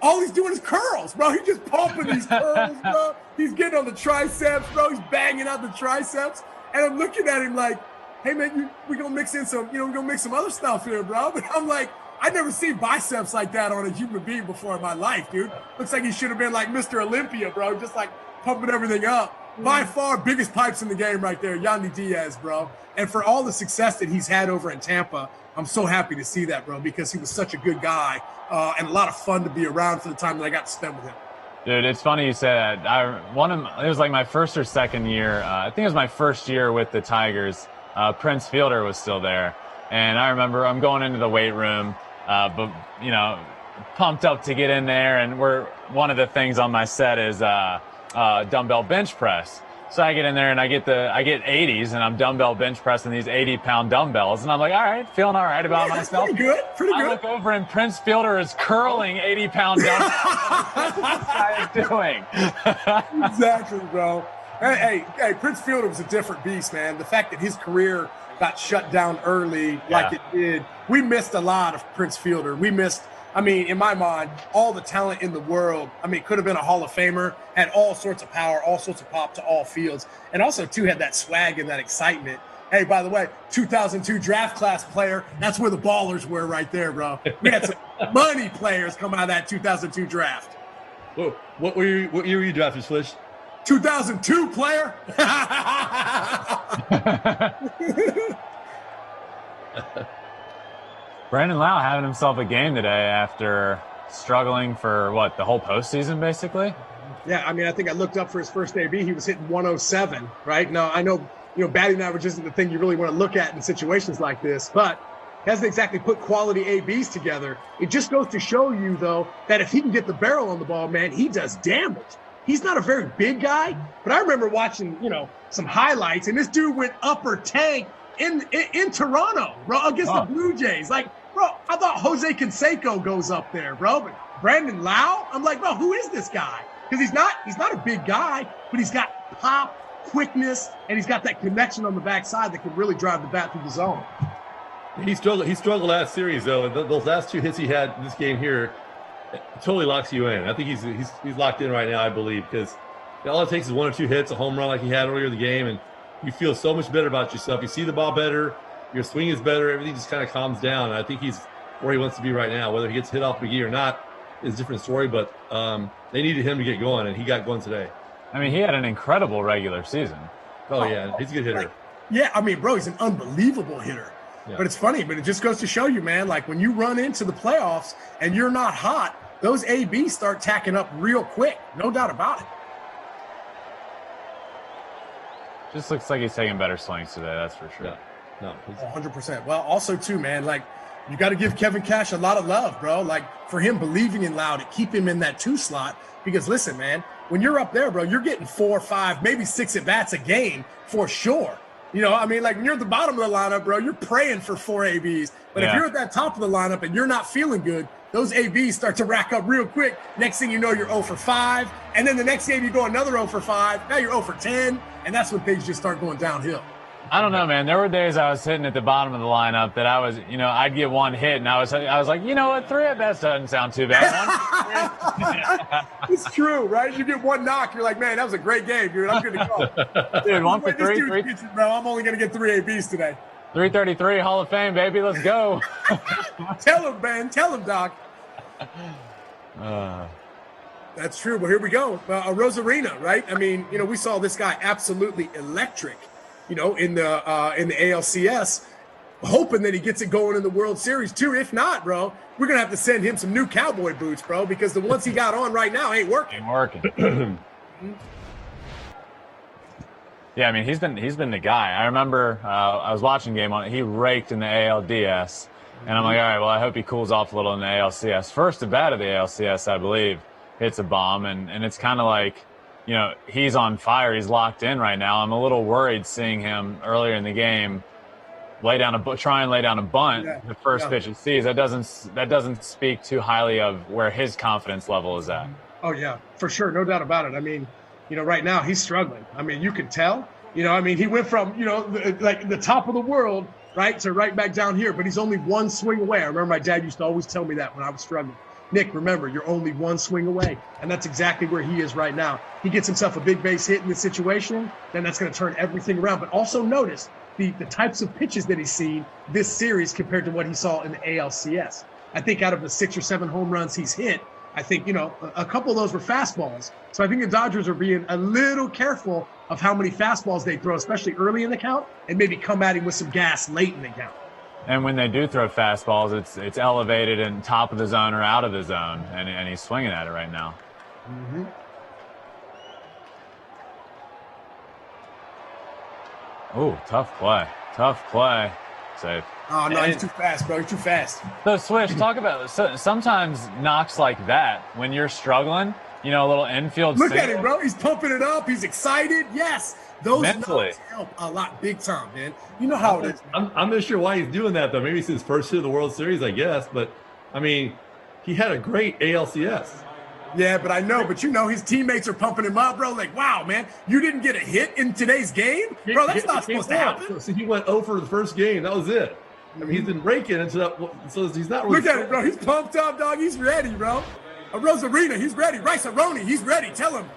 all he's doing is curls, bro. He's just pumping these curls, bro. He's getting on the triceps, bro. He's banging out the triceps. And I'm looking at him like, hey, man, we're going to mix in some, you know, we're going to mix some other stuff here, bro. But I'm like, I never seen biceps like that on a human being before in my life, dude. Looks like he should have been like Mr. Olympia, bro, just like pumping everything up. by far biggest pipes in the game right there, Yandy Diaz, bro. And for all the success that he's had over in Tampa, I'm so happy to see that, bro, because he was such a good guy and a lot of fun to be around for the time that I got to spend with him. Dude, it's funny you say that. It was like my first or second year. I think it was my first year with the Tigers. Prince Fielder was still there. And I remember I'm going into the weight room, but, you know, pumped up to get in there. And one of the things on my set is dumbbell bench press. So I get in there and I get 80s, and I'm dumbbell bench pressing these 80-pound dumbbells, and I'm like, all right, feeling all right about myself. Pretty good. I look over and Prince Fielder is curling 80-pound dumbbells. What's this guy doing? Exactly, bro. Hey, Prince Fielder was a different beast, man. The fact that his career got shut down early like it did, we missed a lot of Prince Fielder. We missed, I mean, in my mind, all the talent in the world. I mean, could have been a Hall of Famer, had all sorts of power, all sorts of pop to all fields. And also, too, had that swag and that excitement. Hey, by the way, 2002 draft class player, that's where the ballers were right there, bro. We had some money players come out of that 2002 draft. Whoa, what year were you drafted, Swish? 2002 player. Brandon Lau having himself a game today after struggling for the whole postseason, basically. Yeah, I mean, I think I looked up for his first AB. He was hitting 107, right? Now, I know, batting average isn't the thing you really want to look at in situations like this, but he hasn't exactly put quality ABs together. It just goes to show you, though, that if he can get the barrel on the ball, man, he does damage. He's not a very big guy, but I remember watching, some highlights, and this dude went upper tank in Toronto, bro, against the Blue Jays. Like, bro, I thought Jose Canseco goes up there, bro, but Brandon Lau, I'm like, bro, who is this guy? Because he's not a big guy, but he's got pop, quickness, and he's got that connection on the backside that can really drive the bat through the zone. He struggled last series, though. Those last two hits he had in this game here totally locks you in. I think he's locked in right now, I believe, because all it takes is one or two hits, a home run like he had earlier in the game, and you feel so much better about yourself. You see the ball better, your swing is better, everything just kind of calms down. And I think he's where he wants to be right now. Whether he gets hit off McGee or not is a different story, but they needed him to get going, and he got going today. I mean, he had an incredible regular season. Oh, yeah, he's a good hitter. Yeah, I mean, bro, he's an unbelievable hitter. Yeah. But it's funny, but it just goes to show you, man, like when you run into the playoffs and you're not hot, those ABs start tacking up real quick. No doubt about it. Just looks like he's taking better swings today, that's for sure. Yeah. No, 100%. Well, also, too, man, like you got to give Kevin Cash a lot of love, bro. Like for him believing in Lau to keep him in that 2 slot. Because listen, man, when you're up there, bro, you're getting 4, 5, maybe 6 at-bats a game for sure. I mean, like when you're at the bottom of the lineup, bro, you're praying for 4 ABs. But if you're at that top of the lineup and you're not feeling good, those ABs start to rack up real quick. Next thing you know, you're 0 for 5. And then the next game, you go another 0 for 5. Now you're 0 for 10. And that's when things just start going downhill. I don't know, man. There were days I was sitting at the bottom of the lineup that I was, I'd get one hit, and I was like, you know what, 3 at bats doesn't sound too bad. It's true, right? You get one knock, you're like, man, that was a great game, dude. I'm good to go. Dude, 1 for 3. Pitching, bro. I'm only gonna get 3 ABs today. 333 Hall of Fame, baby. Let's go. Tell him, man. Tell him, Doc. That's true. But here we go. Rosarina, right? I mean, we saw this guy absolutely electric. In the ALCS, hoping that he gets it going in the World Series too. If not, bro, we're gonna have to send him some new cowboy boots, bro, because the ones he got on right now ain't working. Yeah, I mean, he's been the guy. I remember I was watching game on it. He raked in the ALDS, and I'm like, all right, well, I hope he cools off a little in the ALCS. First at bat of the ALCS, I believe, hits a bomb, and it's kind of like, he's on fire. He's locked in right now. I'm a little worried seeing him earlier in the game try and lay down a bunt the first pitch he sees. That doesn't speak too highly of where his confidence level is at. Oh yeah, for sure, no doubt about it. I mean, right now he's struggling. I mean, you can tell. I mean, he went from like the top of the world, right, to right back down here. But he's only 1 swing away. I remember my dad used to always tell me that when I was struggling. Nick, remember, you're only 1 swing away. And that's exactly where he is right now. He gets himself a big base hit in this situation, then that's going to turn everything around. But also notice the types of pitches that he's seen this series compared to what he saw in the ALCS. I think out of the 6 or 7 home runs he's hit, I think, a couple of those were fastballs. So I think the Dodgers are being a little careful of how many fastballs they throw, especially early in the count, and maybe come at him with some gas late in the count. And when they do throw fastballs, it's elevated and top of the zone or out of the zone, and he's swinging at it right now. Mm-hmm. Oh, tough play. Tough play. Safe. Oh, no, he's too fast, bro. He's too fast. So, Swish, talk about sometimes knocks like that when you're struggling, a little infield. Look at him, bro. He's pumping it up. He's excited. Yes. Those Mentally knocks help a lot, big time, man. You know how it is. I'm not sure why he's doing that, though. Maybe it's his first hit of the World Series, I guess. But, I mean, he had a great ALCS. Yeah, but I know. But, his teammates are pumping him up, bro. Like, wow, man, you didn't get a hit in today's game? Bro, that's not supposed to happen. So he went 0 for the first game. That was it. I mean, he's been raking into that. So he's not really. Look at it, bro. He's pumped up, dog. He's ready, bro. A Rosarina, he's ready. Rice Aroni, he's ready. Tell him.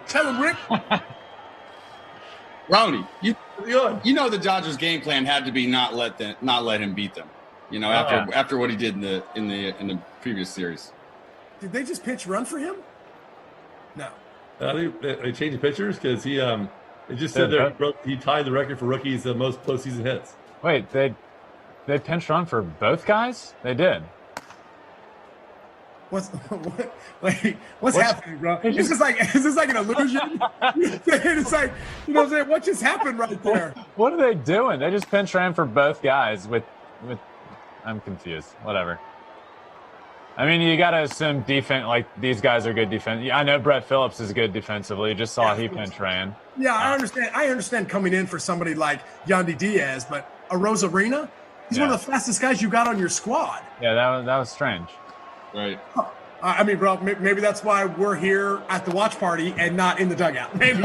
Tell him, Rick. Ronnie, you know the Dodgers' game plan had to be not let him beat them. After what he did in the previous series. Did they just pitch run for him? No. They changed the pitchers because he it just said there he tied the record for rookies most postseason hits. Wait, they pinch run for both guys? They did. What's happening, bro? Is this like an illusion? It's like, what I'm saying? What just happened right there? What are they doing? They just pinch ran for both guys with I'm confused. Whatever. I mean, you got to assume defense, like these guys are good defense. I know Brett Phillips is good defensively. Just saw he pinch ran. Yeah, I understand. I understand coming in for somebody like Yandy Diaz, but a Rosarina, he's one of the fastest guys you got on your squad. Yeah, that was strange. Right. I mean, bro, maybe that's why we're here at the watch party and not in the dugout. Maybe.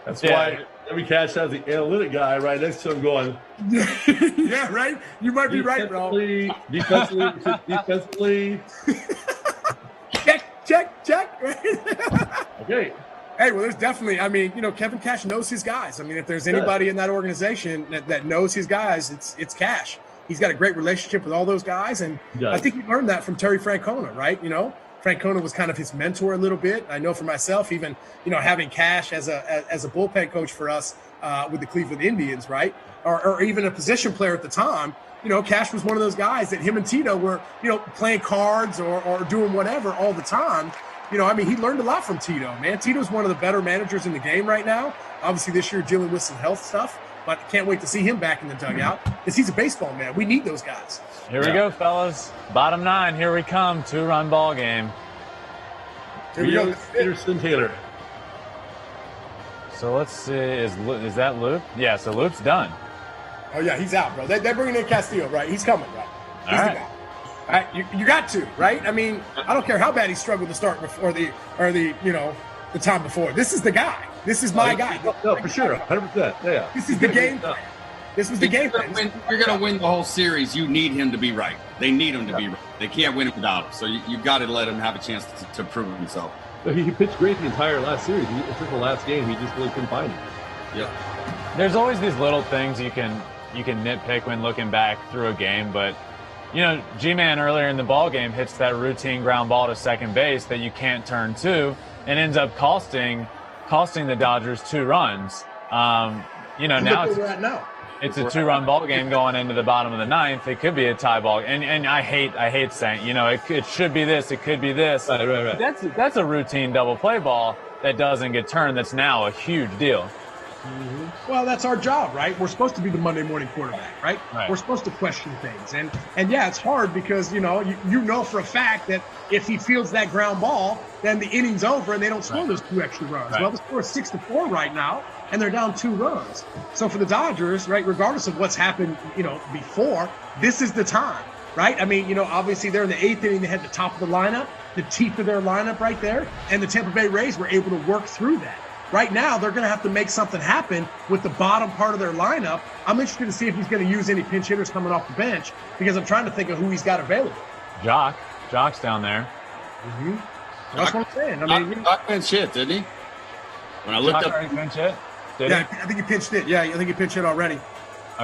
That's why every catch has the analytic guy right next to him going. Yeah, right? You might be right, bro. Defensively. Check. Okay. Hey, well, there's definitely, I mean, Kevin Cash knows his guys. I mean, if there's anybody in that organization that knows his guys, it's Cash. He's got a great relationship with all those guys, and I think he learned that from Terry Francona, right? Francona was kind of his mentor a little bit. I know for myself, even having Cash as a bullpen coach for us with the Cleveland Indians, right, or even a position player at the time. Cash was one of those guys that him and Tino were playing cards or doing whatever all the time. I mean, he learned a lot from Tito, man. Tito's one of the better managers in the game right now. Obviously, this year dealing with some health stuff, but can't wait to see him back in the dugout because he's a baseball man. We need those guys. Here we go, fellas. Bottom 9. Here we come. 2-run ball game. Here we go. Peterson Taylor. So let's see. Is that Loop? Yeah. So Loop's done. Oh yeah, he's out, bro. They're bringing in Castillo, right? He's coming, right? He's the guy. All right, you got to, right? I mean, I don't care how bad he struggled to start before the time before. This is the guy. This is my guy. No, for sure, 100%. Yeah. This is the game plan. This was the game plan. You're going to win the whole series. You need him to be right. They need him to be right. They can't win it without him. So you got to let him have a chance to prove himself. He pitched great the entire last series. It's the last game. He just really couldn't find it. Yeah. There's always these little things you can nitpick when looking back through a game, but G-Man earlier in the ball game hits that routine ground ball to second base that you can't turn to, and ends up costing the Dodgers 2 runs. Now it's a 2-run ball game going into the bottom of the 9th. It could be a tie ball, and I hate saying it should be this, it could be this. Right. That's a routine double play ball that doesn't get turned. That's now a huge deal. Mm-hmm. Well, that's our job, right? We're supposed to be the Monday morning quarterback, right? We're supposed to question things, and yeah, it's hard because you know for a fact that if he fields that ground ball, then the inning's over and they don't score those 2 extra runs. Well, the score is 6-4 right now, and they're down 2 runs. So for the Dodgers, right, regardless of what's happened, before, this is the time, right? I mean, obviously they're in the 8th inning. They had the top of the lineup, the teeth of their lineup right there, and the Tampa Bay Rays were able to work through that. Right now, they're going to have to make something happen with the bottom part of their lineup. I'm interested to see if he's going to use any pinch hitters coming off the bench because I'm trying to think of who he's got available. Jock's down there. Mm-hmm. That's what I'm saying. I mean, Jock pinch hit, didn't he? When I looked up, pinch hit. I think he pinched it. Yeah, I think he pinched it already.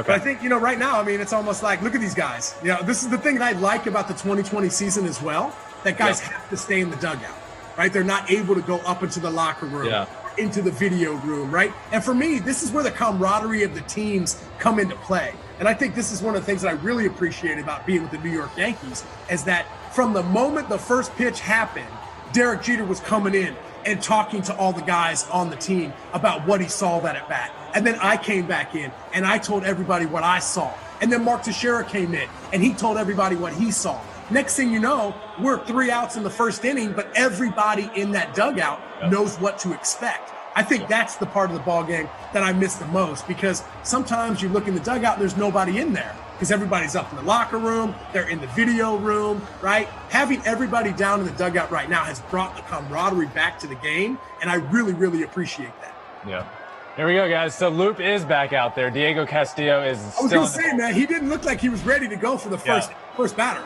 But I think, right now, I mean, it's almost like, look at these guys. This is the thing that I like about the 2020 season as well, that guys have to stay in the dugout, right? They're not able to go up into the locker room, into the video room, right? And for me, this is where the camaraderie of the teams come into play. And I think this is one of the things that I really appreciate about being with the New York Yankees, is that from the moment the first pitch happened, Derek Jeter was coming in and talking to all the guys on the team about what he saw that at bat. And then I came back in and I told everybody what I saw. And then Mark Teixeira came in and he told everybody what he saw. Next thing you know, we're 3 outs in the first inning, but everybody in that dugout knows what to expect. I think that's the part of the ball game that I miss the most, because sometimes you look in the dugout and there's nobody in there because everybody's up in the locker room, they're in the video room, right? Having everybody down in the dugout right now has brought the camaraderie back to the game, and I really, really appreciate that. Yeah. Here we go, guys. So Loop is back out there. Diego Castillo is I was going to say, man, he didn't look like he was ready to go for the first batter.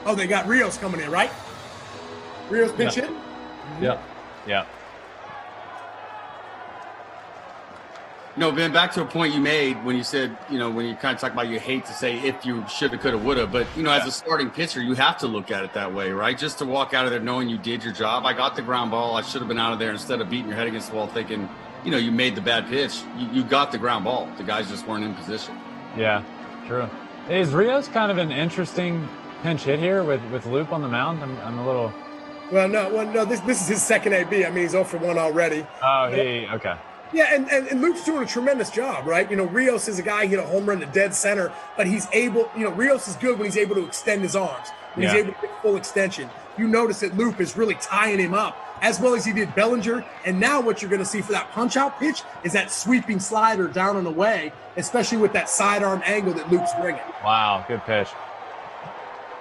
Oh, they got Rios coming in, right? Rios pitch hit? Yeah. Yeah. No, Ben, back to a point you made when you said, when you kind of talk about, you hate to say if you shoulda, coulda, woulda, but, as a starting pitcher, you have to look at it that way, right? Just to walk out of there knowing you did your job. I got the ground ball. I should have been out of there instead of beating your head against the wall thinking, you made the bad pitch. You got the ground ball. The guys just weren't in position. Yeah, true. Is Rios kind of an interesting pinch hit here with Loop on the mound? I'm a little... Well, no, this is his second AB. I mean, he's 0 for 1 already. Oh, okay. Yeah, and Luke's doing a tremendous job, right? Rios is a guy, hit a home run to dead center, but he's able, Rios is good when he's able to extend his arms, when he's able to get full extension. You notice that Luke is really tying him up, as well as he did Bellinger. And now what you're going to see for that punch-out pitch is that sweeping slider down and away, especially with that sidearm angle that Luke's bringing. Wow, good pitch.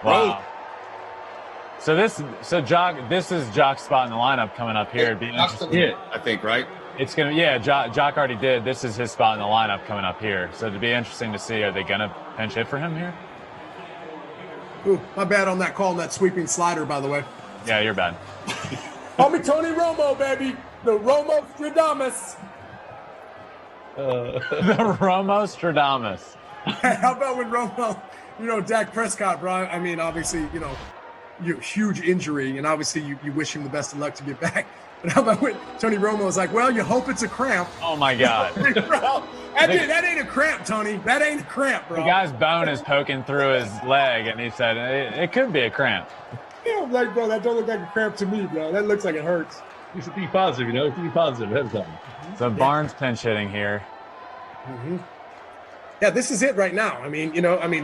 Wow. So this is Jock's spot in the lineup coming up here. It'd be interesting. Hit, I think, right? It's going to, Jock already did. This is his spot in the lineup coming up here. So it'd be interesting to see, are they going to pinch hit for him here? Ooh, my bad on that call on that sweeping slider, by the way. Yeah, you're bad. Call me Tony Romo, baby. The Romo Stradamus. The Romo Stradamus. How about when Romo, Dak Prescott, bro? I mean, obviously, huge injury, and obviously you wish him the best of luck to get back. But how about when Tony Romo was like, well, you hope it's a cramp. Oh, my God. Bro, that ain't a cramp, Tony. That ain't a cramp, bro. The guy's bone is poking through his leg, and he said it could be a cramp. Yeah, I'm like, bro, that don't look like a cramp to me, bro. That looks like it hurts. You should be positive, Be positive ahead of time. So Barnes pinch hitting here. Mm-hmm. Yeah, this is it right now. I mean,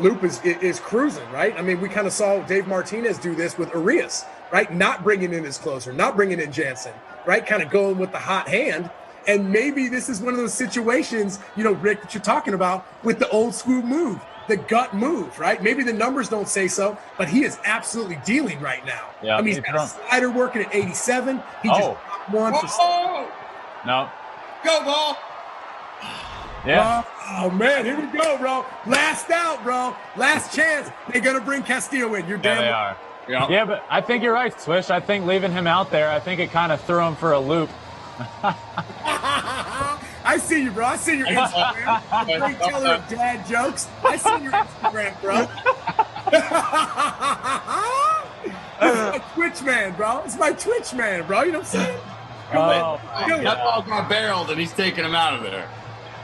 Loop is cruising, right? I mean, we kind of saw Dave Martinez do this with Urias, right? Not bringing in his closer, not bringing in Jansen, right? Kind of going with the hot hand. And maybe this is one of those situations, Rick, that you're talking about with the old school move, the gut move, right? Maybe the numbers don't say so, but he is absolutely dealing right now. Yeah, I mean, he's got a slider working at 87. He just dropped one for... No. Go, ball. Yeah. Oh, man, here we go, bro. Last out, bro. Last chance. They're going to bring Castillo in. You're damn they right. are. Yeah, but I think you're right, Swish. I think leaving him out there, I think it kind of threw him for a loop. I see you, bro. I see your Instagram. Great teller of dad jokes. I see your Instagram, bro. This is my Twitch man, bro. It's my Twitch man, bro. You know what I'm saying? That ball got barreled, and he's taking him out of there.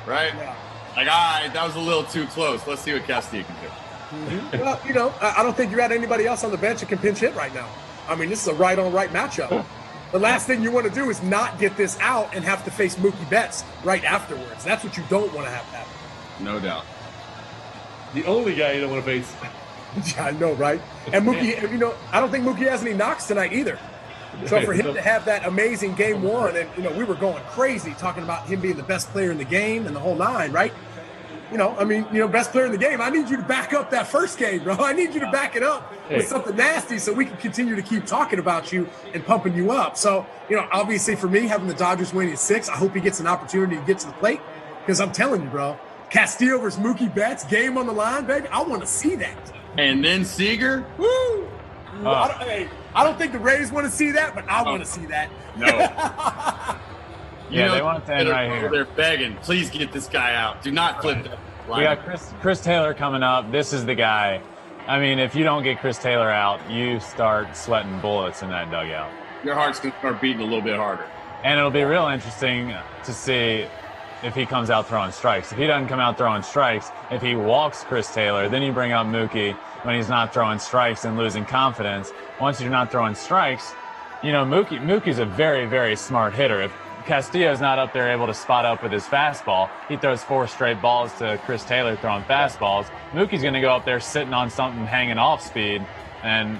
Right? Yeah. Like, all right, that was a little too close. Let's see what Castillo can do. Mm-hmm. Well, I don't think you got anybody else on the bench that can pinch hit right now. I mean, this is a right-on-right matchup. The last thing you want to do is not get this out and have to face Mookie Betts right afterwards. That's what you don't want to have happen. No doubt. The only guy you don't want to face. Yeah, I know, right? And Mookie, I don't think Mookie has any knocks tonight either. So for him to have that amazing game one, and we were going crazy talking about him being the best player in the game and the whole nine, right? Best player in the game. I need you to back up that first game, bro. I need you to back it up with something nasty so we can continue to keep talking about you and pumping you up. So, obviously for me, having the Dodgers winning at 6, I hope he gets an opportunity to get to the plate because I'm telling you, bro, Castillo versus Mookie Betts, game on the line, baby. I want to see that. And then Seager. Woo! I don't think the Rays want to see that, but I want to see that. No. They want it to end right here. They're begging, please get this guy out. Do not flip that We got Chris Taylor coming up. This is the guy. I mean, if you don't get Chris Taylor out, you start sweating bullets in that dugout. Your heart's going to start beating a little bit harder. And it'll be real interesting to see if he comes out throwing strikes. If he doesn't come out throwing strikes, if he walks Chris Taylor, then you bring out Mookie when he's not throwing strikes and losing confidence. Once you're not throwing strikes, you know, Mookie's a very, very smart hitter. If Castillo's not up there able to spot up with his fastball, he throws 4 straight balls to Chris Taylor throwing fastballs. Mookie's going to go up there sitting on something hanging off speed, and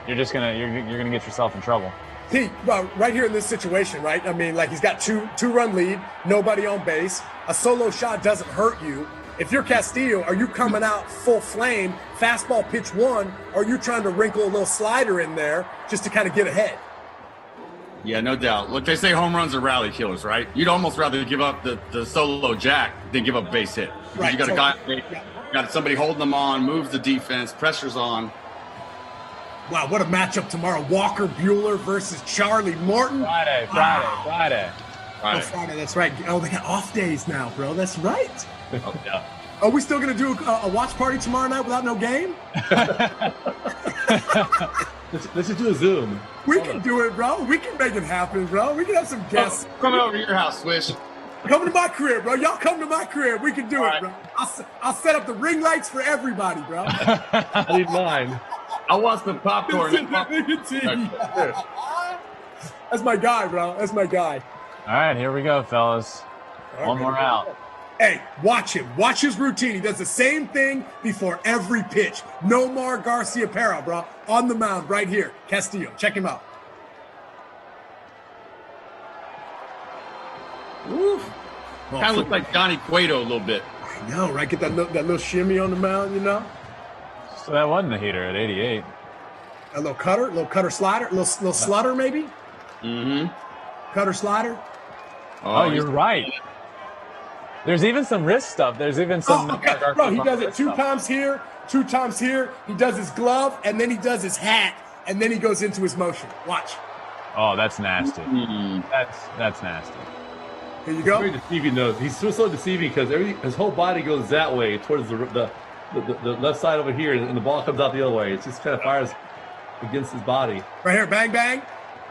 you're gonna get yourself in trouble. Pete, right here in this situation, right? I mean, like he's got two-run lead, nobody on base. A solo shot doesn't hurt you. If you're Castillo, are you coming out full flame, fastball pitch 1, or are you trying to wrinkle a little slider in there just to kind of get ahead? Yeah, no doubt. Look, they say home runs are rally killers, right? You'd almost rather give up the solo jack than give up a base hit. Right. You got a guy, you got somebody holding them on, moves the defense, pressure's on. Wow, what a matchup tomorrow. Walker Buehler versus Charlie Morton. Friday. Oh, Friday, that's right. Oh, they got off days now, bro. That's right. Oh, yeah. Are we still going to do a watch party tomorrow night without no game? Let's just do a Zoom. We can do it, bro. We can make it happen, bro. We can have some guests. Coming over to your house, Swish. Come to my crib, bro. Y'all come to my crib. We can do it, right. bro. I'll set up the ring lights for everybody, bro. I need mine. I want some popcorn. That's my guy, bro. That's my guy. All right, here we go, fellas. One more out. Hey, watch him. Watch his routine. He does the same thing before every pitch. Nomar Garciaparra, bro, on the mound right here. Castillo, check him out. Kind of looks like Johnny Cueto a little bit. I know, right? Get that little shimmy on the mound, you know? So that wasn't a heater at 88. A little cutter slider, little slutter maybe? Mm-hmm. Cutter slider. Oh, you're right. There's even some wrist stuff. There's even some. Bro, he does it 2 times here, 2 times here. He does his glove, and then he does his hat, and then he goes into his motion. Watch. Oh, that's nasty. That's nasty. Here you go. Very deceiving, though. He's so deceiving because his whole body goes that way towards the left side over here, and the ball comes out the other way. It just kind of fires against his body. Right here, bang, bang.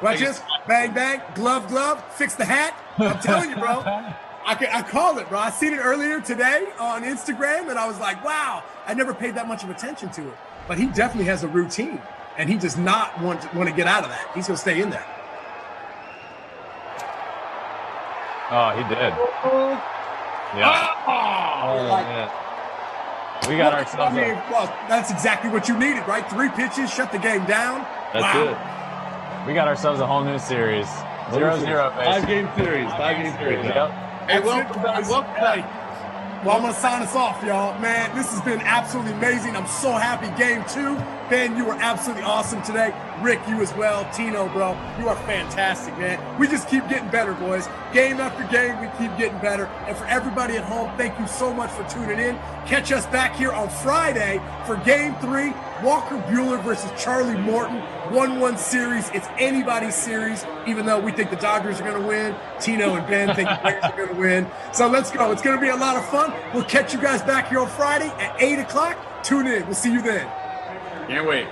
Watch this. Bang, bang. Glove. Fix the hat. I'm telling you, bro. I call it, bro. I seen it earlier today on Instagram, and I was like, wow, I never paid that much of attention to it. But he definitely has a routine, and he does not want to get out of that. He's going to stay in there. Oh, he did. Yeah. Oh, man. We got ourselves. Well, that's exactly what you needed, right? 3 pitches, shut the game down. That's it. We got ourselves a whole new series. 0-0, basically. 5-game series. 5-game series. Yep. Hey, welcome back. Well, I'm going to sign us off, y'all. Man, this has been absolutely amazing. I'm so happy. Game 2. Ben, you were absolutely awesome today. Rick, you as well. Tino, bro, you are fantastic, man. We just keep getting better, boys. Game after game, we keep getting better. And for everybody at home, thank you so much for tuning in. Catch us back here on Friday for Game 3, Walker Buehler versus Charlie Morton. 1-1 series. It's anybody's series, even though we think the Dodgers are going to win. Tino and Ben think the Braves are going to win. So let's go. It's going to be a lot of fun. We'll catch you guys back here on Friday at 8 o'clock. Tune in. We'll see you then. Can't wait.